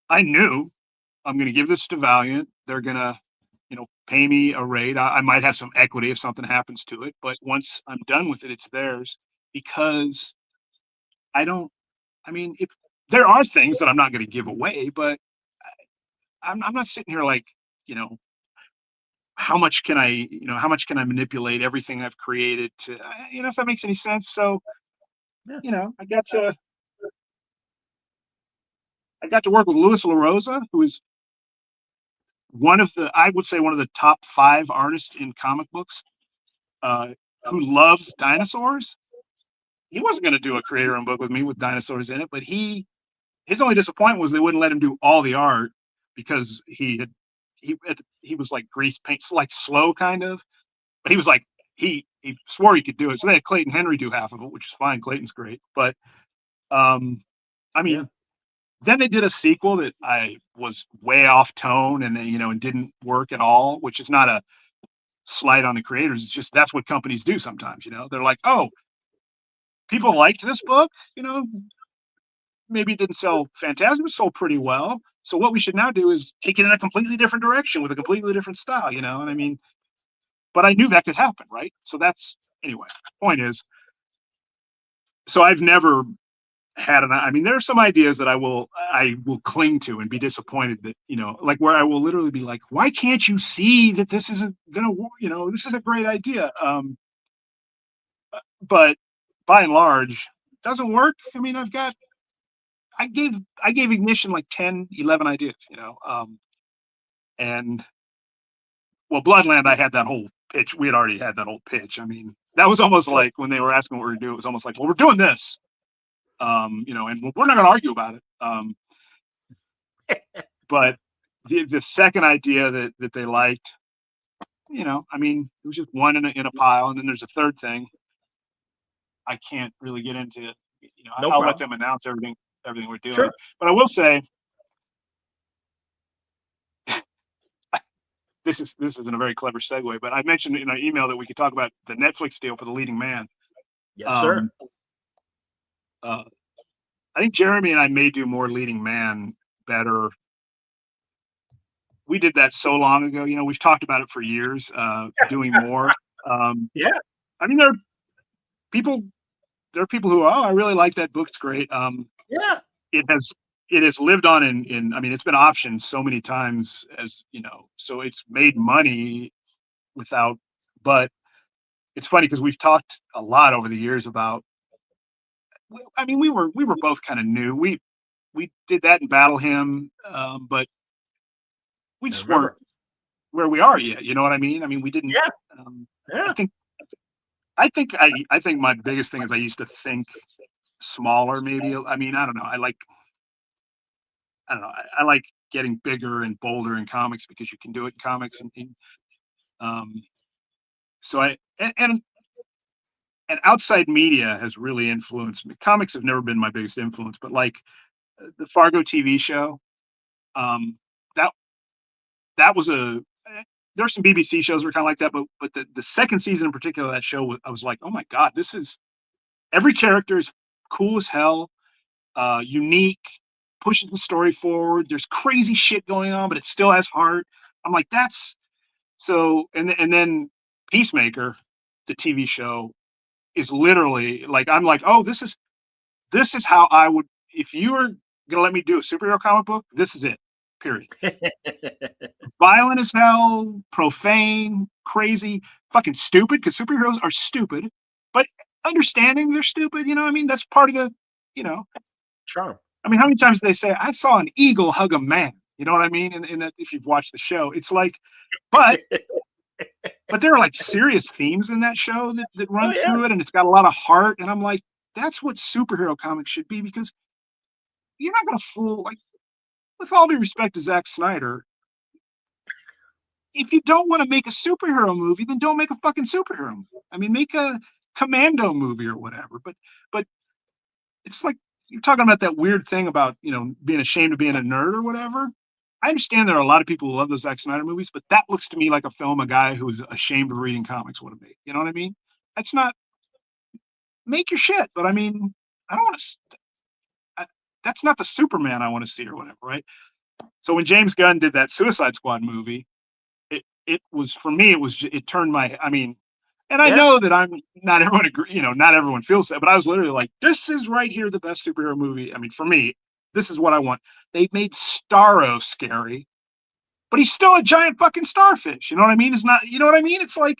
I knew I'm going to give this to Valiant. They're going to, pay me a rate. I might have some equity if something happens to it. But once I'm done with it, it's theirs because if there are things that I'm not going to give away, but I'm not sitting here like, how much can I manipulate everything I've created to, if that makes any sense. So, I got to work with Louis LaRosa, who is I would say one of the top 5 artists in comic books, who loves dinosaurs. He wasn't going to do a creator-owned book with me with dinosaurs in it, but his only disappointment was they wouldn't let him do all the art because he was like grease paint, like slow kind of, but he was like, he swore he could do it. So they had Clayton Henry do half of it, which is fine. Clayton's great. But, then they did a sequel that I was way off tone and, and didn't work at all, which is not a slight on the creators. It's just, that's what companies do sometimes, they're like, oh, people liked this book, maybe it didn't sell fantastic, but sold pretty well. So what we should now do is take it in a completely different direction with a completely different style, and but I knew that could happen, right? So anyway, point is, so I've never had there are some ideas that I will cling to and be disappointed that, like where I will literally be like, why can't you see that this isn't gonna, this is a great idea. But by and large, it doesn't work. I gave Ignition like 10, 11 ideas, and well, Bloodland, I had that whole pitch. We had already had that whole pitch. That was almost like when they were asking what we were doing, it was almost like, well, we're doing this. And we're not going to argue about it. But the second idea that they liked, it was just one in a pile, and then there's a third thing. I can't really get into it. I'll let them announce everything we're doing. Sure. But I will say, this isn't a very clever segue, but I mentioned in our email that we could talk about the Netflix deal for The Leading Man. Yes, sir. I think Jeremy and I may do more Leading Man better we did that so long ago. You know, we've talked about it for years, doing more. Yeah. I mean, people, there are people who are, oh, I really like that book. It's great. Yeah. It has, it has lived on I mean, it's been optioned so many times as, you know, so it's made money without, but it's funny because we've talked a lot over the years about, I mean, we were both kind of new. We did that in Battle Hymn, but we I just weren't remember. where we are yet. You know what I mean? I mean, we didn't. Yeah. Um, I Yeah. think I think my biggest thing is I used to think smaller. Maybe I mean I don't know. I don't know. I like getting bigger and bolder in comics because you can do it in comics, and um, so and outside media has really influenced me. Comics have never been my biggest influence, but like the Fargo TV show, um, that that was a there are some BBC shows that were kind of like that, but the second season in particular of that show, I was like, oh my god, this is every character is cool as hell, unique, pushes the story forward. There's crazy shit going on, but it still has heart. I'm like, that's so. And then Peacemaker, the TV show, is literally like I'm like, oh, this is how I would if you were gonna let me do a superhero comic book. This is it. Period. Violent as hell, profane, crazy, fucking stupid, because superheroes are stupid, but understanding they're stupid, you know what I mean? That's part of the, you know, Charm. I mean, how many times do they say, I saw an eagle hug a man? You know what I mean? And that if you've watched the show, it's like, but there are like serious themes in that show that Oh run yeah. through it, and it's got a lot of heart. And I'm like, that's what superhero comics should be, because you're not gonna fool like with all due respect to Zack Snyder, if you don't want to make a superhero movie, then don't make a fucking superhero movie. I mean, make a commando movie or whatever. But it's like you're talking about that weird thing about, you know, being ashamed of being a nerd or whatever. I understand there are a lot of people who love those Zack Snyder movies, but that looks to me like a film a guy who is ashamed of reading comics would have made. You know what I mean? That's not make your shit, but I mean, I don't want to. That's not the Superman I want to see or whatever, right? So when James Gunn did that Suicide Squad movie, it was for me. It was it turned my. I mean, and I Yeah. know that I'm not everyone agree. You know, not everyone feels that, but I was literally like, this is right here the best superhero movie. I mean, for me, this is what I want. They made Starro scary, but he's still a giant fucking starfish. You know what I mean? It's not. You know what I mean? It's like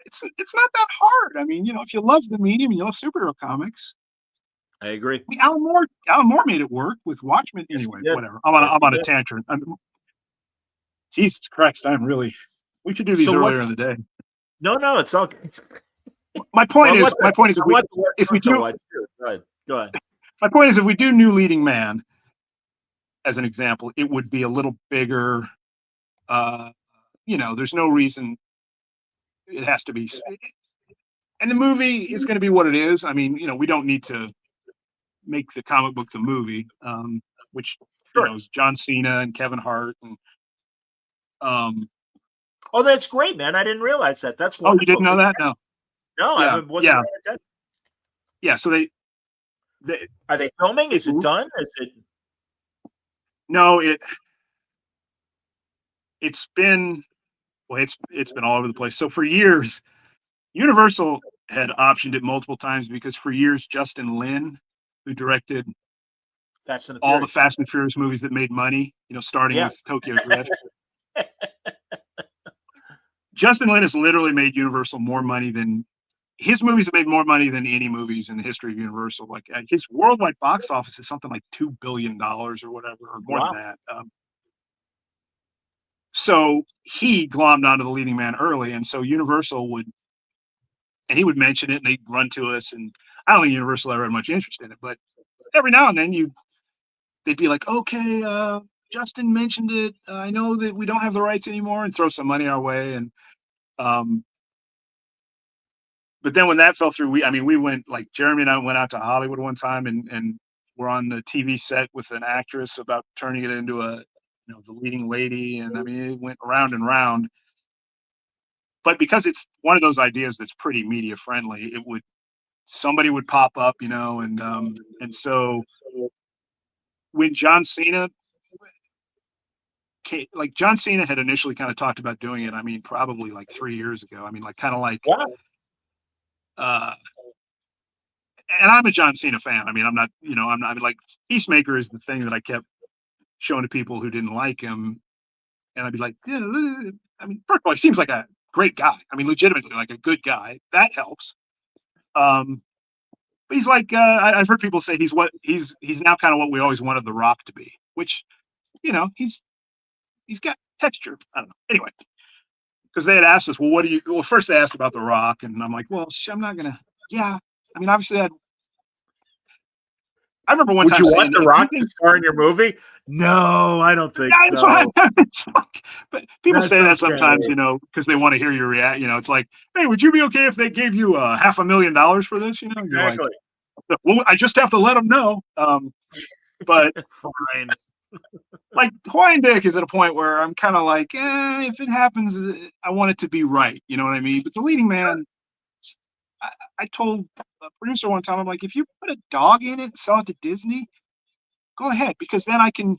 it's not that hard. I mean, you know, if you love the medium and you love superhero comics, I agree. I mean, Alan Moore made it work with Watchmen. Yes, Anyway, he did. whatever. Yes, I'm he on a did. tangent. Jesus Christ, I'm really. We should do these So earlier what's in the day. no, it's all My point is, I want the West if we Coast to do, watch too. Go ahead. my point is, if we do New Leading Man as an example, it would be a little bigger. Uh, you know, there's no reason it has to be, and the movie is going to be what it is. I mean, you know, we don't need to make the comic book the movie, which you Sure. know is John Cena and Kevin Hart and um. Oh, that's great, man. I didn't realize that. That's Oh, you didn't wonderful. know that? No. No, I Yeah, wasn't yeah, paying attention. yeah. So they Are they filming? Is it done? Is it no, it's been well, it's been all over the place. So for years, Universal had optioned it multiple times because for years Justin Lin, who directed Fast and the all the Furious? Fast and Furious movies that made money, you know, starting Yeah. with Tokyo Drift. Justin Lin has literally made Universal more money than his movies have made more money than any movies in the history of Universal. Like his worldwide box office is something like $2 billion or whatever, or more than Wow. that. So he glommed onto the leading man early, and so Universal would, and he would mention it, and they'd run to us, and I don't think Universal ever had much interest in it, but every now and then they'd be like, okay, Justin mentioned it. I know that we don't have the rights anymore, and throw some money our way. And um, but then when that fell through, we went like Jeremy and I went out to Hollywood one time, and we're on the TV set with an actress about turning it into the leading lady, and I mean it went round and round. But because it's one of those ideas that's pretty media friendly, somebody would pop up, and so when John Cena like John Cena had initially kind of talked about doing it. I mean, probably like 3 years ago. I mean, like kind of like, Wow. and I'm a John Cena fan. I mean, I'm not, I mean, like Peacemaker is the thing that I kept showing to people who didn't like him, and I'd be like, yeah, I mean, first of all, he seems like a great guy. I mean, legitimately, like a good guy. That helps. But he's like, I've heard people say he's now kind of what we always wanted The Rock to be, which, he's got texture. I don't know. Anyway, because they had asked us, well, first they asked about The Rock, and I'm like, well, I'm not gonna. Yeah, I mean, obviously, I remember one Would time you saying, want The Rock to star in your movie? No, I don't think yeah, so. but people That's say that okay. sometimes, because they want to hear you react. It's like, hey, would you be okay if they gave you $500,000 for this? You're like, Exactly. well, I just have to let them know. But Fine. like Hawaiian Dick is at a point where I'm kind of like, if it happens, I want it to be right. You know what I mean? But The Leading Man, I told a producer one time, I'm like, if you put a dog in it and sell it to Disney, go ahead, because then I can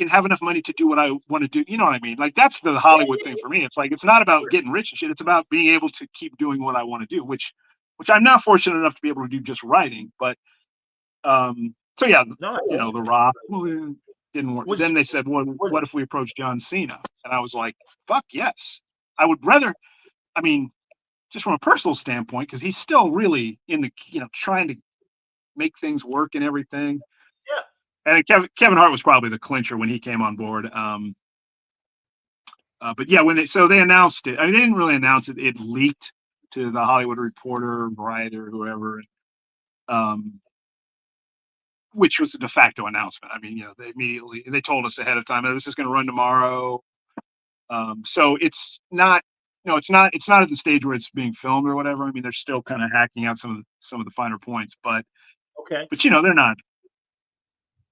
have enough money to do what I want to do. You know what I mean? Like that's the Hollywood thing for me. It's like, it's not about getting rich and shit. It's about being able to keep doing what I want to do, which I'm not fortunate enough to be able to do just writing. But so yeah, The Rock didn't work. Then they said, well, what if we approach John Cena? And I was like, fuck yes. I would rather, I mean, just from a personal standpoint, because he's still really in the, trying to make things work and everything. Yeah. And Kevin Hart was probably the clincher when he came on board. But yeah, they announced it. I mean, they didn't really announce it. It leaked to the Hollywood Reporter, Variety, or whoever, which was a de facto announcement. I mean, they told us ahead of time that this is going to run tomorrow. So it's not, it's not at the stage where it's being filmed or whatever. I mean, they're still kind of hacking out some of the finer points, but okay. But they're not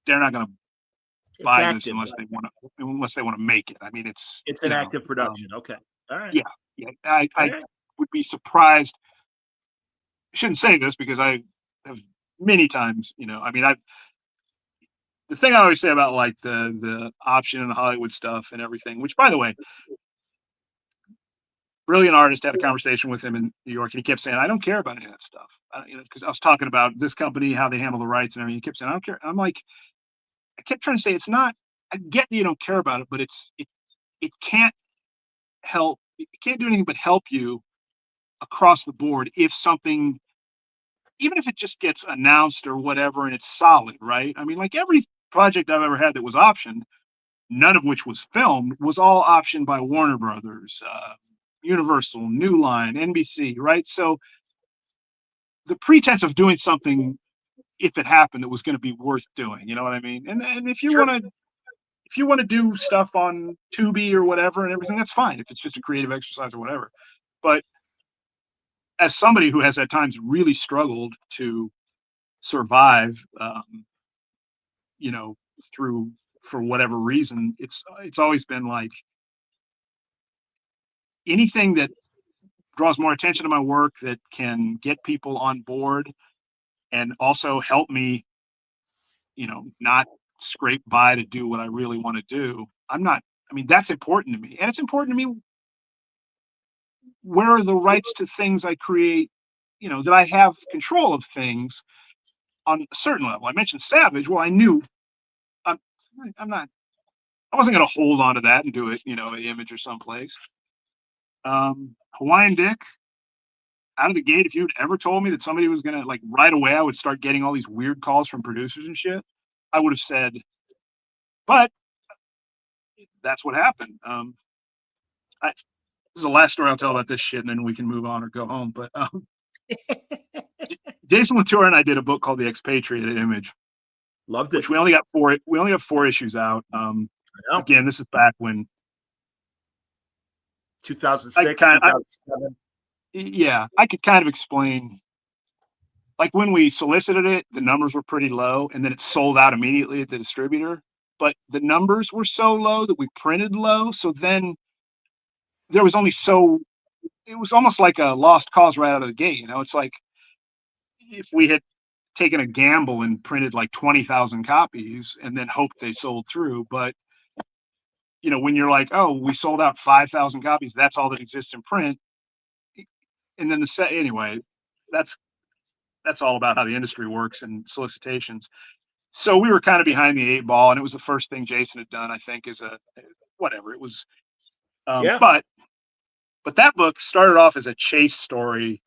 going to buy this unless they want to make it. I mean, it's an active production. Okay. All right. Yeah. I would be surprised. I shouldn't say this because I have many times, I mean, the thing I always say about like the option and the Hollywood stuff and everything, which by the way, brilliant artist, had a conversation with him in New York, and he kept saying, I don't care about any of that stuff. Because I was talking about this company, how they handle the rights and everything. He kept saying, I don't care. I'm like, I kept trying to say, it's not, I get that you don't care about it, but it can't help. It can't do anything but help you across the board if something, even if it just gets announced or whatever, and it's solid, right? I mean, like every project I've ever had that was optioned, none of which was filmed, was all optioned by Warner Brothers, Universal, New Line, NBC, right? So the pretense of doing something, if it happened, that was going to be worth doing, you know what I mean? And if you want to do stuff on Tubi or whatever and everything, that's fine. If it's just a creative exercise or whatever. But as somebody who has at times really struggled to survive, through, for whatever reason, it's always been like anything that draws more attention to my work, that can get people on board and also help me, not scrape by to do what I really want to do. That's important to me. And it's important to me where are the rights to things I create, that I have control of things on a certain level. I mentioned Savage. Well, I knew I wasn't going to hold on to that and do it, an Image or someplace. Hawaiian Dick, out of the gate, if you'd ever told me that somebody was going to, like, right away, I would start getting all these weird calls from producers and shit, I would have said, but that's what happened. This is the last story I'll tell about this shit, and then we can move on or go home. But Jason Latour and I did a book called The Expatriate at Image. Loved it. Which we only have 4 issues out. Again, this is back when 2006, 2007. Yeah, I could kind of explain. Like when we solicited it, the numbers were pretty low, and then it sold out immediately at the distributor. But the numbers were so low that we printed low. So then there was it was almost like a lost cause right out of the gate. It's like if we had taken a gamble and printed like 20,000 copies and then hoped they sold through. But, you know, when you're like, oh, we sold out 5,000 copies, that's all that exists in print. And then anyway, that's all about how the industry works and solicitations. So we were kind of behind the 8 ball, and it was the first thing Jason had done, I think, as a whatever it was. Yeah. But that book started off as a chase story.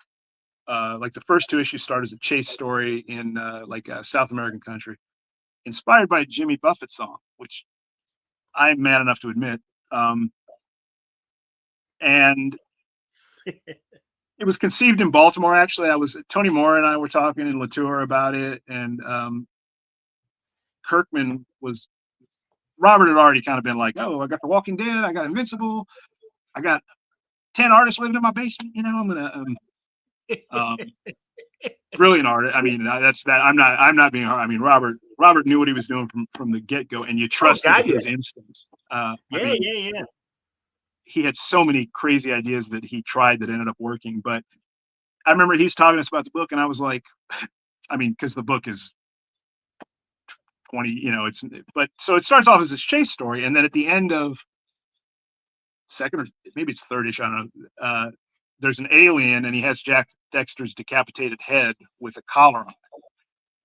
Like the first 2 issues started as a chase story in like a South American country, inspired by a Jimmy Buffett song, which I'm mad enough to admit. And it was conceived in Baltimore. Actually, Tony Moore and I were talking in Latour about it, and Robert had already kind of been like, oh, I got The Walking Dead, I got Invincible, I got 10 artists living in my basement. You know, I'm gonna brilliant artist. I mean, that's that. I'm not being hard. I mean, Robert knew what he was doing from the get go, and you trusted his instincts. Yeah. He had so many crazy ideas that he tried that ended up working. But I remember he's talking to us about the book, and I was like, I mean, because the book is 20, you know, so it starts off as this chase story, and then at the end of second or maybe it's third issue, I don't know. There's an alien, and he has Jack Dexter's decapitated head with a collar on it,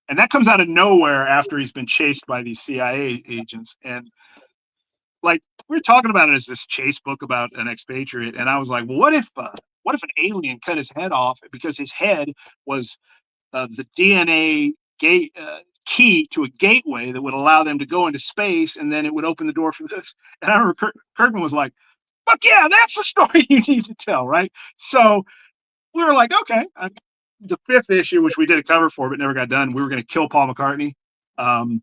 and that comes out of nowhere after he's been chased by these CIA agents. And like, we were talking about it as this chase book about an expatriate, and I was like, well, what if an alien cut his head off because his head was the DNA key to a gateway that would allow them to go into space, and then it would open the door for this. And I remember Kirkman was like, fuck yeah, that's the story you need to tell, right? So we were like, okay. The 5th issue, which we did a cover for but never got done, we were going to kill Paul McCartney at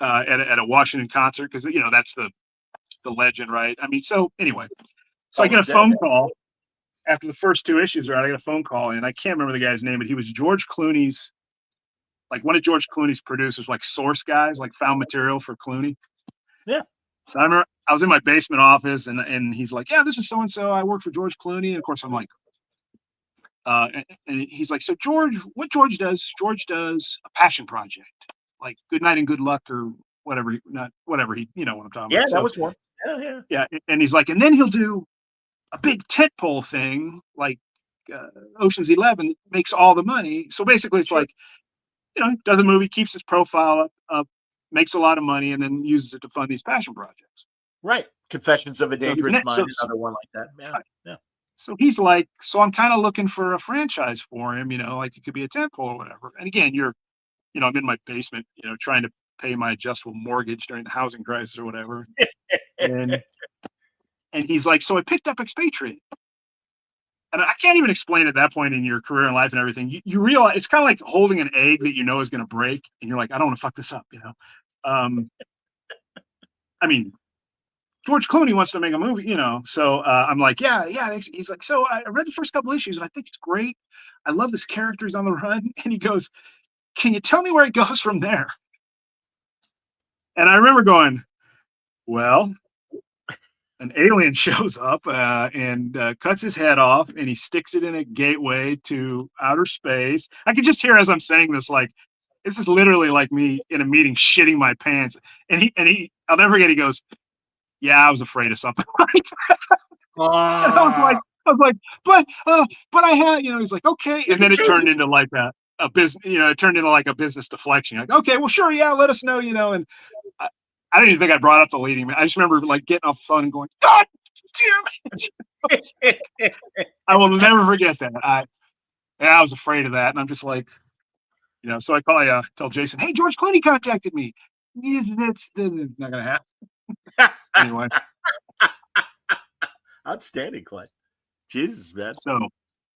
a Washington concert, because, you know, that's the legend, right? I mean, so anyway, so I get a phone call after the first 2 issues are out. I get a phone call, and I can't remember the guy's name, but he was George Clooney's, like one of George Clooney's producers, like source guys, like found material for Clooney. Yeah. So I remember I was in my basement office, and he's like, yeah, this is so-and-so. I work for George Clooney. And of course I'm like, and he's like, so what George does a passion project, like Good Night and Good Luck, or whatever, whatever he, you know what I'm talking about. Yeah, that was one. Yeah. And he's like, and then he'll do a big tentpole thing, like Ocean's 11, makes all the money. So basically it's like, you know, does a movie, keeps his profile up, makes a lot of money, and then uses it to fund these passion projects. Right. Confessions of a Dangerous Mind, another one like that. Yeah. Right. Yeah. So he's like, so I'm kind of looking for a franchise for him, you know, like it could be a tentpole or whatever. And again, I'm in my basement, you know, trying to pay my adjustable mortgage during the housing crisis or whatever. and he's like, so I picked up Expatriate. And I can't even explain at that point in your career and life and everything. You realize it's kind of like holding an egg that you know is going to break, and you're like, I don't want to fuck this up, you know. I mean, George Clooney wants to make a movie, you know. So I'm like, yeah. He's like, so I read the first couple issues, and I think it's great. I love this character. He's on the run, and he goes, can you tell me where it goes from there? And I remember going, well, an alien shows up and cuts his head off, and he sticks it in a gateway to outer space. I can just hear as I'm saying this, like, this is literally like me in a meeting shitting my pants. And he, I'll never forget, he goes, yeah, I was afraid of something like that. And I was like, but I had, you know, he's like, okay. And then it turned into like a business, you know, it turned into like a business deflection. Like, okay, well, sure. Yeah. Let us know, you know. And I didn't even think I brought up the leading man. I just remember like getting off the phone and going, God damn it. I will never forget that. I was afraid of that. And I'm just like, you know, so I tell Jason, hey, George Clooney contacted me. It's not going to happen. Anyway. Outstanding, Clay. Jesus, man. So,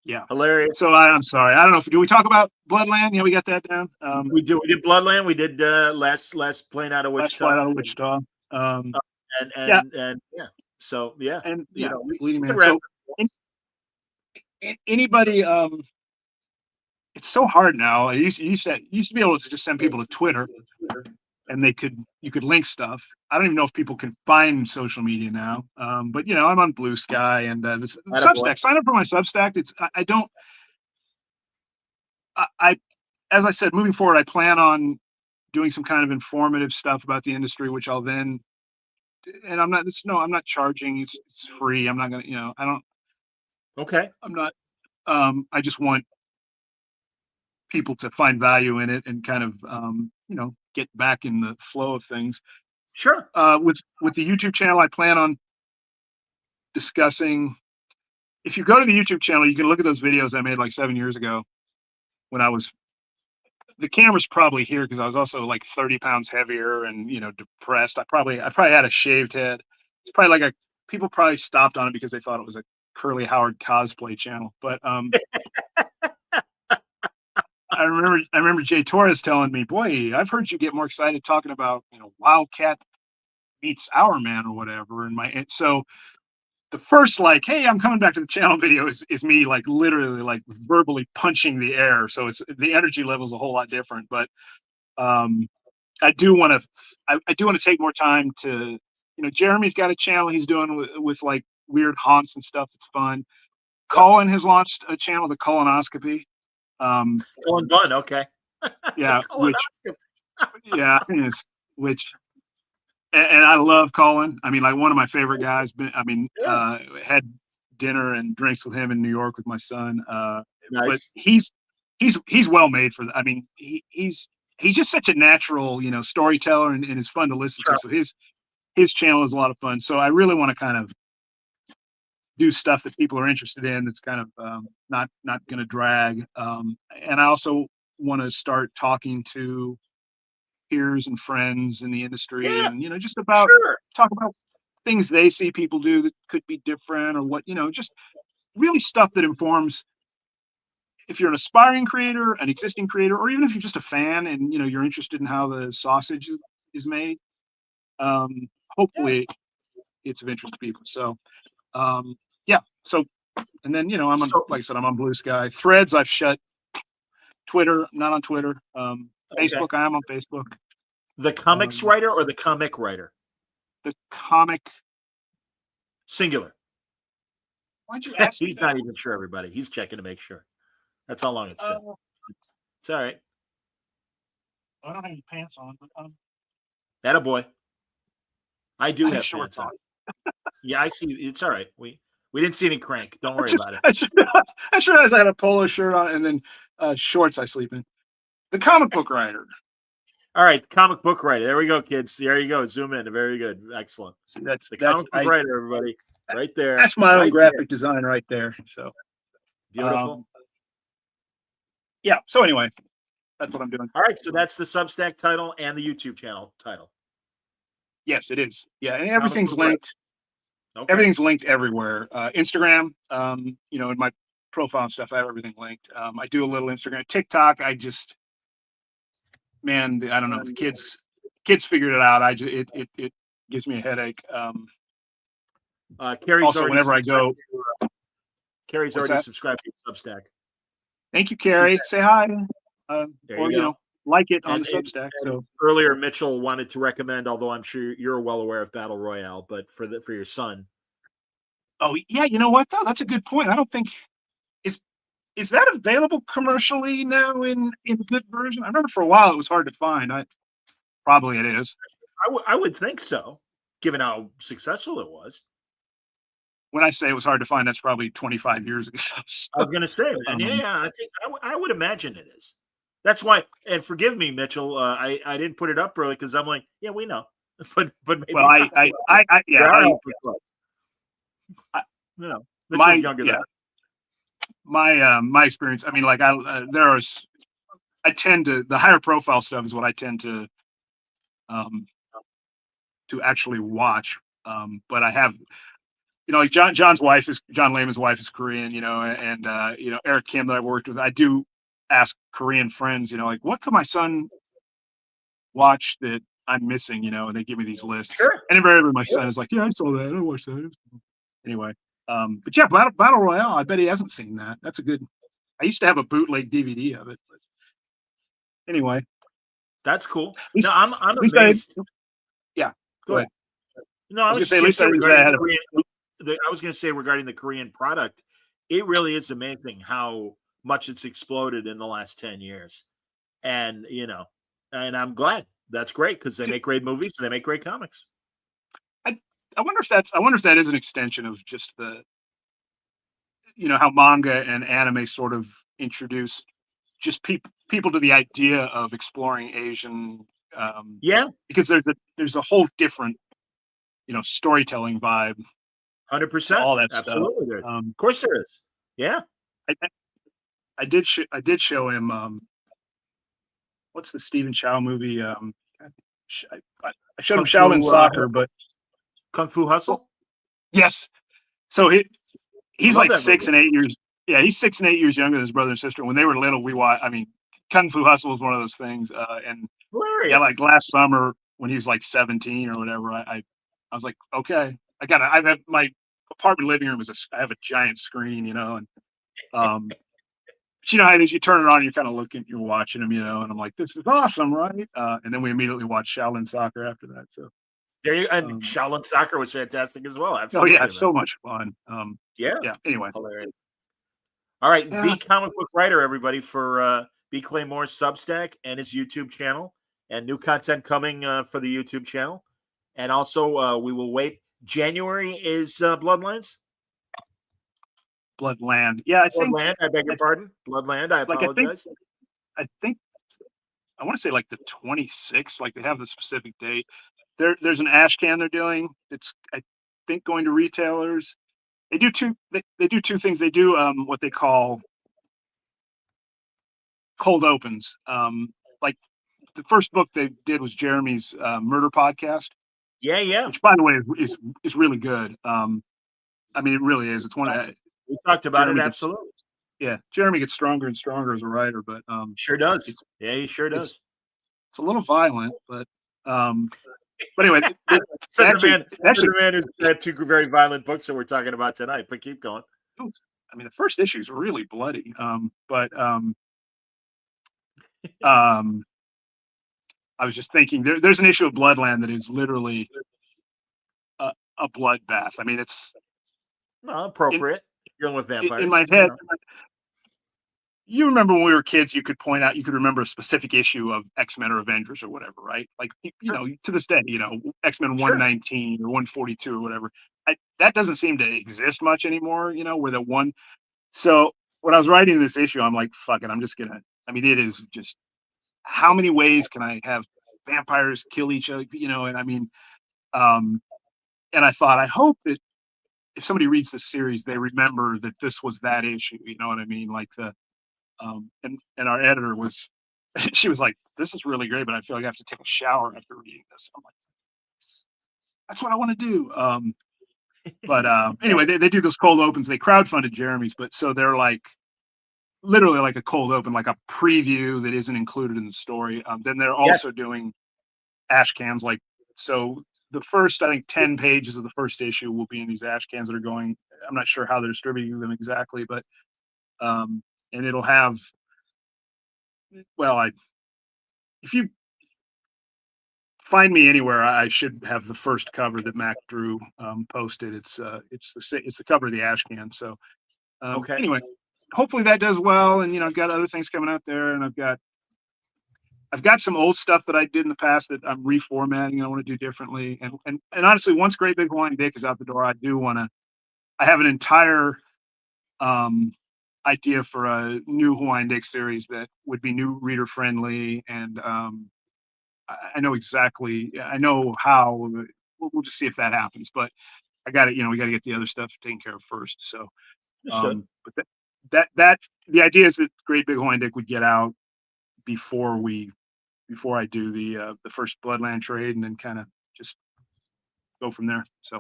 yeah. Hilarious. So I'm sorry. I don't know. Do we talk about Bloodland? Yeah, we got that down. We did Bloodland. We did last Plane Out of Wichita. Last Flight Out of Wichita. And yeah. So yeah. And you know, Bleeding Man. So anybody, it's so hard now. You used to be able to just send people to Twitter, and you could link stuff. I don't even know if people can find social media now. But you know, I'm on Blue Sky and this Substack. Sign up for my Substack. as I said, moving forward, I plan on doing some kind of informative stuff about the industry, which I'll then, and I'm not charging. It's free. I'm not going to, Okay. I'm not, I just want people to find value in it and kind of, get back in the flow of things. Sure. With the YouTube channel, I plan on discussing. If you go to the YouTube channel, you can look at those videos I made like 7 years ago when the camera's probably here because I was also like 30 pounds heavier and, depressed. I probably had a shaved head. It's probably like people probably stopped on it because they thought it was a Curly Howard cosplay channel. But I remember Jay Torres telling me, boy, I've heard you get more excited talking about, Wildcat meets Our Man or whatever. And so the first like, hey, I'm coming back to the channel video is me like literally like verbally punching the air. So it's the energy level is a whole lot different. But I do want to take more time to, Jeremy's got a channel he's doing with like weird haunts and stuff that's fun. Colin has launched a channel, The Colonoscopy. Colin Bunn, okay. Yeah, which and I love Colin. I mean, like one of my favorite guys. Had dinner and drinks with him in New York with my son. Nice. But he's well made for that. I mean, he's just such a natural, storyteller, and it's fun to listen to. So his channel is a lot of fun. So I really want to kind of do stuff that people are interested in. That's kind of not going to drag. And I also want to start talking to peers and friends in the industry, and just about talk about things they see people do that could be different, or what just really stuff that informs. If you're an aspiring creator, an existing creator, or even if you're just a fan and you're interested in how the sausage is made, hopefully it's of interest to people. So so and then I'm on, like I said, I'm on Blue Sky. Threads I've shut. Twitter, I'm not on Twitter. Facebook, I am on Facebook. The comics writer or the comic writer? The comic. Singular. Why'd you ask me He's that? not even sure, everybody. He's checking to make sure. That's how long it's been. It's all right. I don't have any pants on, but That a boy. I do have shorts pants on. Yeah, I see. It's all right. We didn't see any crank. Don't worry about it. I just realized I had a polo shirt on and then shorts I sleep in. The comic book writer. All right, comic book writer. There we go, kids. There you go. Zoom in. Very good. Excellent. That's the comic book writer, everybody. Right there. That's my own graphic design right there. So beautiful. Yeah. So anyway, that's what I'm doing. All right. So that's the Substack title and the YouTube channel title. Yes, it is. Yeah, and everything's linked. Okay. Everything's linked everywhere. Instagram, in my profile and stuff, I have everything linked. I do a little Instagram. TikTok, I don't know. The kids figured it out. It gives me a headache. Carrie's also, whenever I go, Carrie's already subscribed to Substack. Thank you, Carrie. Say hi. There you go. Like it on the Substack. So earlier, Mitchell wanted to recommend, although I'm sure you're well aware of Battle Royale, but for your son. Oh yeah, you know what though? That's a good point. I don't think is that available commercially now in good version? I remember for a while it was hard to find. Probably it is. I would think so, given how successful it was. When I say it was hard to find, that's probably 25 years ago. So, I was going to say, I think I would imagine it is. That's why, and forgive me, Mitchell, I didn't put it up early because I'm like, yeah, we know, but maybe. Well, Mitchell's younger than my experience. I mean, like I tend to, the higher profile stuff is what I tend to actually watch. But I have, like John Lehman's wife is Korean, and Eric Kim that I worked with. I do ask Korean friends, like, what could my son watch that I'm missing, and they give me these lists. Sure. And invariably my son is like, yeah, I saw that. I watched that. Anyway. But yeah, Battle Royale, I bet he hasn't seen that. That's a good, I used to have a bootleg DVD of it. But anyway. That's cool. No, I'm amazed. Yeah. Go ahead. No, I was going to say regarding the Korean product, it really is amazing how much it's exploded in the last 10 years. and and I'm glad. That's great because they make great movies and they make great comics. I wonder if that is an extension of just the, how manga and anime sort of introduce just people to the idea of exploring Asian, Yeah, because there's a whole different, storytelling vibe to 100%. all that stuff. Absolutely, there is. Of course, there is. Yeah. I, I did show him, what's the Stephen Chow movie? I showed him Kung Fu, Shaolin Soccer, but Kung Fu Hustle. yes. So I he's love like that movie. 6 and 8 years. Yeah, he's 6 and 8 years younger than his brother and sister. When they were little, we watched. I mean, Kung Fu Hustle was one of those things. And yeah, Hilarious. like last summer when he was like 17 or whatever, I was like, okay, I have my apartment living room I have a giant screen, and but you know how it is, you turn it on, you're kind of looking, you're watching him, and I'm like, this is awesome, right? And then we immediately watched Shaolin Soccer after that. So, There you and um, Shaolin Soccer was fantastic as well. oh yeah, Absolutely, man. so much fun. Yeah, Yeah. Anyway, hilarious. All right, yeah, the comic book writer, everybody, for B. Claymore's Substack and his YouTube channel, and new content coming for the YouTube channel. And also, we will wait. January is Bloodlines. Bloodland. Yeah, Bloodland, I beg your pardon. Bloodland, I like I think apologize. I think I want to say like the 26th, like they have the specific date. There's an ash can they're doing. It's, I think, going to retailers. They do two things. They do what they call cold opens. Like the first book they did was Jeremy's murder podcast, Yeah, yeah. which by the way is really good. I mean, it really is. It's one of We talked about it, Jeremy gets absolutely. yeah, Jeremy gets stronger and stronger as a writer, but Sure does. it's Yeah, he sure it's does. it's a little violent, um but anyway, So actually, the man who's had two very violent books that we're talking about tonight. But keep going. I mean, the first issue is really bloody. But um, I was just thinking there's an issue of Bloodland that is literally a bloodbath. I mean, it's No, in appropriate. Dealing with in vampires. my head. You remember when we were kids, you could remember a specific issue of X-Men or Avengers or whatever, right? Like, Sure. to this day, X-Men Sure. 119 or 142 or whatever. That doesn't seem to exist much anymore, where the one. So when I was writing this issue, I'm like, fuck it, I'm just gonna. I mean, it is just, how many ways can I have vampires kill each other? And I mean, um, and I thought, I hope that if somebody reads this series, they remember that this was that issue. You know what I mean? Like and our editor was, she was like, "This is really great, but I feel like I have to take a shower after reading this." I'm like, "That's what I want to do." But anyway, they do those cold opens. They crowdfunded Jeremy's, but so they're like literally like a cold open, like a preview that isn't included in the story. Then they're Yes. also doing ash cans, like, so the first, I think, 10 pages of the first issue will be in these ash cans that are going. I'm not sure how they're distributing them exactly, but and it'll have, well, if you find me anywhere, I should have the first cover that Mac Drew posted. It's the cover of the ash can. So Okay. anyway, hopefully that does well. And I've got other things coming out there, and I've got some old stuff that I did in the past that I'm reformatting and I want to do differently. And honestly, once Great Big Hawaiian Dick is out the door, I do want to. I have an entire idea for a new Hawaiian Dick series that would be new reader friendly, and I know exactly. I know how. We'll just see if that happens. But I got it. We got to get the other stuff taken care of first. So, Understood. but that the idea is that Great Big Hawaiian Dick would get out before I do the first Bloodland trade, and then kind of just go from there. So.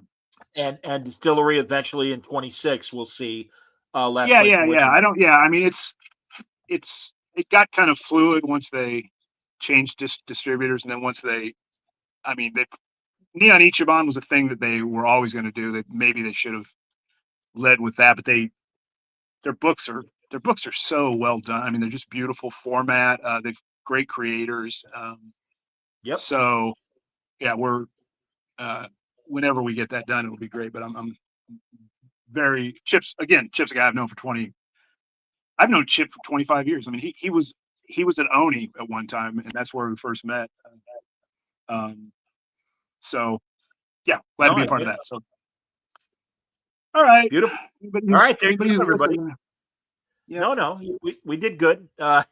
And Distillery eventually in 26 we'll see Last Yeah, Place yeah, for yeah. Witches. I mean, it got kind of fluid once they changed distributors, and then once Neon Ichiban was a thing that they were always going to do. That maybe they should have led with that, but their books are so well done. I mean, they're just beautiful format. They've great creators. Yep. So yeah, we're whenever we get that done, it'll be great. But I'm very Chip's a guy I've known for 20. I've known Chip for 25 years. I mean, he was he was at Oni at one time, and that's where we first met. So yeah, glad to be a part of that. So, all right. Beautiful. All right, there you go, everybody. Yeah. No, we did good. That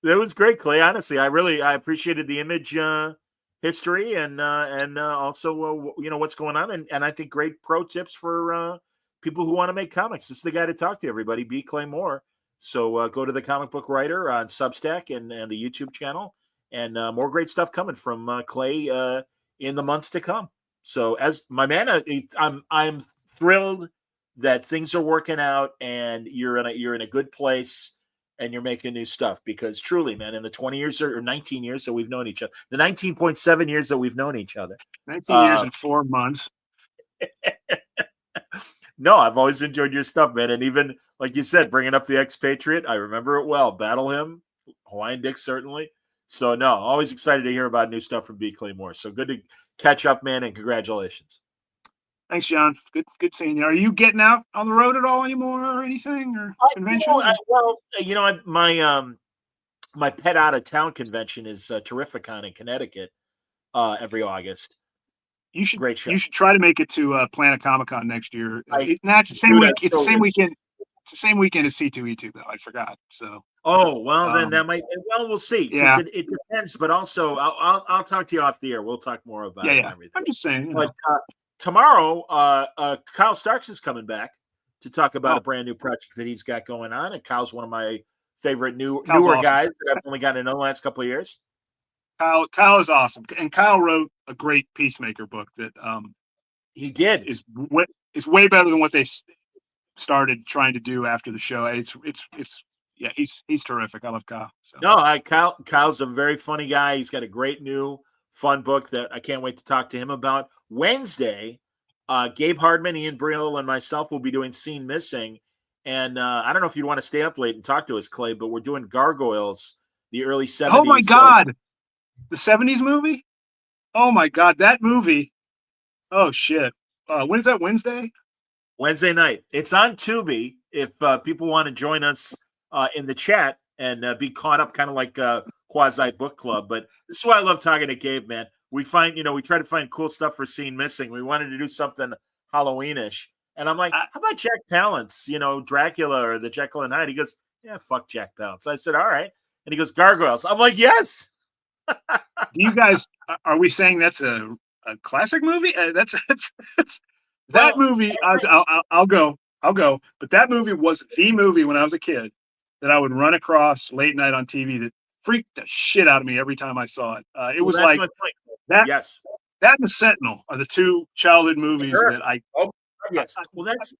was great, Clay. Honestly, I appreciated the image history and also what's going on, and I think great pro tips for people who want to make comics. This is the guy to talk to, everybody. B. Clay Moore. So go to the Comic Book Writer on Substack and the YouTube channel, and more great stuff coming from Clay in the months to come. So as my man, I'm thrilled that things are working out and you're in a good place and you're making new stuff, because truly, man, in the 20 years or 19 years that we've known each other, the 19.7 years that we've known each other, 19 years and 4 months. No, I've always enjoyed your stuff, man. And even like you said, bringing up the Expatriate, I remember it well. Battle Hymn, Hawaiian Dick, certainly. So no, always excited to hear about new stuff from B. Clay Moore. So good to catch up, man, and congratulations. Thanks, John. Good seeing you. Are you getting out on the road at all anymore, or anything, or conventions? My pet out of town convention is Terrificon in Connecticut every August. You should Great show. You should try to make it to Planet Comic Con next year. It's the same week. It's the same weekend. It's the same weekend as C2E2, though. I forgot. So. Oh well, then that might. Well, we'll see. Yeah. It depends, but also I'll talk to you off the air. We'll talk more about it and everything. I'm just saying. But tomorrow, Kyle Starks is coming back to talk about a brand new project that he's got going on, and Kyle's one of my favorite newer awesome. guys that I've only gotten to know the last couple of years. Kyle is awesome, and Kyle wrote a great Peacemaker book that he did is way better than what they started trying to do after the show. He's terrific. I love Kyle. So. No, Kyle's a very funny guy. He's got a great new fun book that I can't wait to talk to him about. Wednesday, Gabe Hardman, Ian Brill, and myself will be doing Scene Missing. And I don't know if you'd want to stay up late and talk to us, Clay, but we're doing Gargoyles, the early 70s. Oh, my God. The 70s movie? Oh, my God. That movie. Oh, shit. When is that, Wednesday? Wednesday night. It's on Tubi. If people want to join us in the chat and be caught up, kind of like Quasi Book Club. But this is why I love talking to Gabe, man. We try to find cool stuff for Scene Missing. We wanted to do something Halloweenish. And I'm like, how about Jack Palance, Dracula or the Jekyll and Hyde? He goes, yeah, fuck Jack Palance. I said, all right. And he goes, Gargoyles. I'm like, yes. Do you guys, are we saying that's a classic movie? That movie, I'll go. But that movie was the movie when I was a kid that I would run across late night on TV that freaked the shit out of me every time I saw it. It was like that. Yes. That and The Sentinel are the two childhood movies that I. Oh, yes. Well, that's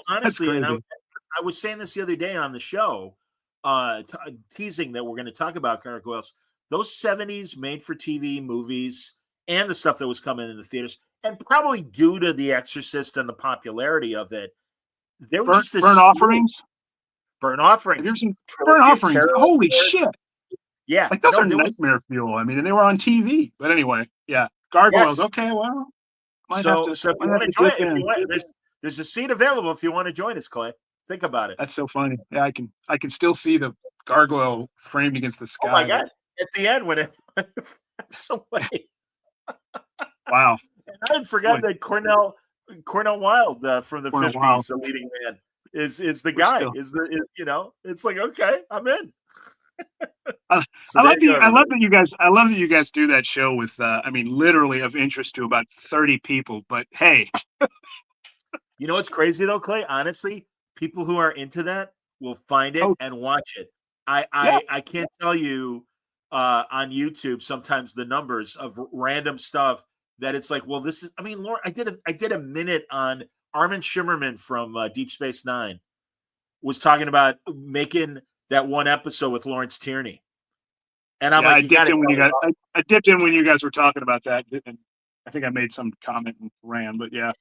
honestly, and I was saying this the other day on the show, teasing that we're going to talk about Gargoyles. Those 70s made-for-TV movies and the stuff that was coming in the theaters, and probably due to The Exorcist and the popularity of it, there was just this Burn Offerings. Burn Offerings. Have you ever seen Burn Offerings? Holy shit! Yeah, like those are nightmare fuel. I mean, and they were on TV. But anyway, yeah, Gargoyles. Yes. Okay, well, so if you want to join, there's a seat available if you want to join us, Clay. Think about it. That's so funny. Yeah, I can still see the gargoyle framed against the sky. Oh my God! At the end when it so funny. Wow. And I had forgotten that Cornell Wilde from the 50s, the leading man, is the guy. It's like, okay, I'm in. I love that you guys do that show with literally of interest to about 30 people. But hey, what's crazy though, Clay? Honestly, people who are into that will find it and watch it. I can't tell you on YouTube sometimes the numbers of random stuff that it's like, well, this is. I mean, Lauren, I did a minute on Armin Shimmerman from Deep Space Nine was talking about making that one episode with Lawrence Tierney, and I'm like, I dipped in when you guys were talking about that, and I think I made some comment and ran, but yeah,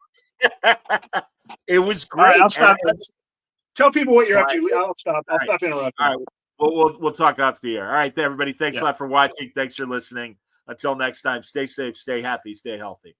it was great. All right, I'll stop. Tell people what you're up to. I'll stop. I'll stop interrupting. All right, we'll talk off the air. All right, everybody. Thanks a lot for watching. Thanks for listening. Until next time, stay safe, stay happy, stay healthy.